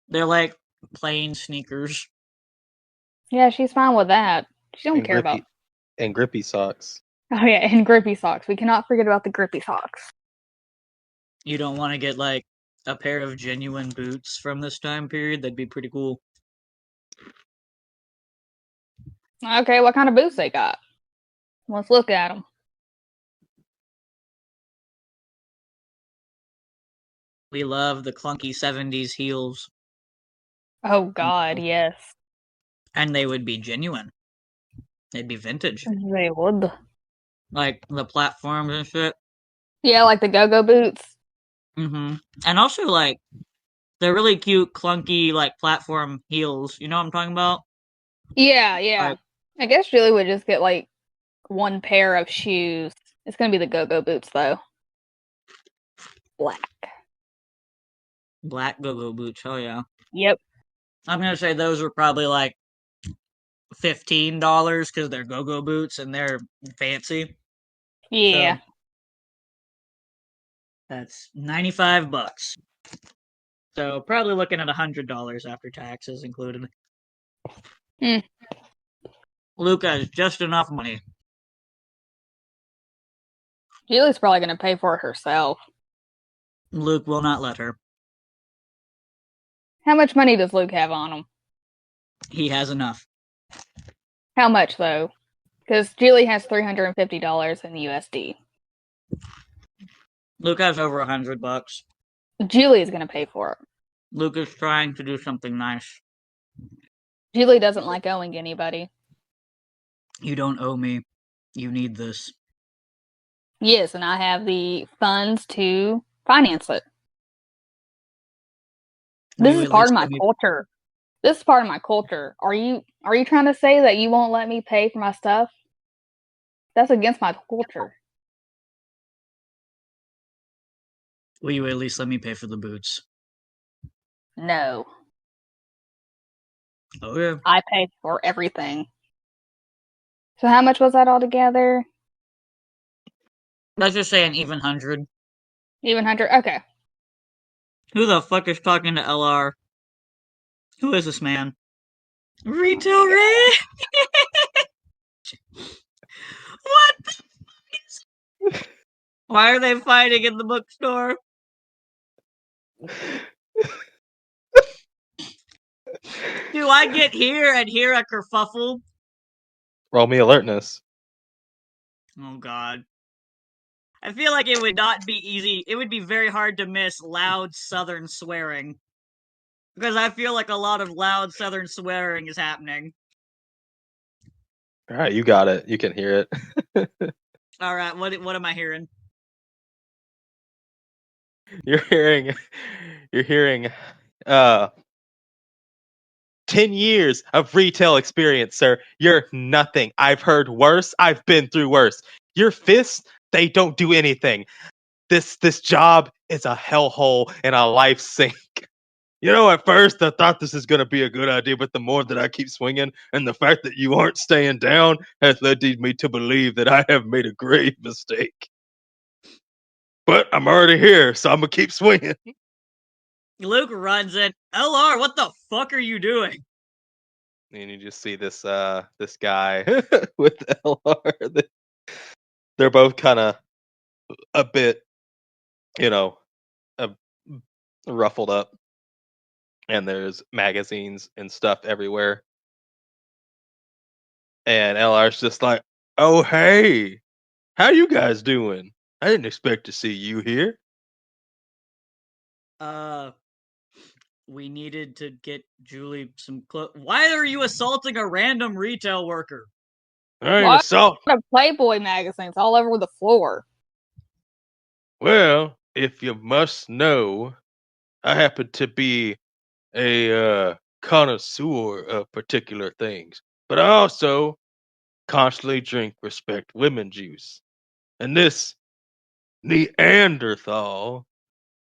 S1: They're like plain sneakers.
S2: Yeah, she's fine with that. She don't care about.
S3: And grippy socks.
S2: Oh yeah, and grippy socks. We cannot forget about the grippy socks.
S1: You don't want to get like a pair of genuine boots from this time period? That'd be pretty cool.
S2: Okay, what kind of boots they got? Let's look at them.
S1: We love the clunky 70s heels.
S2: Oh god, yes.
S1: And they would be genuine. They'd be vintage.
S2: They would.
S1: Like the platforms and shit.
S2: Yeah, like the go-go boots.
S1: Mm-hmm. And also like they're really cute, clunky, like platform heels. You know what I'm talking about?
S2: Yeah, yeah.
S1: Like,
S2: I guess Julie would just get like one pair of shoes. It's gonna be the go-go boots though. Black.
S1: black go-go boots. Oh yeah.
S2: Yep.
S1: I'm gonna say those were probably like $15 because they're go-go boots and they're fancy.
S2: Yeah.
S1: So, that's $95. So probably looking at $100 after taxes included.
S2: Hmm.
S1: Luca has just enough money.
S2: Julie's probably gonna pay for it herself.
S1: Luke will not let her.
S2: How much money does Luke have on him?
S1: He has enough.
S2: How much though? Because Julie has $350 in USD.
S1: Luke has over $100.
S2: Julie is gonna pay for it.
S1: Luke is trying to do something nice.
S2: Julie doesn't like owing anybody.
S1: You don't owe me. You need this.
S2: Yes, and I have the funds to finance it. This is part of my culture. This is part of my culture. Are you trying to say that you won't let me pay for my stuff? That's against my culture.
S1: Will you at least let me pay for the boots?
S2: No.
S1: Okay.
S2: I pay for everything. So how much was that altogether?
S1: Let's just say an even 100.
S2: Even 100? Okay.
S1: Who the fuck is talking to LR? Who is this man? Retail Ray? What the fuck is... Why are they fighting in the bookstore? Do I get here and hear a kerfuffle?
S3: Roll me alertness.
S1: Oh god. I feel like it would not be easy. It would be very hard to miss loud southern swearing. Because I feel like a lot of loud southern swearing is happening.
S3: Alright, you got it. You can hear it.
S1: All right, what am I hearing?
S3: You're hearing 10 years of retail experience, sir. You're nothing. I've heard worse. I've been through worse. Your fists, they don't do anything. This job is a hellhole and a life sink. You know, at first I thought this is going to be a good idea, but the more that I keep swinging and the fact that you aren't staying down has led me to believe that I have made a grave mistake. But I'm already here, so I'm going to keep swinging.
S1: Luke runs in. LR, what the fuck are you doing?
S3: And you just see this this guy with LR. They're both kind of a bit, you know, uh, ruffled up, and there's magazines and stuff everywhere. And LR's just like, "Oh hey, how you guys doing? I didn't expect to see you here."
S1: We needed to get Julie some clothes. Why are you assaulting a random retail worker?
S3: I ain't
S2: Why?
S3: assault.
S2: A Playboy magazines all over the floor.
S3: Well, if you must know, I happen to be a connoisseur of particular things, but I also constantly drink respect women juice. And this Neanderthal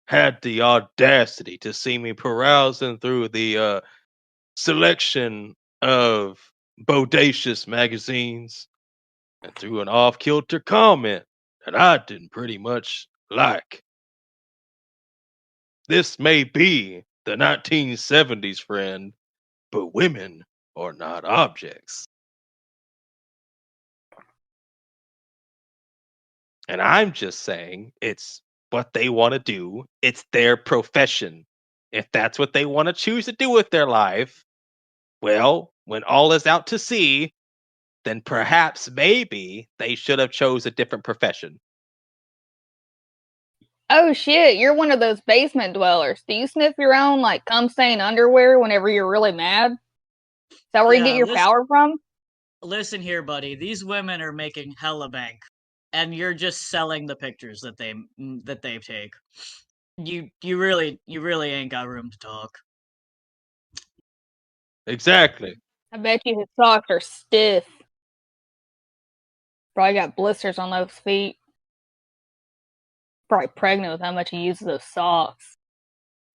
S3: had the audacity to see me carousing through the selection of bodacious magazines and threw an off-kilter comment that I didn't pretty much like. This may be the 1970s, friend, but women are not objects. And I'm just saying it's what they want to do. It's their profession. If that's what they want to choose to do with their life, well, when all is out to sea, then perhaps maybe they should have chose a different profession.
S2: Oh shit, you're one of those basement dwellers. Do you sniff your own, like, cum stain underwear whenever you're really mad? Is that where you get your power from?
S1: Listen here, buddy. These women are making hella bank, and you're just selling the pictures that they take. You really ain't got room to talk.
S3: Exactly.
S2: I bet you his socks are stiff. Probably got blisters on those feet. Probably pregnant with how much he uses those socks.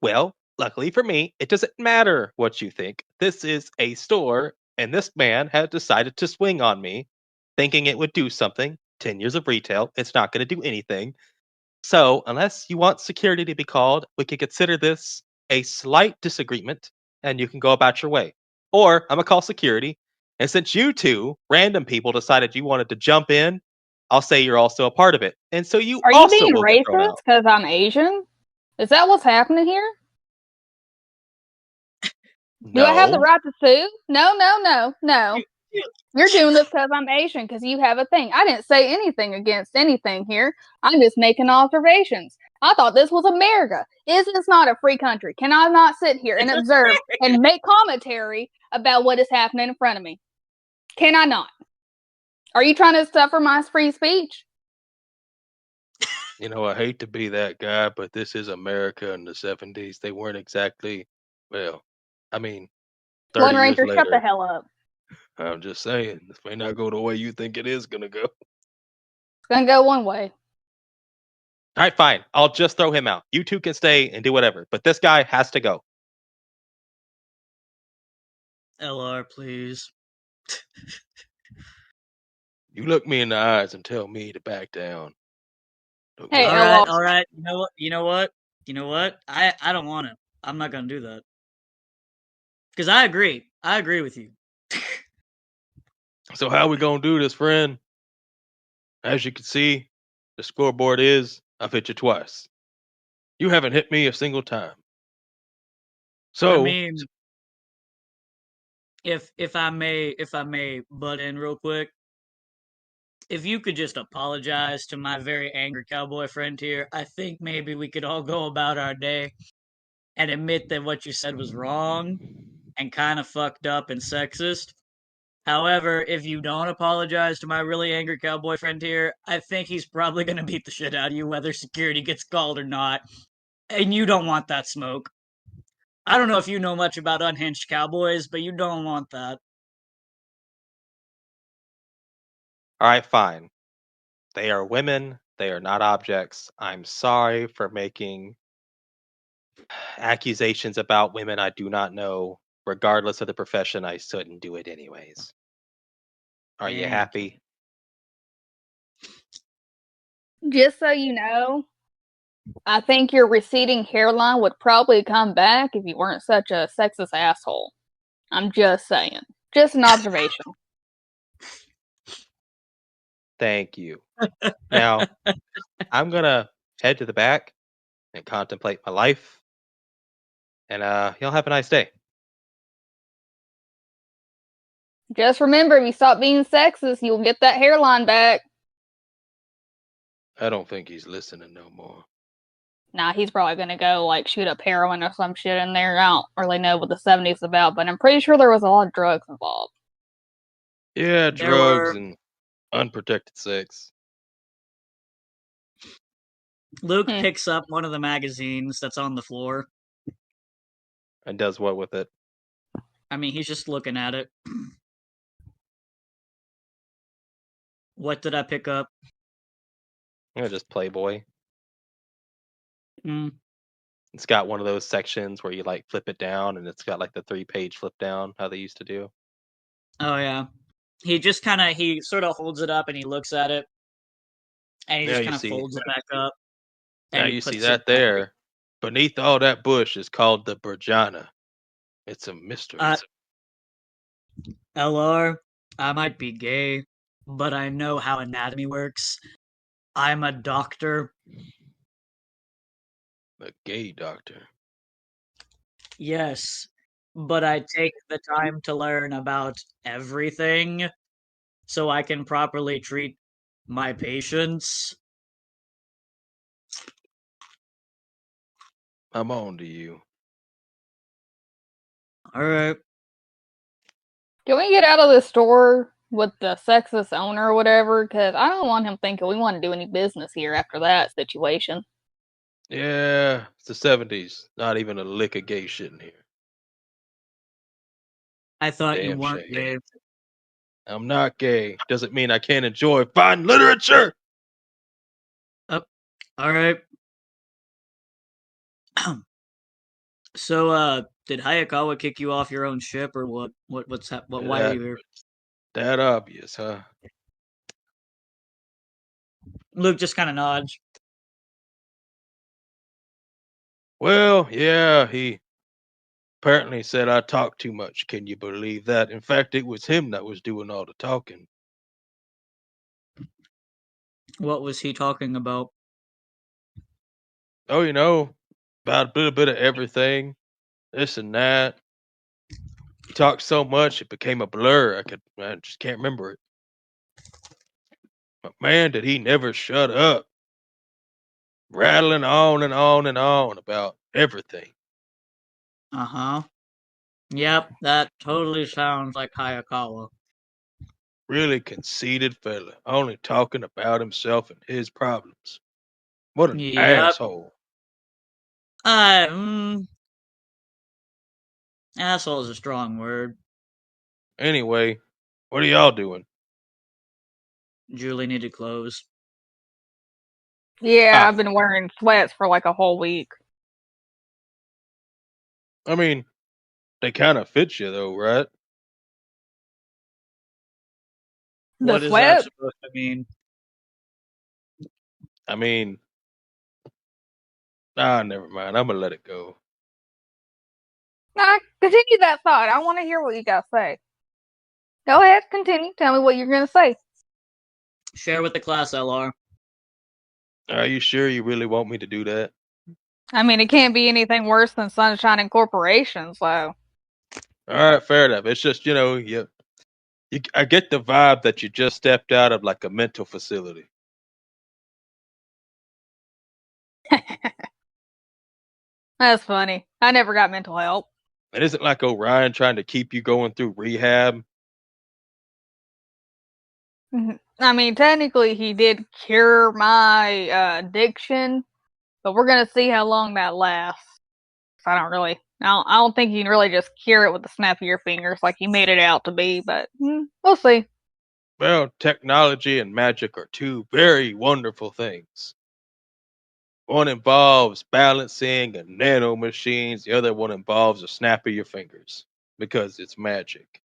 S3: Well, luckily for me, it doesn't matter what you think. This is a store, and this man had decided to swing on me, thinking it would do something. 10 years of retail, it's not going to do anything. So, unless you want security to be called, we can consider this a slight disagreement, and you can go about your way. Or I'm going to call security, and since you two random people decided you wanted to jump in, I'll say you're also a part of it. And so you
S2: Are you
S3: also
S2: being
S3: will get thrown
S2: racist
S3: out.
S2: because I'm Asian? Is that what's happening here? Do I have the
S3: No.
S2: right to sue? No. You're doing this because I'm Asian, because you have a thing. I didn't say anything against anything here. I'm just making observations. I thought this was America. Is this not a free country? Can I not sit here and observe and make commentary about what is happening in front of me? Can I not? Are you trying to suffer my free speech?
S3: You know, I hate to be that guy, but this is America in the 70s. They weren't exactly, well, I mean, 30
S2: Lone
S3: years
S2: Ranger, shut the
S3: later.
S2: hell up.
S3: I'm just saying, this may not go the way you think it is going to go. All
S2: It's gonna go one way.
S3: right, fine. I'll just throw him out. You two can stay and do whatever, but this guy has to go.
S1: LR, please.
S3: You look me in the eyes and tell me to back down.
S2: Hey,
S3: Okay.
S2: LR.
S1: All right. You know what? I don't want it. I'm not gonna do that. Because I agree. I agree with you.
S3: So how we going to do this, friend? As you can see, the scoreboard is I've hit you twice. You haven't hit me a single time. So,
S1: I mean, if I may butt in real quick, if you could just apologize to my very angry cowboy friend here, I think maybe we could all go about our day and admit that what you said was wrong and kind of fucked up and sexist. However, if you don't apologize to my really angry cowboy friend here, I think he's probably going to beat the shit out of you whether security gets called or not. And you don't want that smoke. I don't know if you know much about unhinged cowboys, but you don't want that.
S3: All right, fine. They are women. They are not objects. I'm sorry for making accusations about women I do not know. Regardless of the profession, I shouldn't do it anyways. Are you
S1: Thank
S3: happy?
S2: Just so you know, I think your receding hairline would probably come back if you weren't such a sexist asshole. I'm just saying. Just an observation.
S3: Thank you. Now, I'm gonna head to the back and contemplate my life. And y'all have a nice day.
S2: Just remember, if you stop being sexist, you'll get that hairline back.
S3: I don't think he's listening no more.
S2: Nah, he's probably gonna go like shoot up heroin or some shit in there. I don't really know what the 70s about, but I'm pretty sure there was a lot of drugs involved.
S3: Yeah,
S1: There
S3: drugs
S1: were.
S3: and unprotected sex.
S1: Luke picks up one of the magazines that's on the floor.
S3: And does what with it?
S1: I mean, he's just looking at it. What did I pick up?
S3: Just Playboy.
S1: Mm.
S3: It's got one of those sections where you like flip it down and it's got like the 3-page flip down, how they used to do.
S1: Oh, yeah. He sort of holds it up and he looks at it. And he
S3: Now
S1: just
S3: you
S1: kind of
S3: see.
S1: folds it back up.
S3: Now
S1: And he
S3: you see
S1: puts it
S3: that
S1: back.
S3: there. Beneath all that bush is called the Burjana. It's a mystery.
S1: LR, I might be gay, but I know how anatomy works. I'm a doctor.
S3: A gay doctor.
S1: Yes, but I take the time to learn about everything so I can properly treat my patients.
S3: I'm on to you.
S1: Alright.
S2: Can we get out of this store with the sexist owner or whatever? Because I don't want him thinking we want to do any business here after that situation.
S3: Yeah, it's the 70s. Not even a lick of gay shit in here.
S1: I thought you
S3: Damn
S1: weren't
S3: shame.
S1: gay.
S3: I'm not gay. Doesn't mean I can't enjoy fine literature.
S1: Alright. So, did Hayakawa kick you off your own ship, or what? Why are you here?
S3: That obvious, huh?
S1: Luke just kind of nods.
S3: Well, yeah, he apparently said I talk too much. Can you believe that? In fact, it was him that was doing all the talking.
S1: What was he talking about?
S3: Oh, about a little bit of everything, this and that. He talked so much it became a blur. I just can't remember it. But man, did he never shut up. Rattling on and on and on about everything.
S1: Uh-huh. Yep, that totally sounds like Hayakawa.
S3: Really conceited fella, only talking about himself and his problems. What an
S1: Yep.
S3: asshole.
S1: Asshole is a strong word.
S3: Anyway, what are y'all doing?
S1: Julie needed clothes.
S2: Yeah, I've been wearing sweats for like a whole week.
S3: I mean, they kind of fit you though, right?
S1: What
S2: The
S1: is that
S2: sweat?
S1: supposed to mean?
S3: I mean, never mind. I'm gonna let it go.
S2: Nah, continue that thought. I want to hear what you got to say. Go ahead, continue. Tell me what you're going to say.
S1: Share with the class, LR.
S3: Are you sure you really want me to do that?
S2: I mean, it can't be anything worse than Sunshine Incorporation, so.
S3: All right, fair enough. It's just, I get the vibe that you just stepped out of like a mental facility.
S2: That's funny. I never got mental help.
S3: It isn't like Orion trying to keep you going through rehab.
S2: I mean, technically, he did cure my addiction, but we're gonna see how long that lasts. I don't think you can really just cure it with the snap of your fingers like you made it out to be. But we'll see.
S3: Well, technology and magic are two very wonderful things. One involves balancing and nano machines. The other one involves a snap of your fingers because it's magic.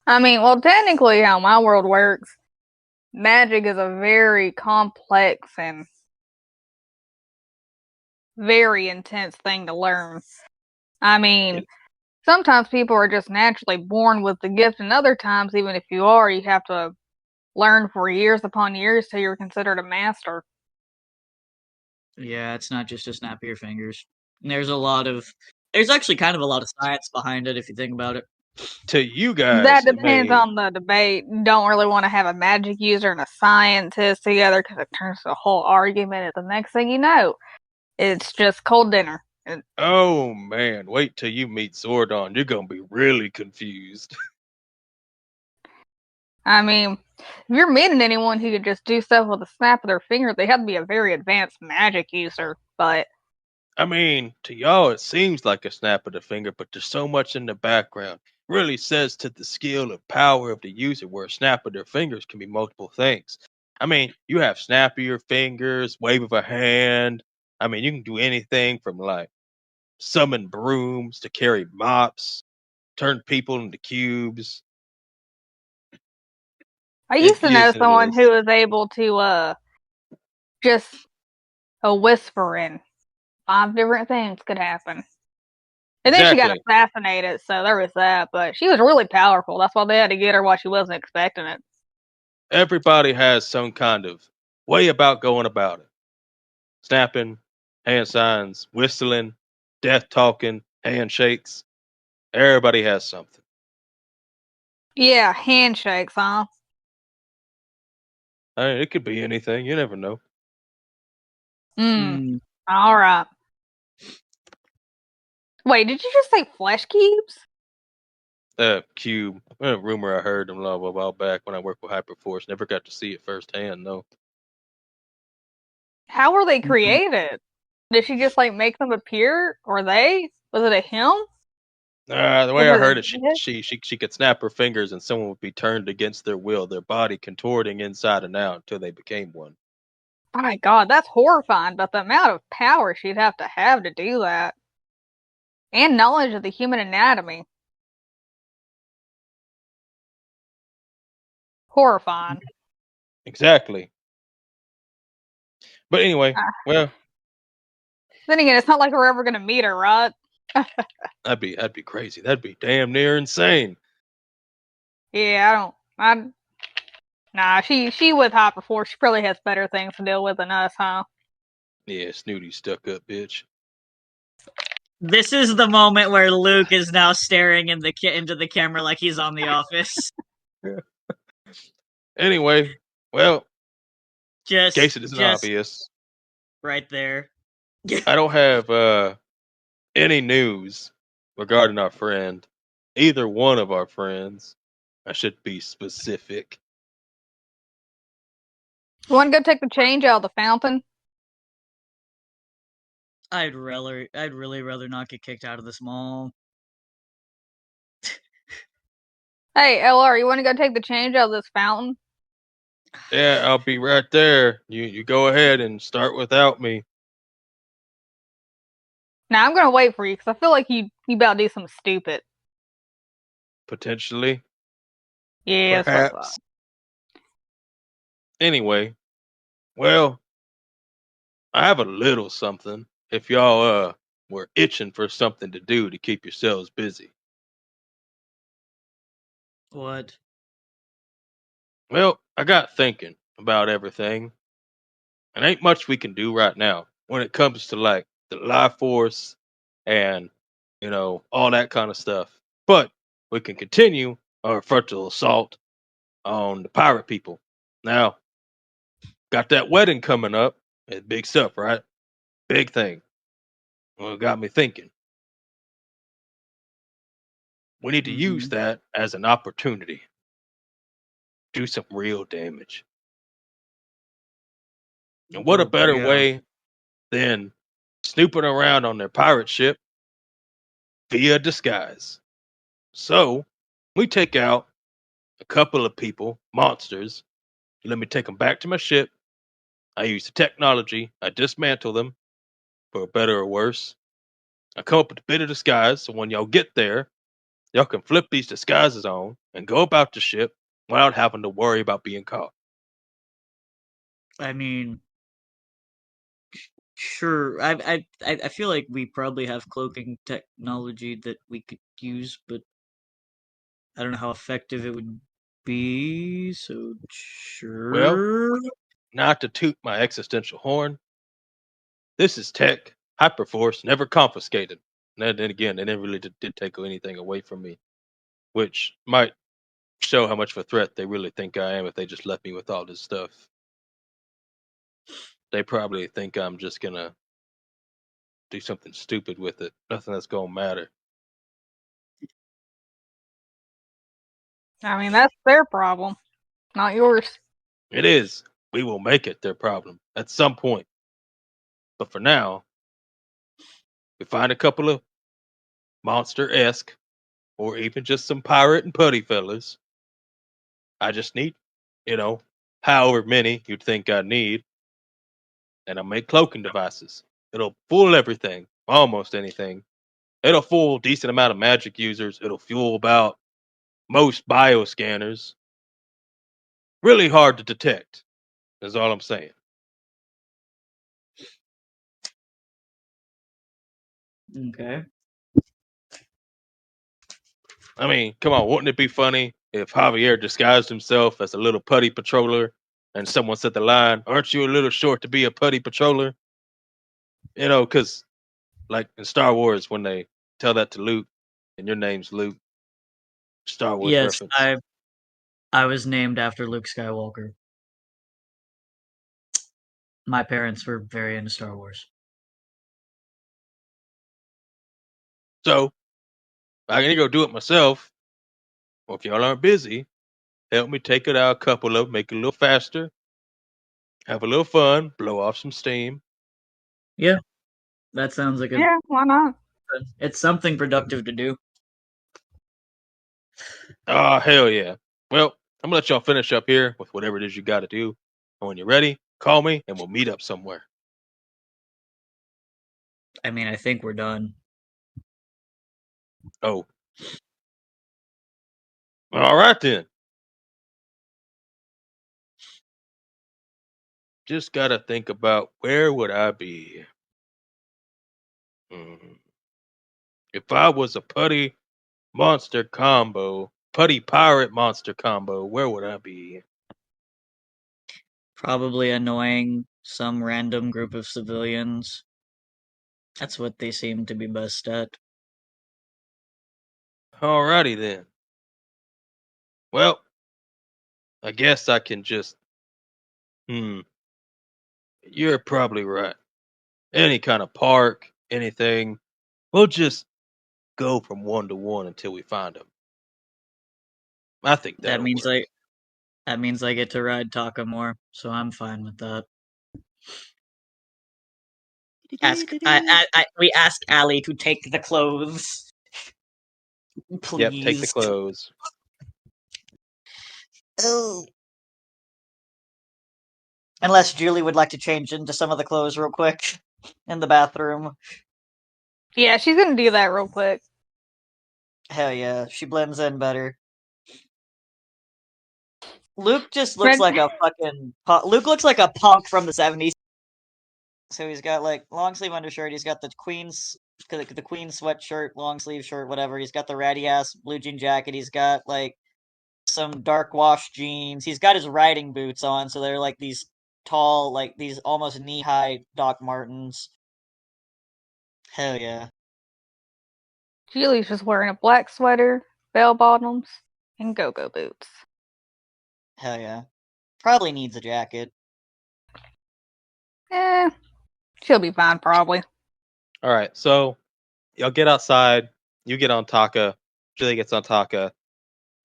S2: I mean, well, technically, how my world works, magic is a very complex and very intense thing to learn. I mean, sometimes people are just naturally born with the gift, and other times, even if you are, you have to learn for years upon years till you're considered a master.
S1: Yeah, it's not just a snap of your fingers. There's actually kind of a lot of science behind it if you think about it.
S3: To you
S2: That
S3: guys, it
S2: depends
S3: may
S2: on the debate. Don't really want to have a magic user and a scientist together because it turns to a whole argument. And the next thing you know, it's just cold dinner.
S3: Oh man, wait till you meet Zordon. You're gonna be really confused.
S2: I mean, if you're meeting anyone who could just do stuff with a snap of their finger, they have to be a very advanced magic user. But
S3: I mean, to y'all it seems like a snap of the finger, but there's so much in the background. Really says to the skill and power of the user where a snap of their fingers can be multiple things. I mean, you have snap of your fingers, wave of a hand. I mean, you can do anything from like summon brooms to carry mops, turn people into cubes.
S2: I used
S3: It
S2: to know
S3: is what it
S2: someone
S3: is.
S2: who was able to just a whisper in 5 different things could happen. And then she got
S3: Exactly.
S2: assassinated, so there was that. But she was really powerful. That's why they had to get her while she wasn't expecting it.
S3: Everybody has some kind of way about going about it. Snapping, hand signs, whistling, death talking, handshakes. Everybody has something.
S2: Yeah, handshakes, huh?
S3: I mean, it could be anything. You never know.
S2: Mm.
S1: Mm,
S2: All right. Wait, did you just say flesh cubes?
S3: Cube. A rumor I heard a while back when I worked with Hyperforce. Never got to see it firsthand, though.
S2: How were they
S1: mhm.
S2: created? Did she just like make them appear? Or they? Was it a him?
S3: The
S2: Was
S3: way I
S2: it a
S3: heard it,
S2: he?
S3: she could snap her fingers and someone would be turned against their will, their body contorting inside and out until they became one.
S2: My God, that's horrifying. But the amount of power she'd have to do that, and knowledge of the human anatomy, horrifying.
S3: Exactly. But anyway,
S2: Uh,
S3: well,
S2: then again, it's not like we're ever gonna meet her, right?
S3: that'd be crazy. That'd be damn near insane.
S2: Yeah, I don't. Nah. She with Hyperforce. She probably has better things to deal with than us, huh?
S3: Yeah, snooty stuck up bitch.
S1: This is the moment where Luke is now staring into the camera like he's on The Office.
S3: Anyway, well, in case
S1: just
S3: it isn't
S1: just
S3: obvious,
S1: right there.
S3: I don't have any news regarding our friend. Either one of our friends. I should be specific.
S2: You want to go take the change out of the fountain?
S1: I'd really rather not get kicked out of this mall.
S2: Hey, LR, you want to go take the change out of this fountain?
S3: Yeah, I'll be right there. You go ahead and start without me.
S2: Now I'm gonna wait for you because I feel like you about to do something stupid.
S3: Potentially.
S2: Yeah, that's what I thought.
S3: Perhaps. Anyway, well, I have a little something. If y'all were itching for something to do to keep yourselves busy.
S1: What?
S3: Well, I got thinking about everything. And ain't much we can do right now when it comes to like the life force and all that kind of stuff. But we can continue our frontal assault on the pirate people. Now, got that wedding coming up. It's big stuff, right? Big thing. Well, it got me thinking. We need to use
S1: Mm-hmm.
S3: that as an opportunity. do some real damage. And what a better
S1: Yeah.
S3: way than snooping around on their pirate ship via disguise. So we take out a couple of people, monsters. You let me take them back to my ship. I use the technology. I dismantle them, for better or worse. I come up with a bit of disguise, so when y'all get there, y'all can flip these disguises on and go about the ship without having to worry about being caught.
S1: I mean, sure. I feel like we probably have cloaking technology that we could use, but I don't know how effective it would be. So
S3: Well,
S1: sure.
S3: not to toot my existential horn, this is tech, hyperforce, never confiscated. And then again, they never really did take anything away from me, which might show how much of a threat they really think I am if they just left me with all this stuff. They probably think I'm just gonna do something stupid with it. Nothing that's gonna matter.
S2: I mean, that's their problem, not yours.
S3: It is. We will make it their problem at some point. But for now, we find a couple of monster-esque or even just some pirate and putty fellas. I just need, however many you'd think I need, and I'll make cloaking devices. It'll fool everything, almost anything. It'll fool a decent amount of magic users. It'll fool about most bioscanners. Really hard to detect, is all I'm saying.
S1: Okay.
S3: I mean, come on, wouldn't it be funny if Javier disguised himself as a little putty patroller and someone said the line, "Aren't you a little short to be a putty patroller?" Because like in Star Wars, when they tell that to Luke, and your name's Luke, Star Wars
S1: Yes,
S3: reference.
S1: I was named after Luke Skywalker. My parents were very into Star Wars.
S3: So I can go do it myself, or if y'all aren't busy, help me take it out a couple of, make it a little faster, have a little fun, blow off some steam.
S1: Yeah, that sounds like
S2: Yeah, why not?
S1: it's something productive to do.
S3: Oh, hell yeah. Well, I'm gonna let y'all finish up here with whatever it is you gotta do. And when you're ready, call me and we'll meet up somewhere.
S1: I mean, I think we're done.
S3: Oh. All right then. Just gotta think about where would I be? Hmm. If I was a putty pirate monster combo, where would I be?
S1: Probably annoying some random group of civilians. That's what they seem to be best at.
S3: Alrighty then. Well, I guess I can just. You're probably right. Any kind of park, anything. We'll just go from one to one until we find them. I think
S1: That
S3: that'll
S1: means
S3: work.
S1: I get to ride Taka more, so I'm fine with that. We ask Allie to take the clothes.
S3: Yep, take the
S1: Please.
S3: clothes.
S1: Oh. Unless Julie would like to change into some of the clothes real quick in the bathroom.
S2: Yeah, she's gonna do that real quick.
S1: Hell yeah, she blends in better. Luke just looks like a fucking. Luke looks like a punk from the 70s. So he's got like long sleeve undershirt. He's got the queen sweatshirt, long sleeve shirt, whatever. He's got the ratty ass blue jean jacket. He's got like some dark wash jeans. He's got his riding boots on, so they're like these tall, like these almost knee high Doc Martens. Hell yeah.
S2: Julie's just wearing a black sweater, bell bottoms, and go-go boots.
S1: Hell yeah. Probably needs a jacket.
S2: She'll be fine, probably.
S3: All right, so y'all get outside. You get on Taka. Julie gets on Taka,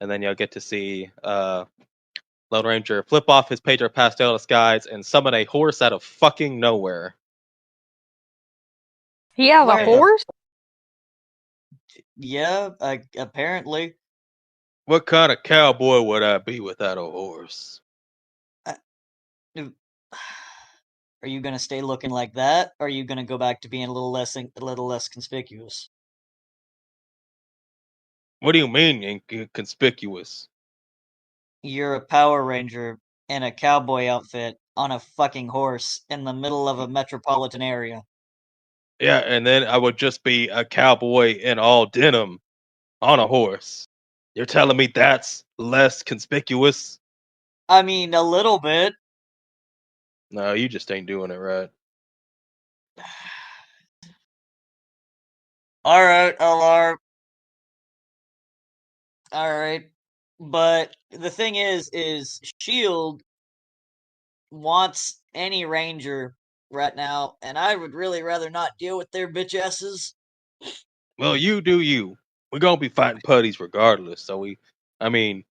S3: and then y'all get to see Lone Ranger, flip off his Pedro Pastel disguise and summon a horse out of fucking nowhere.
S2: He has a
S1: Where the-
S2: horse?
S1: Yeah, apparently.
S3: What kind of cowboy would I be without a horse?
S1: Are you gonna stay looking like that, or are you gonna go back to being a little less conspicuous?
S3: What do you mean inconspicuous?
S1: You're a Power Ranger in a cowboy outfit on a fucking horse in the middle of a metropolitan area.
S3: Yeah, and then I would just be a cowboy in all denim on a horse. You're telling me that's less conspicuous?
S1: I mean, a little bit.
S3: No, you just ain't doing it right.
S1: All right, LR. All right, but the thing is Shield wants any Ranger right now, and I would really rather not deal with their bitch asses.
S3: Well, you do you. We're gonna be fighting putties regardless, so I mean,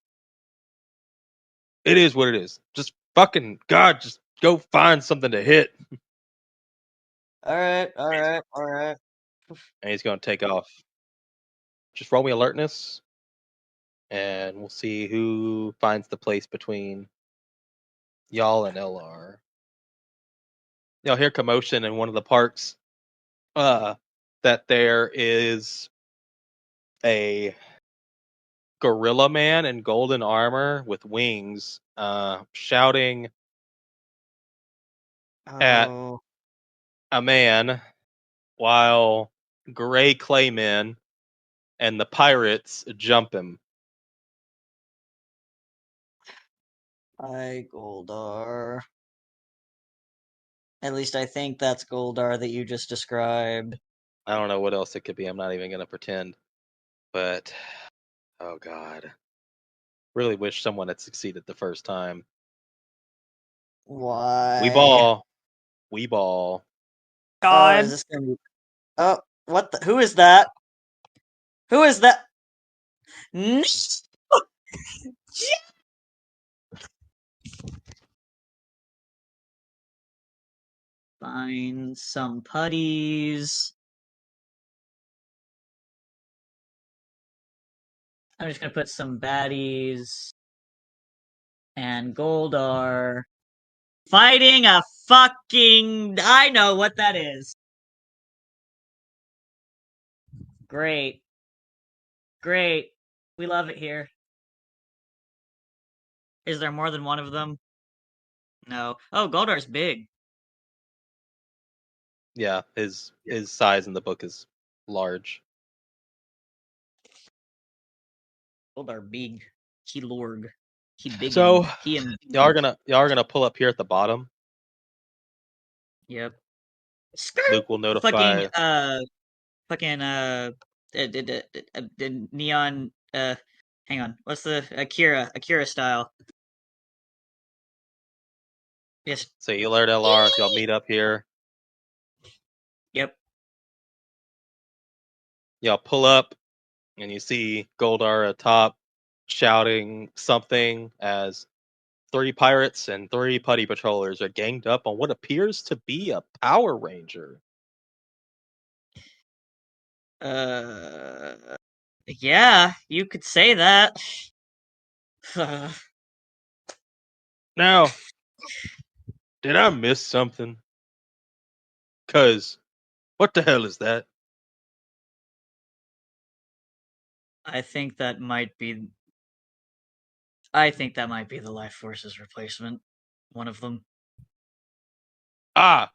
S3: it is what it is. Just fucking God, just go find something to hit.
S1: All right, all right, all right.
S3: And he's gonna take off. Just roll me alertness, and we'll see who finds the place between y'all and LR. Y'all hear commotion in one of the parks. That there is a gorilla man in golden armor with wings, shouting at
S1: Oh,
S3: a man while gray claymen and the pirates jump him.
S1: hi, Goldar. At least I think that's Goldar that you just described.
S3: I don't know what else it could be. I'm not even gonna pretend. But oh god. Really wish someone had succeeded the first time.
S1: Why?
S3: We ball. We ball.
S1: Oh,
S2: God.
S1: is this gonna be... Oh, what the... Who is that? Who is that? No! Find some putties. I'm just gonna put some baddies and Goldar fighting a fucking... I know what that is. Great. Great. We love it here. Is there more than one of them? No. Oh, Goldar's big.
S3: Yeah, his size in the book is large.
S1: Goldar big. He lorg. He big.
S3: So
S1: He am.
S3: y'all are gonna pull up here at the bottom.
S1: Yep. Skirt.
S3: Luke will notify.
S1: Fucking neon. Hang on. What's the Akira style? Yes.
S3: So you alert LR. Y'all meet up here.
S1: Yep.
S3: Y'all pull up, and you see Goldar atop, shouting something as 3 pirates and 3 putty patrollers are ganged up on what appears to be a Power Ranger.
S1: Yeah, you could say that.
S3: Now, did I miss something? 'Cause what the hell is that?
S1: I think that might be. I think that might be the Life Force's replacement. One of them.
S3: Ah,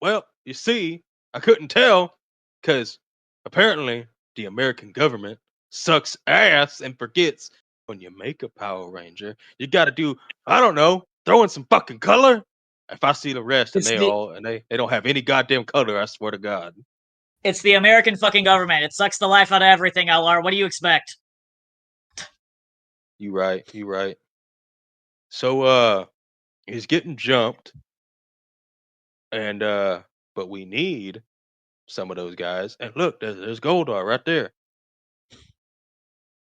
S3: well, you see, I couldn't tell, 'cause apparently the American government sucks ass and forgets when you make a Power Ranger, you gotta do, I don't know, throw in some fucking color. If I see the rest and
S1: It's
S3: they
S1: the-
S3: all and they don't have any goddamn color, I swear to God.
S1: It's the American fucking government. It sucks the life out of everything, LR. What do you expect?
S3: You right. So he's getting jumped, and but we need some of those guys. And look, there's Goldar right there.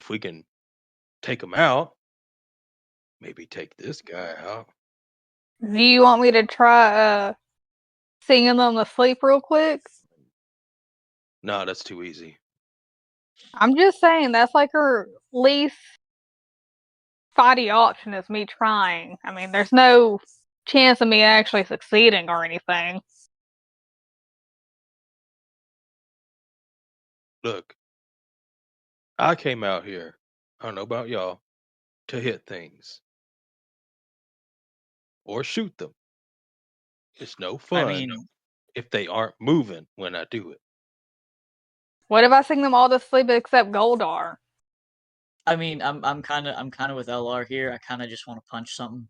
S3: If we can take him out, maybe take this guy out.
S2: Do you want me to try singing them to sleep real quick?
S3: No, that's too easy.
S2: I'm just saying that's like her least fighty option is me trying. I mean, there's no chance of me actually succeeding or anything.
S3: Look, I came out here, I don't know about y'all, to hit things. Or shoot them. It's no
S1: I
S3: fun
S1: mean,
S3: if they aren't moving when I do it.
S2: What if I sing them all to sleep except Goldar?
S1: I'm kind of with LR here. I kind of just want to punch something.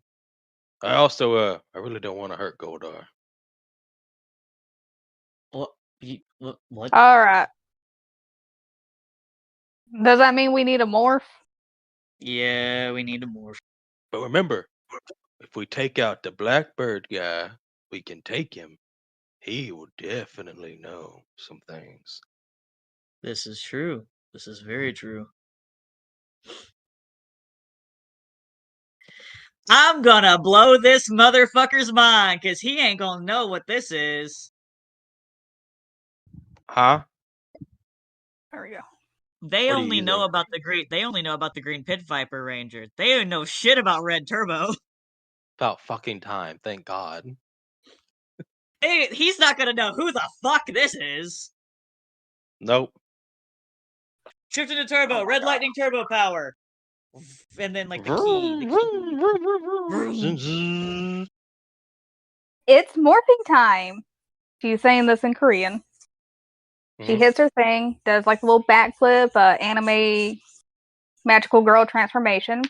S3: I also, I really don't want to hurt Goldar.
S1: What? What?
S2: Alright. Does that mean we need a morph?
S1: Yeah, we need a morph.
S3: But remember, if we take out the Blackbird guy, we can take him. He will definitely know some things.
S1: This is true. This is very true. I'm gonna blow this motherfucker's mind, cause he ain't gonna know what this is.
S3: Huh?
S2: There we go.
S1: They
S3: What are you
S1: only know
S3: using?
S1: about the green. They only know about the Green Pit Viper Ranger. They don't know shit about Red Turbo.
S3: About fucking time, thank God.
S1: He's not gonna know who the fuck this is.
S3: Nope.
S1: Shift into turbo, red lightning turbo power, and then like the key.
S2: It's morphing time. She's saying this in Korean. She
S3: Mhm.
S2: hits her thing, does like a little backflip, anime magical girl transformation.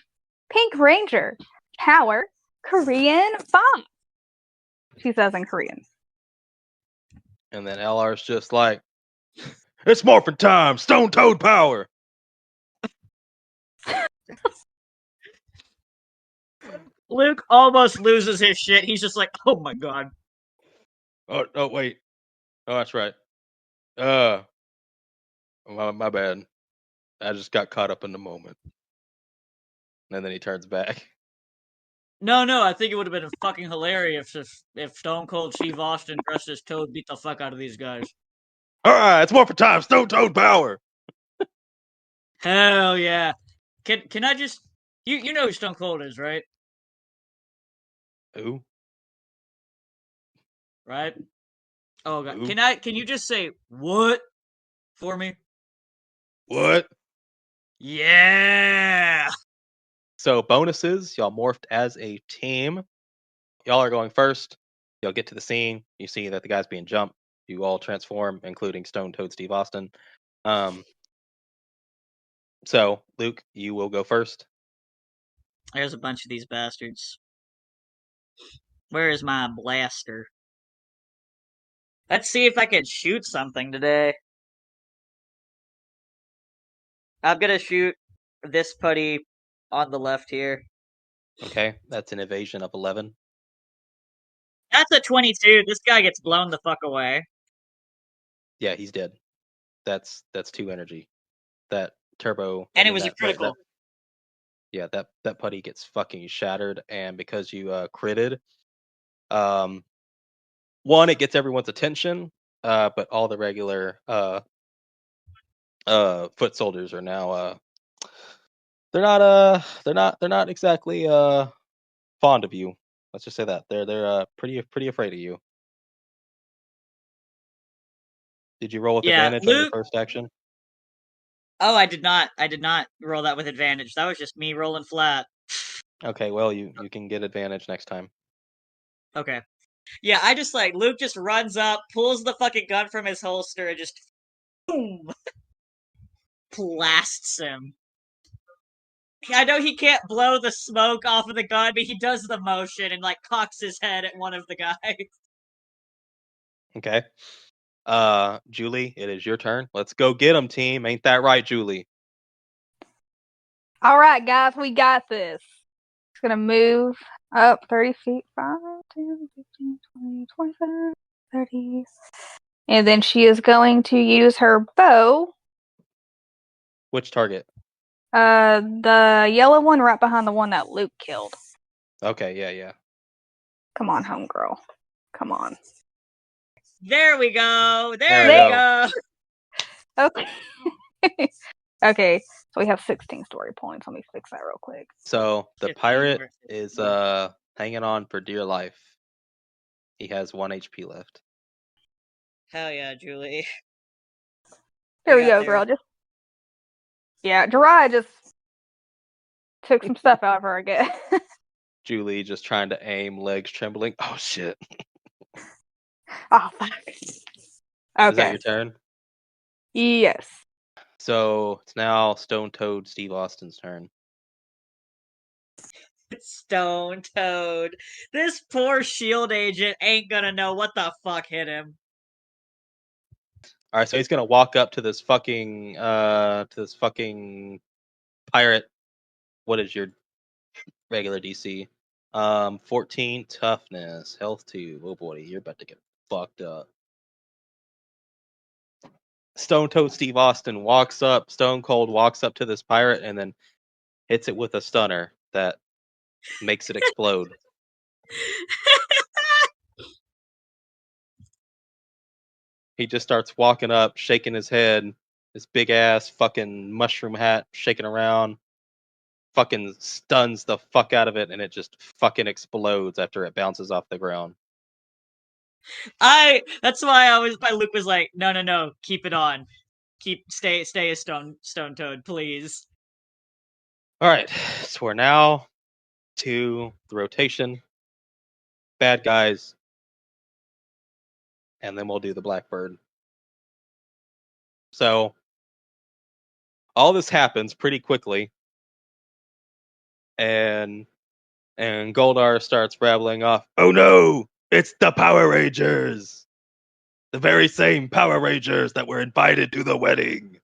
S2: Pink Ranger, power, Korean bomb. She says in Korean.
S3: And then LR's just like, it's morphin' time, Stone Toad power.
S1: Luke almost loses his shit. He's just like, oh my god.
S3: Oh, wait. Oh, that's right. My bad. I just got caught up in the moment. And then he turns back.
S1: No, I think it would have been fucking hilarious if Stone Cold Steve Austin dressed as Toad beat the fuck out of these guys.
S3: Alright, it's morphin' time, Stone Toad power.
S1: Hell yeah. Can I just you know who Stone Cold is, right?
S3: Who?
S1: Right? Oh god.
S3: Who?
S1: Can you just say what for me?
S3: What?
S1: Yeah.
S3: So bonuses, y'all morphed as a team. Y'all are going first. Y'all get to the scene. You see that the guy's being jumped. You all transform, including Stone Toad Steve Austin. So Luke, you will go first.
S1: There's a bunch of these bastards. Where is my blaster? Let's see if I can shoot something today. I'm gonna shoot this putty on the left here.
S3: Okay, that's an evasion of 11.
S1: That's a 22. This guy gets blown the fuck away.
S3: Yeah, he's dead. That's 2 energy. That turbo,
S1: And it was a critical.
S3: that putty gets fucking shattered, and because you critted, one, it gets everyone's attention, but all the regular foot soldiers are now they're not exactly fond of you. Let's just say that they're pretty afraid of you. Did you roll with
S1: Yeah,
S3: advantage on your
S1: Luke.
S3: first action?
S1: Oh, I did not. I did not roll that with advantage. That was just me rolling flat.
S3: Okay, well you can get advantage next time.
S1: Okay. Yeah, I just like Luke just runs up, pulls the fucking gun from his holster, and just boom, blasts him. I know he can't blow the smoke off of the gun, but he does the motion and like cocks his head at one of the guys.
S3: Okay. Julie, it is your turn. Let's go get him, team. Ain't that right, Julie?
S2: All right, guys, we got this. It's going to move up 30 feet. 5, 10, 15, 20, 25, 30. And then she is going to use her bow.
S3: Which target?
S2: The yellow one right behind the one that Luke killed.
S3: Okay, yeah.
S2: Come on, homegirl. Come on.
S1: There we go.
S3: There
S1: There
S3: we
S1: we go.
S2: Okay. Okay, so we have 16 story points. Let me fix that real quick.
S3: So the
S1: 15
S3: pirate
S1: versus
S3: is
S1: 15.
S3: hanging on for dear life. He has 1 HP left.
S1: Hell yeah, Julie.
S2: Here
S1: We
S2: we
S1: got
S2: go,
S1: there.
S2: girl. Jiraiya just took some stuff out of her, I guess.
S3: Julie just trying to aim, legs trembling. Oh shit.
S2: Oh, fuck.
S3: Is that
S2: Okay.
S3: your turn?
S2: Yes.
S3: So it's now Stone Toad Steve Austin's turn.
S1: Stone Toad. This poor shield agent ain't gonna know what the fuck hit him.
S3: Alright, so he's gonna walk up to this fucking pirate. What is your regular DC? 14 toughness, health 2. Oh boy, you're about to get fucked up. Stone Toad Steve Austin walks up, Stone Cold walks up to this pirate and then hits it with a stunner that makes it explode. He just starts walking up, shaking his head, his big ass fucking mushroom hat shaking around, fucking stuns the fuck out of it, and it just fucking explodes after it bounces off the ground.
S1: That's why Luke was like, no, keep it on. Stay a Stone Toad, please.
S3: Alright, so we're now to the rotation. Bad guys. And then we'll do the Blackbird. So all this happens pretty quickly. And Goldar starts rattling off, "Oh no! It's the Power Rangers! The very same Power Rangers that were invited to the wedding!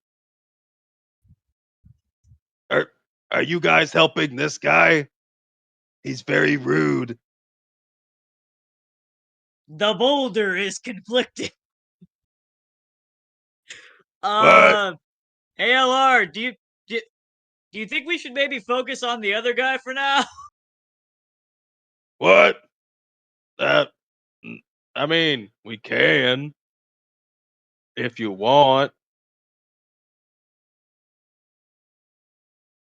S3: Are you guys helping this guy? He's very rude."
S1: The boulder is conflicted.
S3: What?
S1: ALR, do you think we should maybe focus on the other guy for now?
S3: What? I mean, we can. If you want.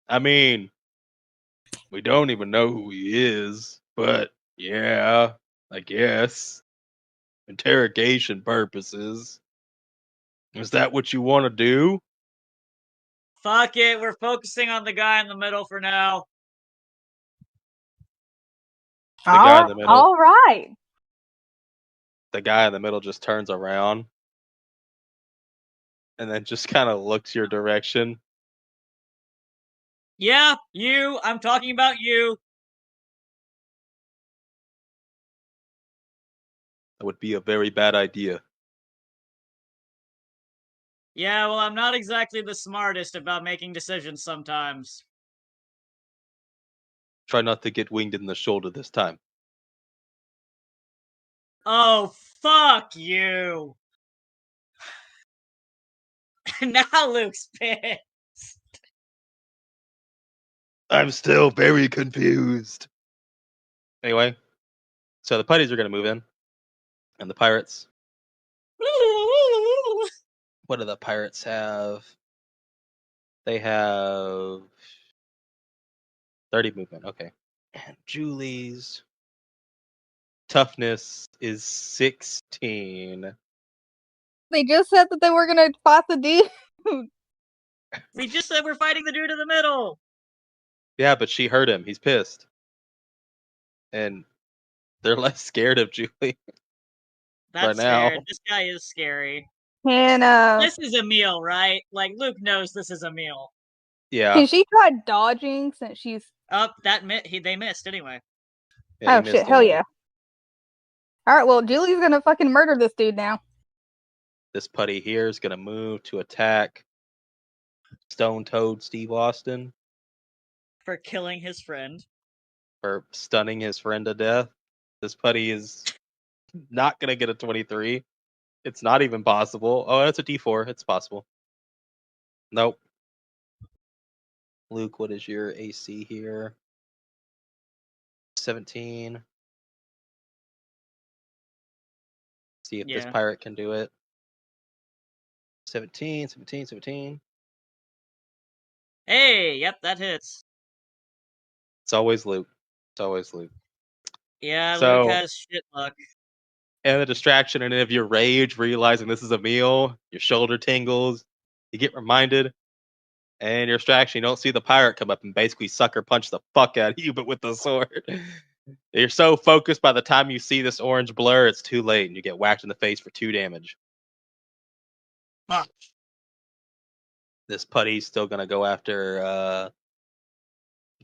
S3: I mean, we don't even know who he is, but yeah, I guess. Interrogation purposes. Is that what you want to do?
S1: Fuck it, we're focusing on the guy in the middle for now.
S3: The guy in the middle.
S2: All right.
S3: The guy in the middle just turns around and then just kind of looks your direction.
S1: Yeah, you. I'm talking about you.
S3: That would be a very bad idea.
S1: Yeah, well, I'm not exactly the smartest about making decisions sometimes.
S3: Try not to get winged in the shoulder this time.
S1: Oh, fuck you. Now Luke's pissed.
S3: I'm still very confused. Anyway, so the putties are going to move in. And the pirates. What do the pirates have? They have 30 movement. Okay. And Julie's toughness is 16.
S2: They just said that they were gonna fight the dude.
S1: We just said we're fighting the dude in the middle.
S3: Yeah, but she hurt him. He's pissed. And they're less scared of Julie.
S1: That's
S3: now.
S1: fair. This guy is scary.
S2: And
S1: This is a meal, right? Like, Luke knows this is a meal.
S3: Yeah.
S2: can she try dodging since she's
S1: Up, they missed anyway.
S3: Yeah,
S2: oh shit, hell yeah. Alright, well Julie's gonna fucking murder this dude now.
S3: This putty here is going to move to attack Stone Toad Steve Austin.
S1: For killing his friend.
S3: For stunning his friend to death. This putty is not going to get a 23. It's not even possible. Oh, that's a D4. It's possible. Nope. Luke, what is your AC here? 17. See if this
S1: Yeah.
S3: pirate can do it. 17.
S1: Hey, yep, that hits.
S3: It's always Luke.
S1: Yeah, Luke
S3: So,
S1: has shit luck.
S3: and the distraction and of your rage, realizing this is a meal, your shoulder tingles, you get reminded, and your distraction, you don't see the pirate come up and basically sucker punch the fuck out of you, but with the sword. You're so focused by the time you see this orange blur, it's too late, and you get whacked in the face for 2 damage.
S1: Fuck.
S3: This putty's still gonna go after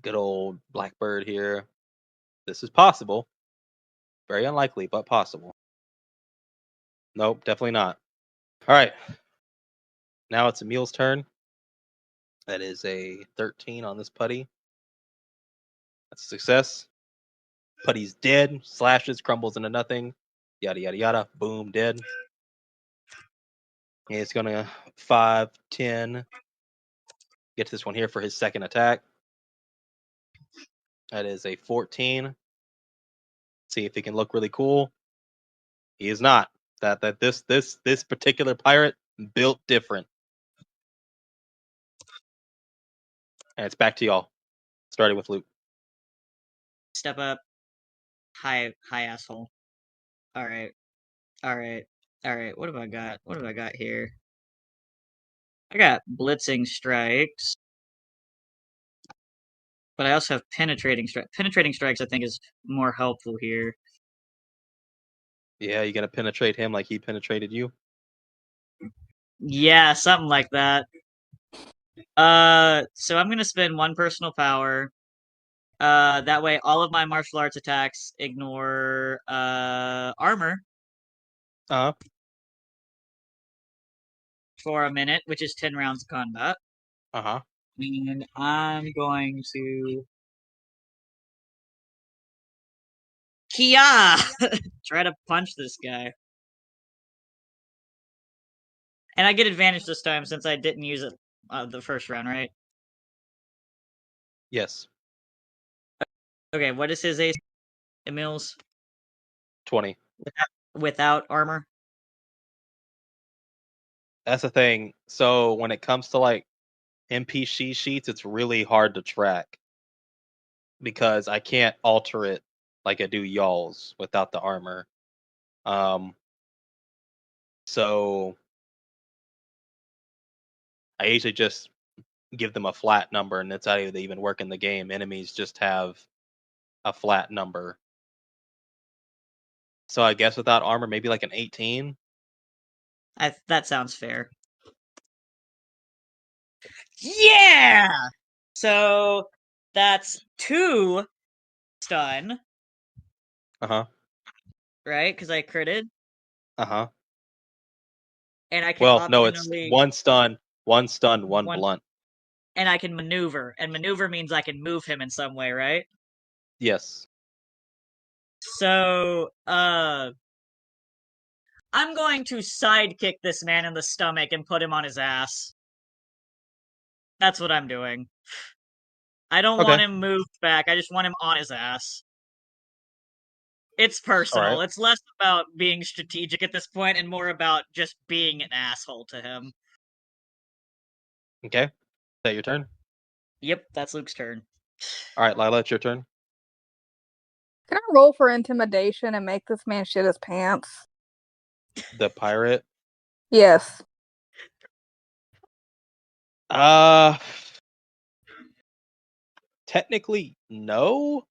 S3: good old Blackbird here. This is possible. Very unlikely, but possible. Nope, definitely not. All right. Now it's Emil's turn. That is a 13 on this putty. That's a success. Putty's dead. Slashes, crumbles into nothing. Yada, yada, yada. Boom, dead. And it's going to 5, 10. Get to this one here for his second attack. That is a 14. See if he can look really cool. He is not. This particular pirate built different. And it's back to y'all. Starting with Luke.
S1: Step up. Hi asshole. Alright. Alright. Alright, what have I got? What have I got here? I got blitzing strikes. But I also have penetrating strikes. Penetrating strikes, I think, is more helpful here.
S3: Yeah, you gonna penetrate him like he penetrated you?
S1: Yeah, something like that. So I'm gonna spend 1 personal power. That way all of my martial arts attacks ignore armor
S3: Uh-huh.
S1: for a minute, which is 10 rounds of combat.
S3: Uh-huh.
S1: And I'm going to Kia try to punch this guy. And I get advantage this time since I didn't use it the first round, right?
S3: Yes.
S1: Okay, what is his AC? Emil's
S3: 20.
S1: without armor?
S3: That's the thing. So when it comes to like NPC sheets, it's really hard to track because I can't alter it like I do y'all's without the armor. So I usually just give them a flat number, and that's how they even work in the game. Enemies just have a flat number. So I guess without armor, maybe like an 18.
S1: That sounds fair. Yeah! So that's 2 stun,
S3: Uh-huh.
S1: right? Because I critted.
S3: Uh-huh.
S1: And I can
S3: Well, no, it's
S1: optionally
S3: 1 stun, 1 stun, 1
S1: one
S3: blunt.
S1: and I can maneuver. And maneuver means I can move him in some way, right?
S3: Yes.
S1: So, I'm going to sidekick this man in the stomach and put him on his ass. That's what I'm doing. I don't want
S3: Okay.
S1: him moved back. I just want him on his ass. It's
S3: All
S1: personal.
S3: right.
S1: It's less about being strategic at this point and more about just being an asshole to him.
S3: Okay. Is that your turn?
S1: Yep, that's Luke's turn.
S3: All right, Lila, it's your turn.
S2: Can I roll for intimidation and make this man shit his pants?
S3: The pirate.
S2: Yes.
S3: Technically, no,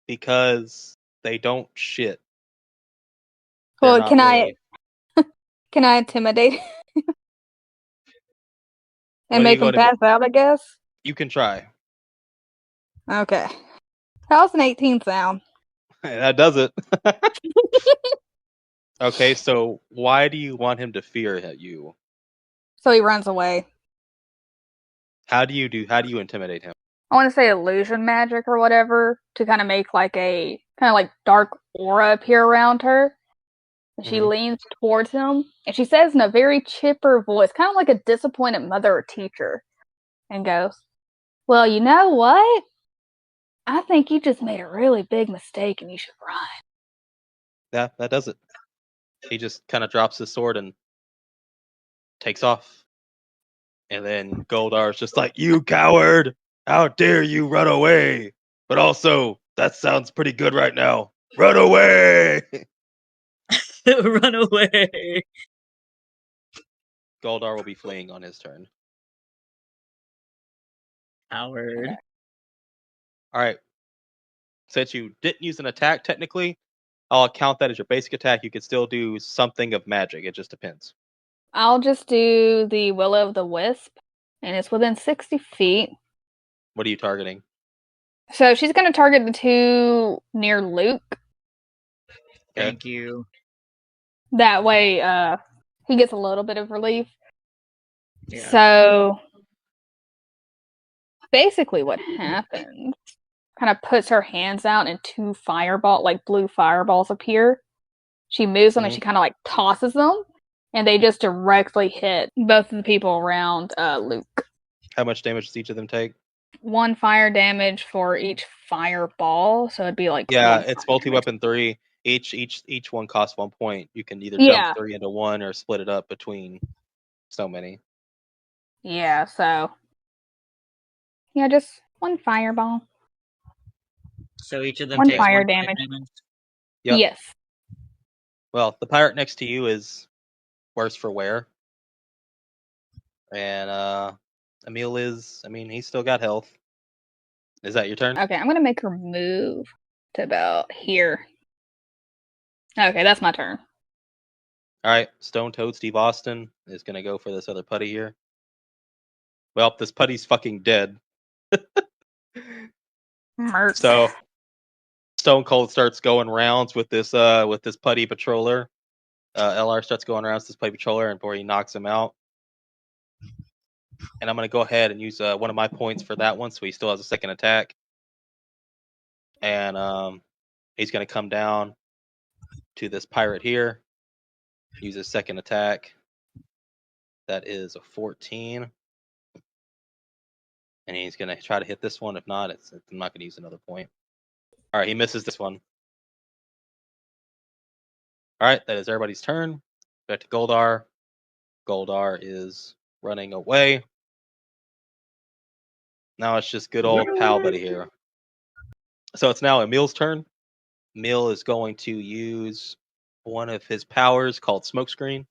S3: because they don't shit. They're
S2: Well,
S3: not
S2: can
S3: really.
S2: I intimidate
S3: What
S2: and
S3: are you
S2: make him
S3: going to be?
S2: pass out, I guess?
S3: You can try.
S2: Okay. How's an 18 sound?
S3: That does it. Okay, so why do you want him to fear you?
S2: So he runs away.
S3: How do you intimidate him?
S2: I want to say illusion magic or whatever to kind of make like a kind of like dark aura appear around her. And she
S3: Mhm.
S2: leans towards him and she says in a very chipper voice, kind of like a disappointed mother or teacher, and goes, Well, you know what? I think you just made a really big mistake and you should run.
S3: Yeah, that does it. He just kind of drops his sword and takes off. And then Goldar's just like, "You coward! How dare you run away? But also, that sounds pretty good right now. Run away!"
S1: Run away.
S3: Goldar will be fleeing on his turn.
S1: Coward.
S3: All right. Since you didn't use an attack, technically, I'll count that as your basic attack. You could still do something of magic. It just depends.
S2: I'll just do the Will of the Wisp, and it's within 60 feet.
S3: What are you targeting?
S2: So she's going to target the two near Luke.
S3: Okay.
S1: Thank you.
S2: That way, he gets a little bit of relief.
S1: Yeah.
S2: So basically, what happens kind of puts her hands out, and two blue fireballs appear. She moves them and she kind of like tosses them, and they just directly hit both of the people around Luke.
S3: How much damage does each of them take?
S2: 1 fire damage for each fireball, so it'd be like
S3: Yeah,
S2: 1
S3: it's
S2: fire
S3: multi-weapon 3. Each one costs 1 point. You can either
S2: Yeah.
S3: dump 3 into 1 or split it up between so many.
S2: Yeah, so yeah, just 1 fireball.
S1: So each of them
S2: 1
S1: takes
S2: fire
S1: 1
S2: damage.
S3: Yep.
S2: Yes.
S3: Well, the pirate next to you is worse for wear. And Emil he's still got health. Is that your turn?
S2: Okay, I'm gonna make her move to about here. Okay, that's my turn.
S3: All right, Stone Toad Steve Austin is gonna go for this other putty here. Well, this putty's fucking dead.
S2: Merc.
S3: So Stone Cold starts going rounds with this putty patroller. LR starts going around with this putty patroller, and before he knocks him out. And I'm gonna go ahead and use one of my points for that one, so he still has a second attack. And he's gonna come down to this pirate here. Use his second attack. That is a 14. And he's going to try to hit this one. If not, I'm not going to use another point. All right, he misses this one. All right, that is everybody's turn. Back to Goldar. Goldar is running away. Now it's just good old pal buddy here. So it's now Emil's turn. Emil is going to use one of his powers called Smokescreen.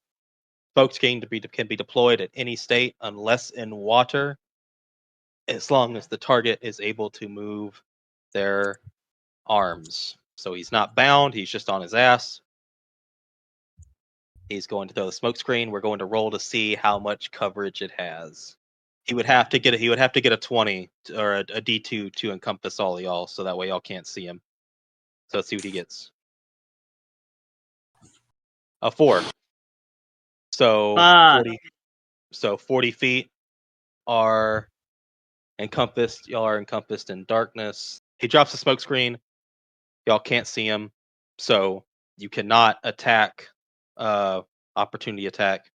S3: Smokescreen can be deployed at any state unless in water, as long as the target is able to move their arms. So he's not bound, he's just on his ass. He's going to throw the smoke screen. We're going to roll to see how much coverage it has. He would have to get a 20 or a D2 to encompass all of y'all, so that way y'all can't see him. So let's see what he gets. A 4. So 40 feet are encompassed. Y'all are encompassed in darkness. He drops the smoke screen. Y'all can't see him, so you cannot attack. Opportunity attack.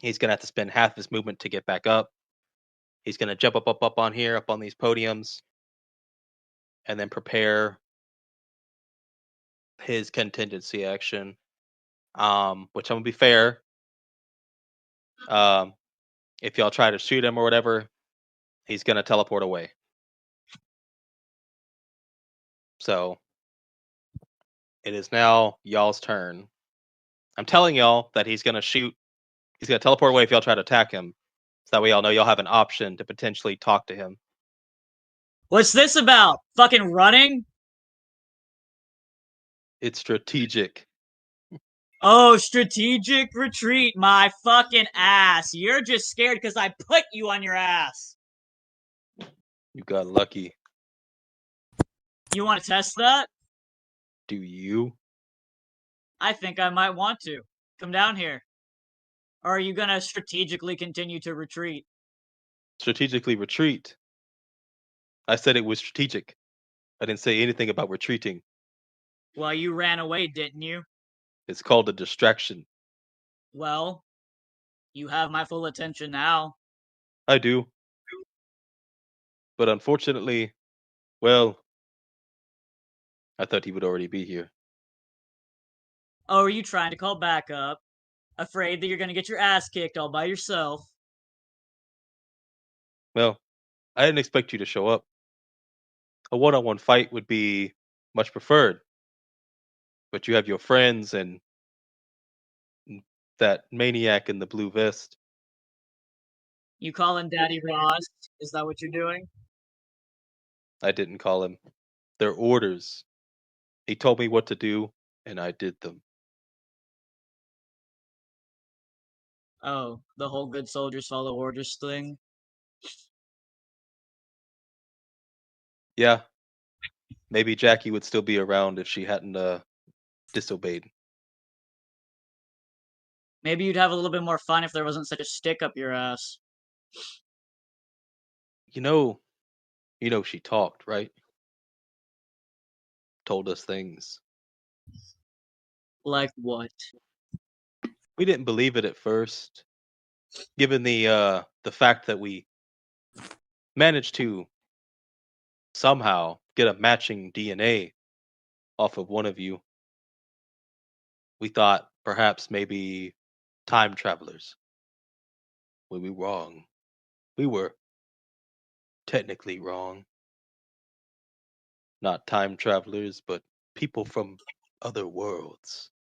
S3: He's gonna have to spend half his movement to get back up. He's gonna jump up on here, up on these podiums, and then prepare his contingency action. Which I'm gonna be fair. If y'all try to shoot him or whatever, he's gonna teleport away. So it is now y'all's turn. I'm telling y'all that he's gonna shoot. He's gonna teleport away if y'all try to attack him. So that way y'all know y'all have an option to potentially talk to him.
S1: What's this about? Fucking running?
S3: It's strategic.
S1: Oh, strategic retreat, my fucking ass. You're just scared because I put you on your ass.
S3: You got lucky.
S1: You want to test that?
S3: Do you?
S1: I think I might want to. Come down here. Or are you gonna strategically continue to retreat?
S3: Strategically retreat. I said it was strategic. I didn't say anything about retreating.
S1: Well, you ran away, didn't you?
S3: It's called a distraction.
S1: Well, you have my full attention now.
S3: I do. But unfortunately, well, I thought he would already be here.
S1: Oh, are you trying to call backup? Afraid that you're gonna get your ass kicked all by yourself?
S3: Well, I didn't expect you to show up. A one-on-one fight would be much preferred, but you have your friends and that maniac in the blue vest.
S1: You calling Daddy Ross? Is that what you're doing?
S3: I didn't call him. They're orders. He told me what to do, and I did them.
S1: Oh, the whole good soldiers follow orders thing?
S3: Yeah, maybe Jackie would still be around if she hadn't disobeyed.
S1: Maybe you'd have a little bit more fun if there wasn't such a stick up your ass.
S3: You know, she talked, right? Told us things.
S1: Like what?
S3: We didn't believe it at first, given the fact that we managed to somehow get a matching DNA off of one of you. We thought perhaps maybe time travelers. When we were wrong. We were technically wrong. Not time travelers, but people from other worlds.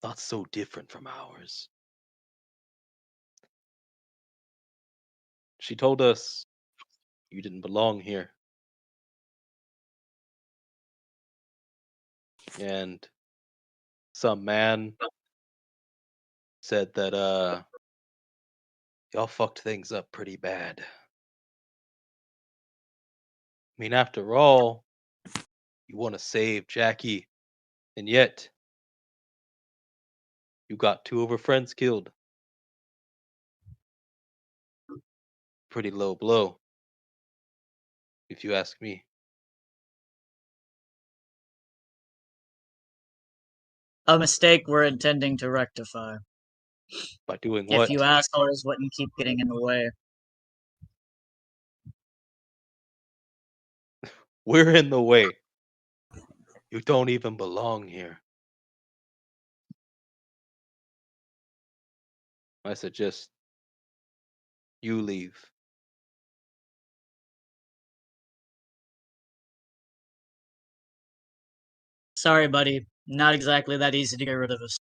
S3: Not so different from ours. She told us you didn't belong here. And some man said that y'all fucked things up pretty bad. I mean, after all, you want to save Jackie, and yet you got two of her friends killed. Pretty low blow, if you ask me.
S1: A mistake we're intending to rectify.
S3: By doing
S1: If
S3: what?
S1: you assholes wouldn't keep getting in the way.
S3: We're in the way. You don't even belong here. I suggest you leave.
S1: Sorry, buddy. Not exactly that easy to get rid of us.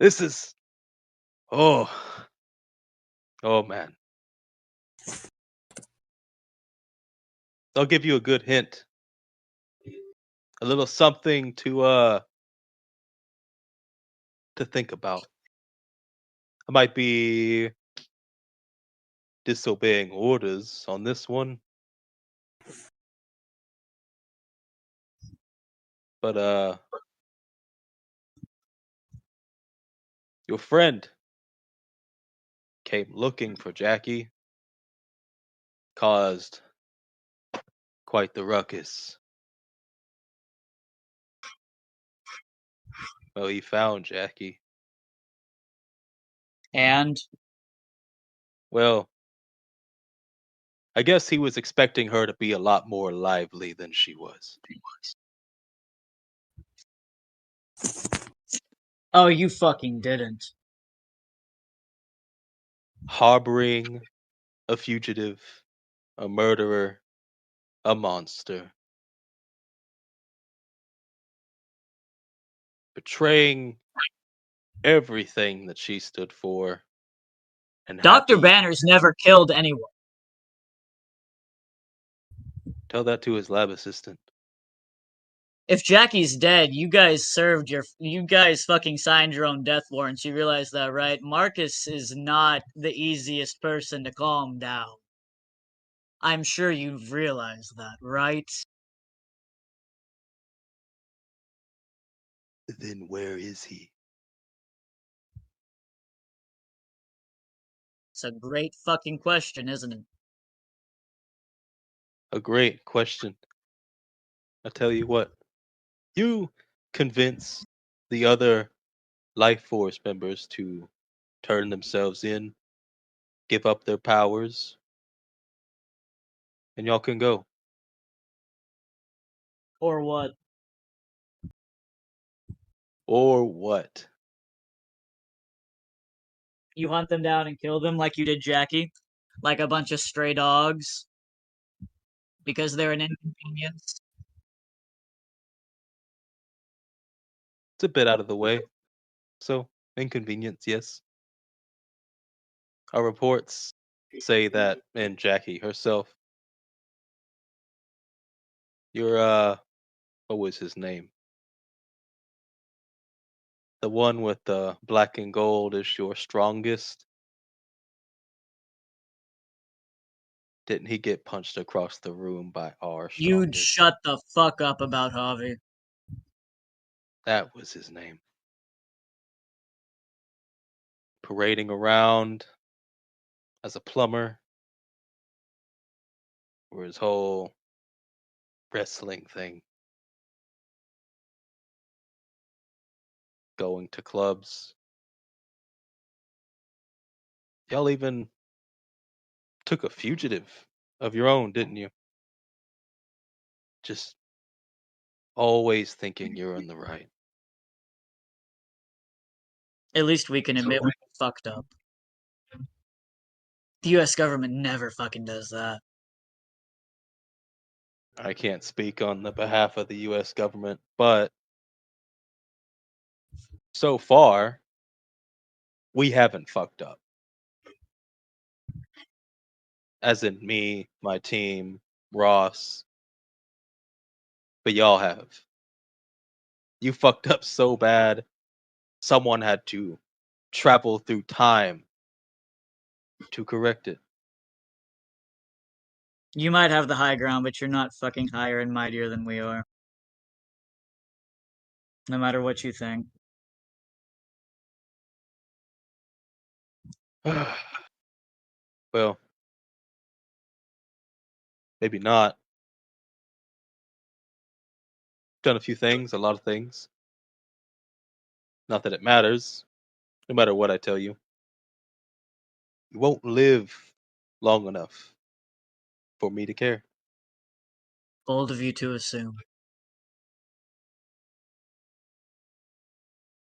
S3: This is oh oh man. I'll give you a good hint. A little something to think about. I might be disobeying orders on this one. But your friend came looking for Jackie, caused quite the ruckus. Well, he found Jackie.
S1: And
S3: Well, I guess he was expecting her to be a lot more lively than she was.
S1: oh, you fucking didn't.
S3: Harboring a fugitive, a murderer, a monster. Betraying everything that she stood for. And
S1: Dr.
S3: happy.
S1: Banner's never killed anyone.
S3: Tell that to his lab assistant.
S1: If Jackie's dead, you guys fucking signed your own death warrants. You realize that, right? Marcus is not the easiest person to calm down. I'm sure you've realized that, right?
S3: Then where is he?
S1: It's a great fucking question, isn't it?
S3: A great question. I tell you what, you convince the other life force members to turn themselves in, give up their powers, and y'all can go.
S1: Or what?
S3: Or what?
S1: You hunt them down and kill them like you did Jackie? Like a bunch of stray dogs? Because they're an inconvenience?
S3: It's a bit out of the way. So, inconvenience, yes. Our reports say that, and Jackie herself, your, what was his name? The one with the black and gold is your strongest. Didn't he get punched across the room by our
S1: You'd
S3: strongest?
S1: shut the fuck up about Javi.
S3: That was his name. Parading around as a plumber, or his whole wrestling thing. Going to clubs. Y'all even took a fugitive of your own, didn't you? Just always thinking you're in the right.
S1: At least we can admit we fucked up. The US government never fucking does that.
S3: I can't speak on the behalf of the US government, but so far, we haven't fucked up. As in me, my team, Ross. But y'all have. You fucked up so bad, someone had to travel through time to correct it.
S1: You might have the high ground, but you're not fucking higher and mightier than we are. No matter what you think.
S3: Well, maybe not. Done a few things, a lot of things. Not that it matters, no matter what I tell you. You won't live long enough for me to care.
S1: Bold of you to assume.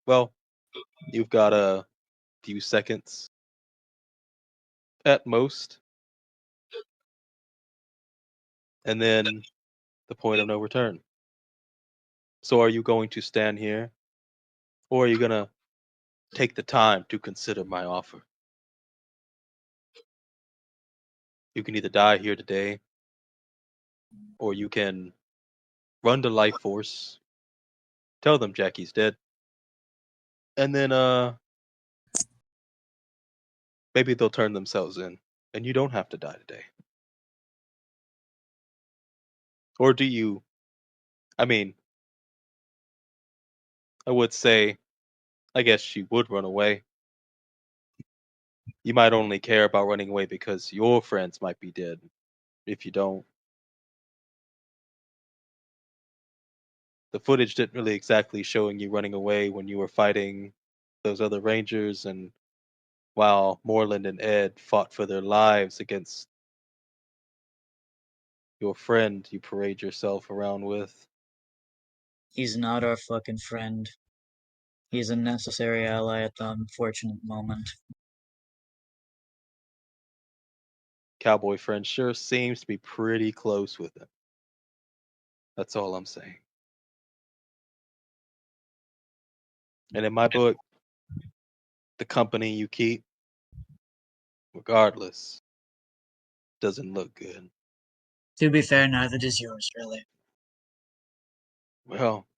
S3: Well, you've got a few seconds at most. And then the point of no return. So are you going to stand here? Or are you going to take the time to consider my offer? You can either die here today, or you can run to Life Force, tell them Jackie's dead, and then maybe they'll turn themselves in, and you don't have to die today. Or do you? I mean, I would say, I guess she would run away. You might only care about running away because your friends might be dead. If you don't, the footage didn't really exactly showing you running away when you were fighting those other Rangers, and while Moreland and Ed fought for their lives against your friend you parade yourself around with.
S1: He's not our fucking friend. He's a necessary ally at the unfortunate moment.
S3: Cowboy friend sure seems to be pretty close with him. That's all I'm saying. And in my book, the company you keep, regardless, doesn't look good.
S1: To be fair, neither does yours, really.
S3: Well,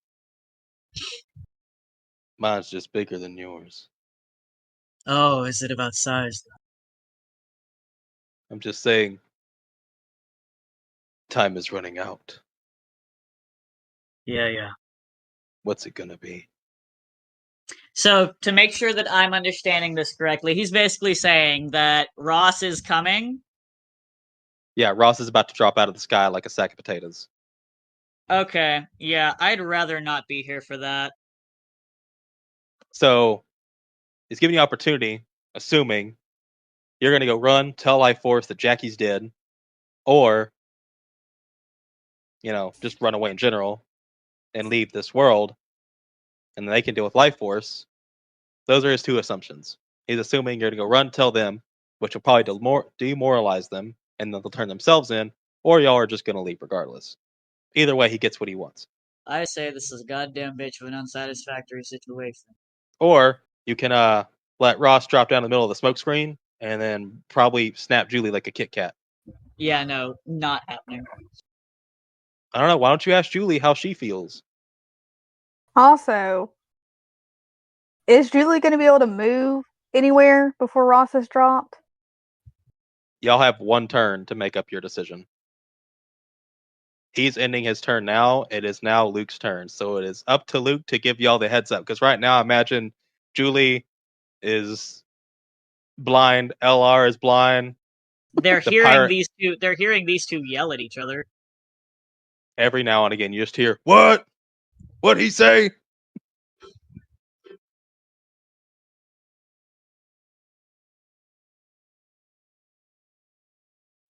S3: mine's just bigger than yours.
S1: Oh, is it about size?
S3: I'm just saying, time is running out.
S1: Yeah.
S3: What's it gonna be?
S1: So, to make sure that I'm understanding this correctly, he's basically saying that Ross is coming.
S3: Yeah, Ross is about to drop out of the sky like a sack of potatoes.
S1: Okay, yeah, I'd rather not be here for that.
S3: So, he's giving you opportunity assuming you're going to go run, tell Life Force that Jackie's dead, or, just run away in general and leave this world, and they can deal with Life Force. Those are his two assumptions. He's assuming you're going to go run, tell them, which will probably demoralize them, and then they'll turn themselves in, or y'all are just going to leave regardless. Either way, he gets what he wants.
S1: I say this is a goddamn bitch of an unsatisfactory situation.
S3: Or you can let Ross drop down in the middle of the smoke screen and then probably snap Julie like a Kit Kat.
S1: Yeah, no, not happening.
S3: I don't know. Why don't you ask Julie how she feels?
S2: Also, is Julie going to be able to move anywhere before Ross is dropped?
S3: Y'all have one turn to make up your decision. He's ending his turn now. It is now Luke's turn. So it is up to Luke to give y'all the heads up. Because right now, imagine Julie is blind. LR is blind.
S1: They're
S3: The
S1: hearing
S3: pirate-
S1: these two. They're hearing these two yell at each other.
S3: Every now and again, you just hear, "What? What'd he say?"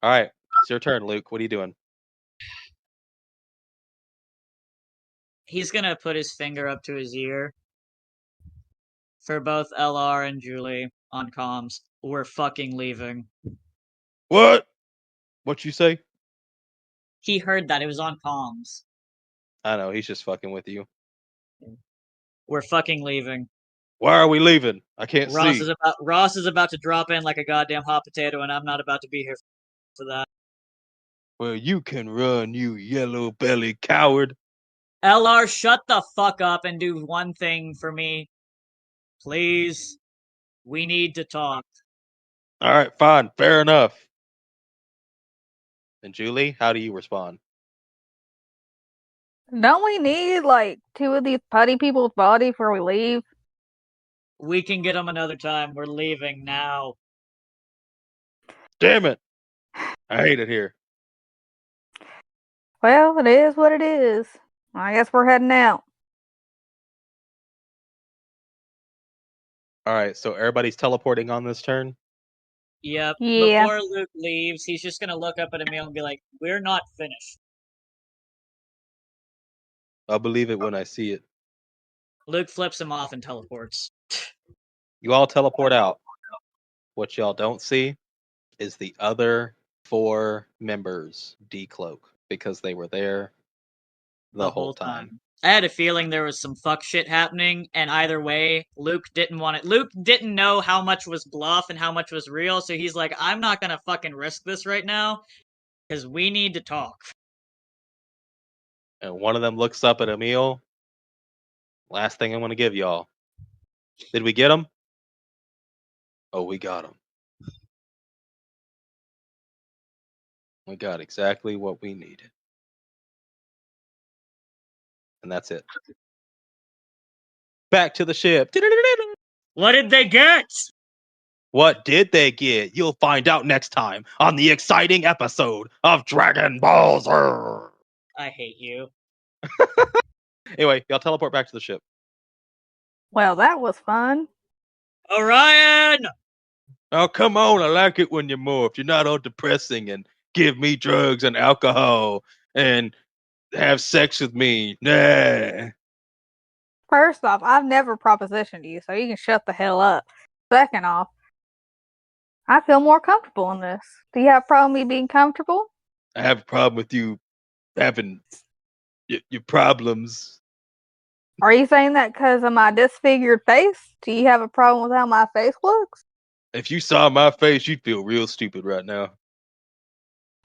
S3: All right. It's your turn, Luke. What are you doing?
S1: He's gonna put his finger up to his ear for both LR and Julie on comms. We're fucking leaving.
S3: What? What you say?
S1: He heard that. It was on comms.
S3: I know. He's just fucking with you.
S1: We're fucking leaving.
S3: Why are we leaving? I can't see.
S1: Ross is about to drop in like a goddamn hot potato, and I'm not about to be here for that.
S3: Well, you can run, you yellow belly coward.
S1: LR, shut the fuck up and do one thing for me. Please. We need to talk.
S3: All right, fine. Fair enough. And Julie, how do you respond?
S2: Don't we need like 2 of these putty people's body before we leave?
S1: We can get them another time. We're leaving now.
S3: Damn it. I hate it here.
S2: Well, it is what it is. I guess we're heading out.
S3: All right, so everybody's teleporting on this turn?
S1: Yep.
S2: Yeah.
S1: Before Luke leaves, he's just gonna look up at Emil and be like, "We're not finished."
S3: I'll believe it when I see it.
S1: Luke flips him off and teleports.
S3: You all teleport out. What y'all don't see is the other 4 members decloak because they were there the whole time.
S1: I had a feeling there was some fuck shit happening, and either way, Luke didn't want it. Luke didn't know how much was bluff and how much was real, so he's like, I'm not gonna fucking risk this right now, because we need to talk.
S3: And one of them looks up at Emil. Last thing I'm going to give y'all. Did we get him? Oh, we got him. We got exactly what we needed. And that's it. Back to the ship.
S1: What did they get?
S3: What did they get? You'll find out next time on the exciting episode of Dragon Ball Z.
S1: I hate you.
S3: Anyway, y'all teleport back to the ship.
S2: Well, that was fun.
S1: Orion!
S3: Oh, come on. I like it when you morph. You're not all depressing and give me drugs and alcohol and have sex with me. Nah.
S2: First off, I've never propositioned you, so you can shut the hell up. Second off, I feel more comfortable in this. Do you have a problem with me being comfortable?
S3: I have a problem with you having your problems.
S2: Are you saying that because of my disfigured face? Do you have a problem with how my face looks?
S3: If you saw my face, you'd feel real stupid right now.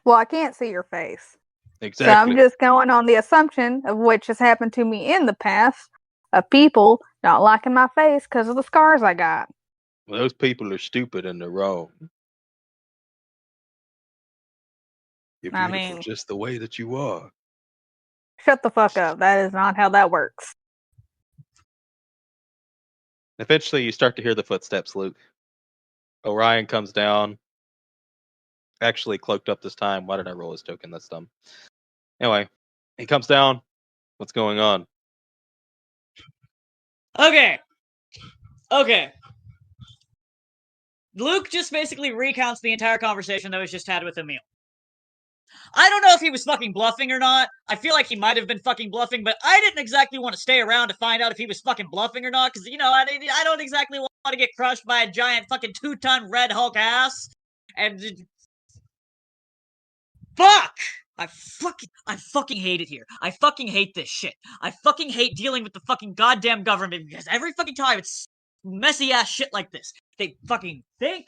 S2: Well, I can't see your face.
S3: Exactly.
S2: So I'm just going on the assumption of which has happened to me in the past of people not liking my face because of the scars I got.
S3: Well, those people are stupid and they're wrong. You're beautiful just the way that you are.
S2: Shut the fuck up. That is not how that works.
S3: Eventually, you start to hear the footsteps, Luke. Orion comes down. Actually cloaked up this time. Why did I roll his token? That's dumb. Anyway, he comes down. What's going on?
S1: Okay. Luke just basically recounts the entire conversation that was just had with Emil. I don't know if he was fucking bluffing or not. I feel like he might have been fucking bluffing, but I didn't exactly want to stay around to find out if he was fucking bluffing or not, because, you know, I don't exactly want to get crushed by a giant fucking 2-ton Red Hulk ass. And fuck! I fucking hate it here. I fucking hate this shit. I fucking hate dealing with the fucking goddamn government because every fucking time it's messy ass shit like this. They fucking think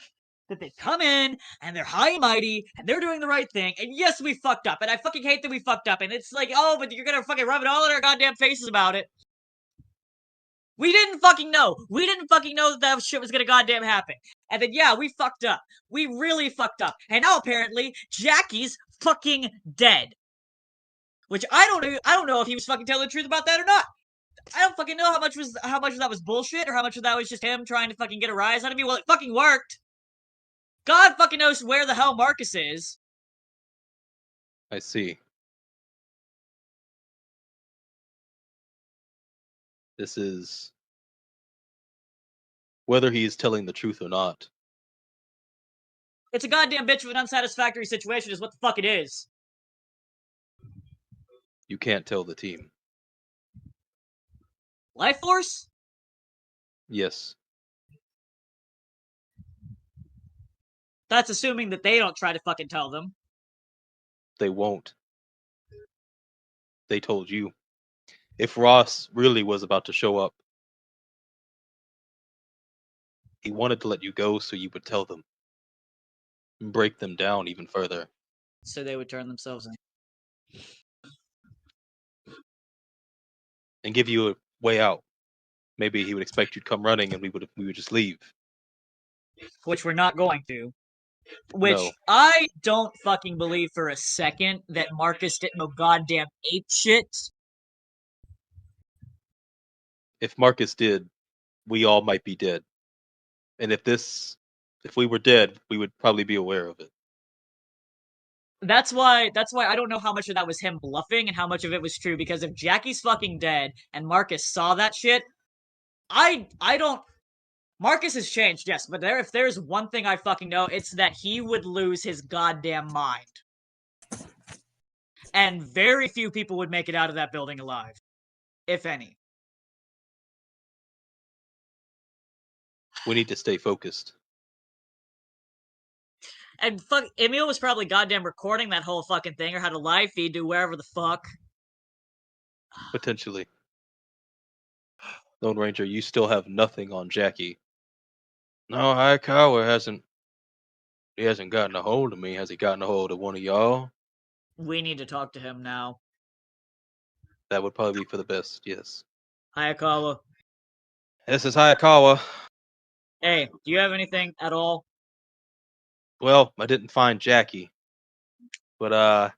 S1: that they come in and they're high and mighty and they're doing the right thing. And yes, we fucked up. And I fucking hate that we fucked up. And it's like, oh, but you're gonna fucking rub it all in our goddamn faces about it. We didn't fucking know. We didn't fucking know that that shit was gonna goddamn happen. And then, yeah, we fucked up. We really fucked up. And now apparently, Jackie's fucking dead. Which I don't know if he was fucking telling the truth about that or not. I don't fucking know how much of that was bullshit or how much of that was just him trying to fucking get a rise out of me. Well, it fucking worked. God fucking knows where the hell Marcus is.
S3: I see. This is whether he is telling the truth or not.
S1: It's a goddamn bitch of an unsatisfactory situation is what the fuck it is.
S3: You can't tell the team.
S1: Life Force?
S3: Yes.
S1: That's assuming that they don't try to fucking tell them.
S3: They won't. They told you. If Ross really was about to show up, he wanted to let you go so you would tell them. And break them down even further.
S1: So they would turn themselves in.
S3: And give you a way out. Maybe he would expect you to come running and we would just leave.
S1: Which we're not going to. Which
S3: No.
S1: I don't fucking believe for a second that Marcus didn't go goddamn ape shit.
S3: If Marcus did, we all might be dead. And if we were dead, we would probably be aware of it.
S1: That's why I don't know how much of that was him bluffing and how much of it was true, because if Jackie's fucking dead and Marcus saw that shit, I don't Marcus has changed, yes, but if there's one thing I fucking know, it's that he would lose his goddamn mind. And very few people would make it out of that building alive. If any.
S3: We need to stay focused.
S1: And fuck, Emil was probably goddamn recording that whole fucking thing or had a live feed to wherever the fuck.
S3: Potentially. Lone Ranger, you still have nothing on Jackie. No, Hayakawa hasn't gotten a hold of me. Has he gotten a hold of one of y'all?
S1: We need to talk to him now.
S3: That would probably be for the best, yes.
S1: Hayakawa.
S3: This is Hayakawa.
S1: Hey, do you have anything at all?
S3: Well, I didn't find Jackie. But,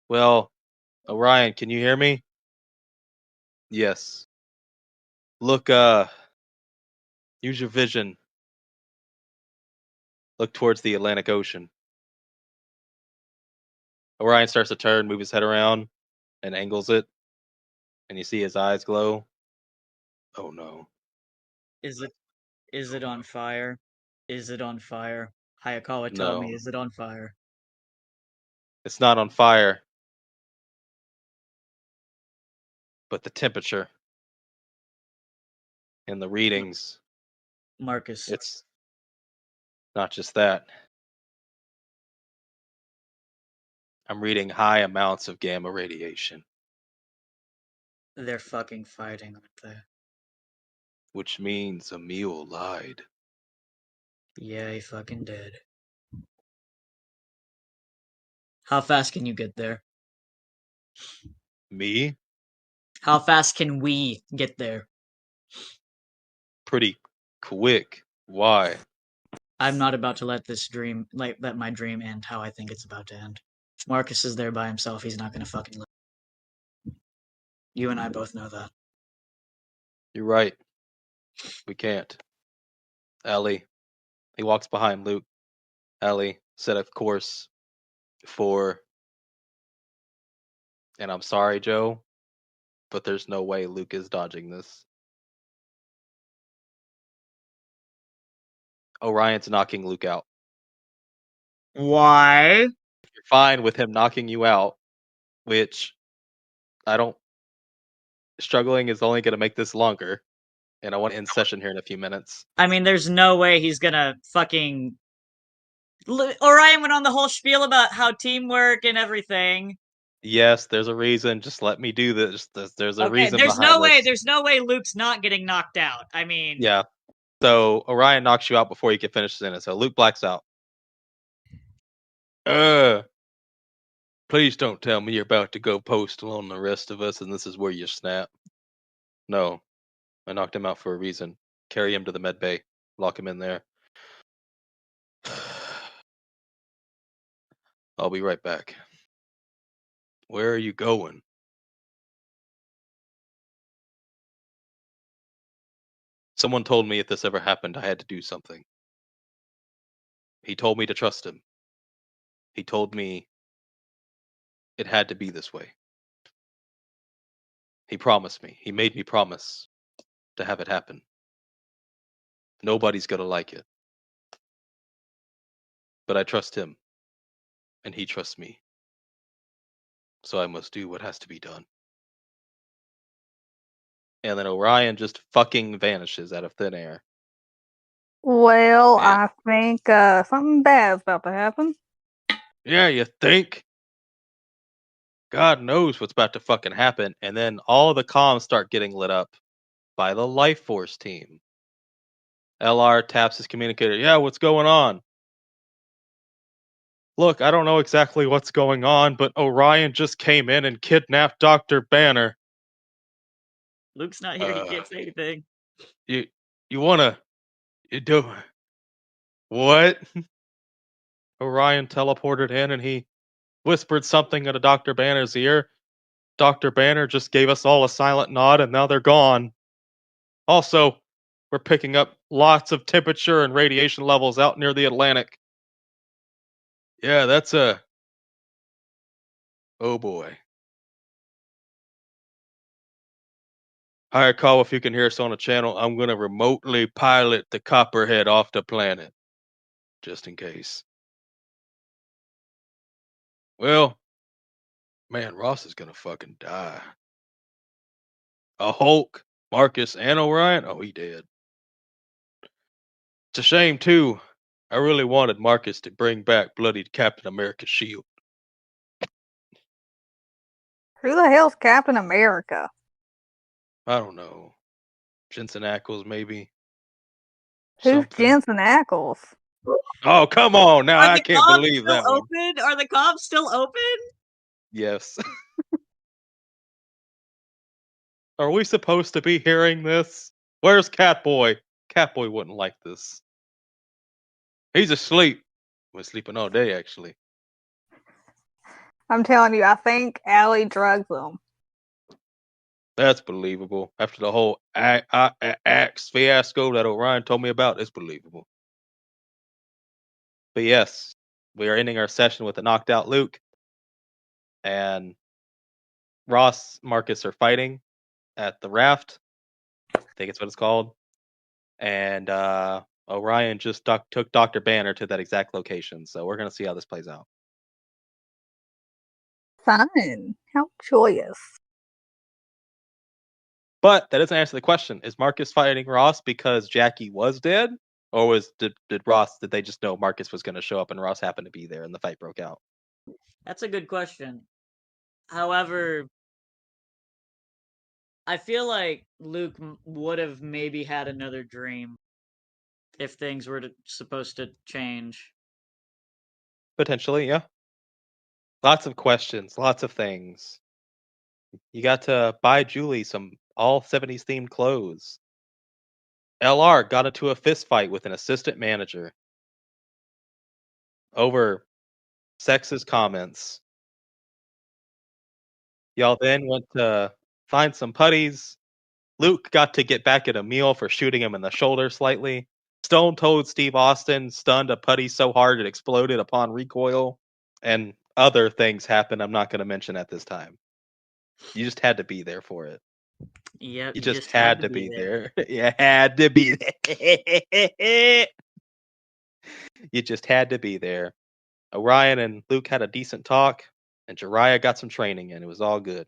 S3: well, Orion, can you hear me? Yes. Look, use your vision. Look towards the Atlantic Ocean. Orion starts to turn, move his head around, and angles it. And you see his eyes glow. Oh no.
S1: Is it on fire? Is it on fire? Hayakawa, tell
S3: No.
S1: me, is it on fire?
S3: It's not on fire. But the temperature and the readings,
S1: Marcus.
S3: it's not just that. I'm reading high amounts of gamma radiation,
S1: They're fucking fighting, aren't they?
S3: which means Emil lied.
S1: Yeah, he fucking did. How fast can you get there?
S3: Me?
S1: How fast can we get there?
S3: Pretty quick. Why?
S1: I'm not about to let let my dream end how I think it's about to end. If Marcus is there by himself, he's not gonna fucking live. You and I both know that.
S3: You're right. We can't. Ellie. He walks behind Luke. Ellie said, of course, for. And I'm sorry, Joe, but there's no way Luke is dodging this. Orion's knocking Luke out.
S1: Why?
S3: You're fine with him knocking you out, which I don't. Struggling is only going to make this longer, and I want to end session here in a few minutes.
S1: I mean, there's no way he's gonna fucking. Orion went on the whole spiel about how teamwork and everything.
S3: Yes, there's a reason. Just let me do this. There's a reason
S1: There's
S3: behind
S1: no way.
S3: this.
S1: There's no way Luke's not getting knocked out. I mean,
S3: Yeah. So Orion knocks you out before you can finish the sentence. So Luke blacks out. Please don't tell me you're about to go postal on the rest of us, and this is where you snap. No, I knocked him out for a reason. Carry him to the med bay. Lock him in there. I'll be right back. Where are you going? Someone told me if this ever happened, I had to do something. He told me to trust him. He told me it had to be this way. He promised me. He made me promise to have it happen. Nobody's gonna like it. But I trust him. And he trusts me. So I must do what has to be done. And then Orion just fucking vanishes out of thin air.
S2: Well,
S3: Yeah.
S2: I think something bad's about to happen.
S3: Yeah, you think? God knows what's about to fucking happen. And then all the comms start getting lit up by the Life Force team. LR taps his communicator. Yeah, what's going on? Look, I don't know exactly what's going on, but Orion just came in and kidnapped Dr. Banner.
S1: Luke's not here. He can't say anything.
S3: You wanna... You do... What? Orion teleported in and he whispered something into Dr. Banner's ear. Dr. Banner just gave us all a silent nod and now they're gone. Also, we're picking up lots of temperature and radiation levels out near the Atlantic. Yeah, that's a... Oh boy. Hi, Call, if you can hear us on the channel, I'm gonna remotely pilot the Copperhead off the planet. Just in case. Well, man, Ross is gonna fucking die. A Hulk, Marcus, and Orion? Oh, he dead. It's a shame, too. I really wanted Marcus to bring back bloody Captain America's shield.
S2: Who the hell's Captain America?
S3: I don't know. Jensen Ackles, maybe.
S2: Who's
S3: Something.
S2: Jensen Ackles?
S3: Oh, come on now.
S1: Are
S3: I
S1: the
S3: can't
S1: comms
S3: believe
S1: still
S3: that one.
S1: open? Are the comms still open?
S3: Yes. Are we supposed to be hearing this? Where's Catboy? Catboy wouldn't like this. He's asleep. We're sleeping all day, actually.
S2: I'm telling you, I think Allie drugs them.
S3: That's believable. After the whole Axe fiasco that Orion told me about, it's believable. But yes, we are ending our session with a knocked out Luke. And Ross, Marcus are fighting at the raft. I think it's what it's called. And Orion just took Dr. Banner to that exact location. So we're going to see how this plays out.
S2: Fun. How joyous.
S3: But that doesn't answer the question. Is Marcus fighting Ross because Jackie was dead? Or did they just know Marcus was going to show up and Ross happened to be there and the fight broke out?
S1: That's a good question. However, I feel like Luke would have maybe had another dream if things were supposed to change.
S3: Potentially, yeah. Lots of questions, lots of things. You got to buy Julie some all 70s themed clothes. LR got into a fist fight with an assistant manager over sexist comments. Y'all then went to find some putties. Luke got to get back at Emil for shooting him in the shoulder slightly. Stone Toad Steve Austin stunned a putty so hard it exploded upon recoil. And other things happened I'm not going to mention at this time. You just had to be there for it.
S1: Yep,
S3: You just had to be there. You had to be there. You just had to be there. Orion and Luke had a decent talk, and Jiraiya got some training in. It was all good.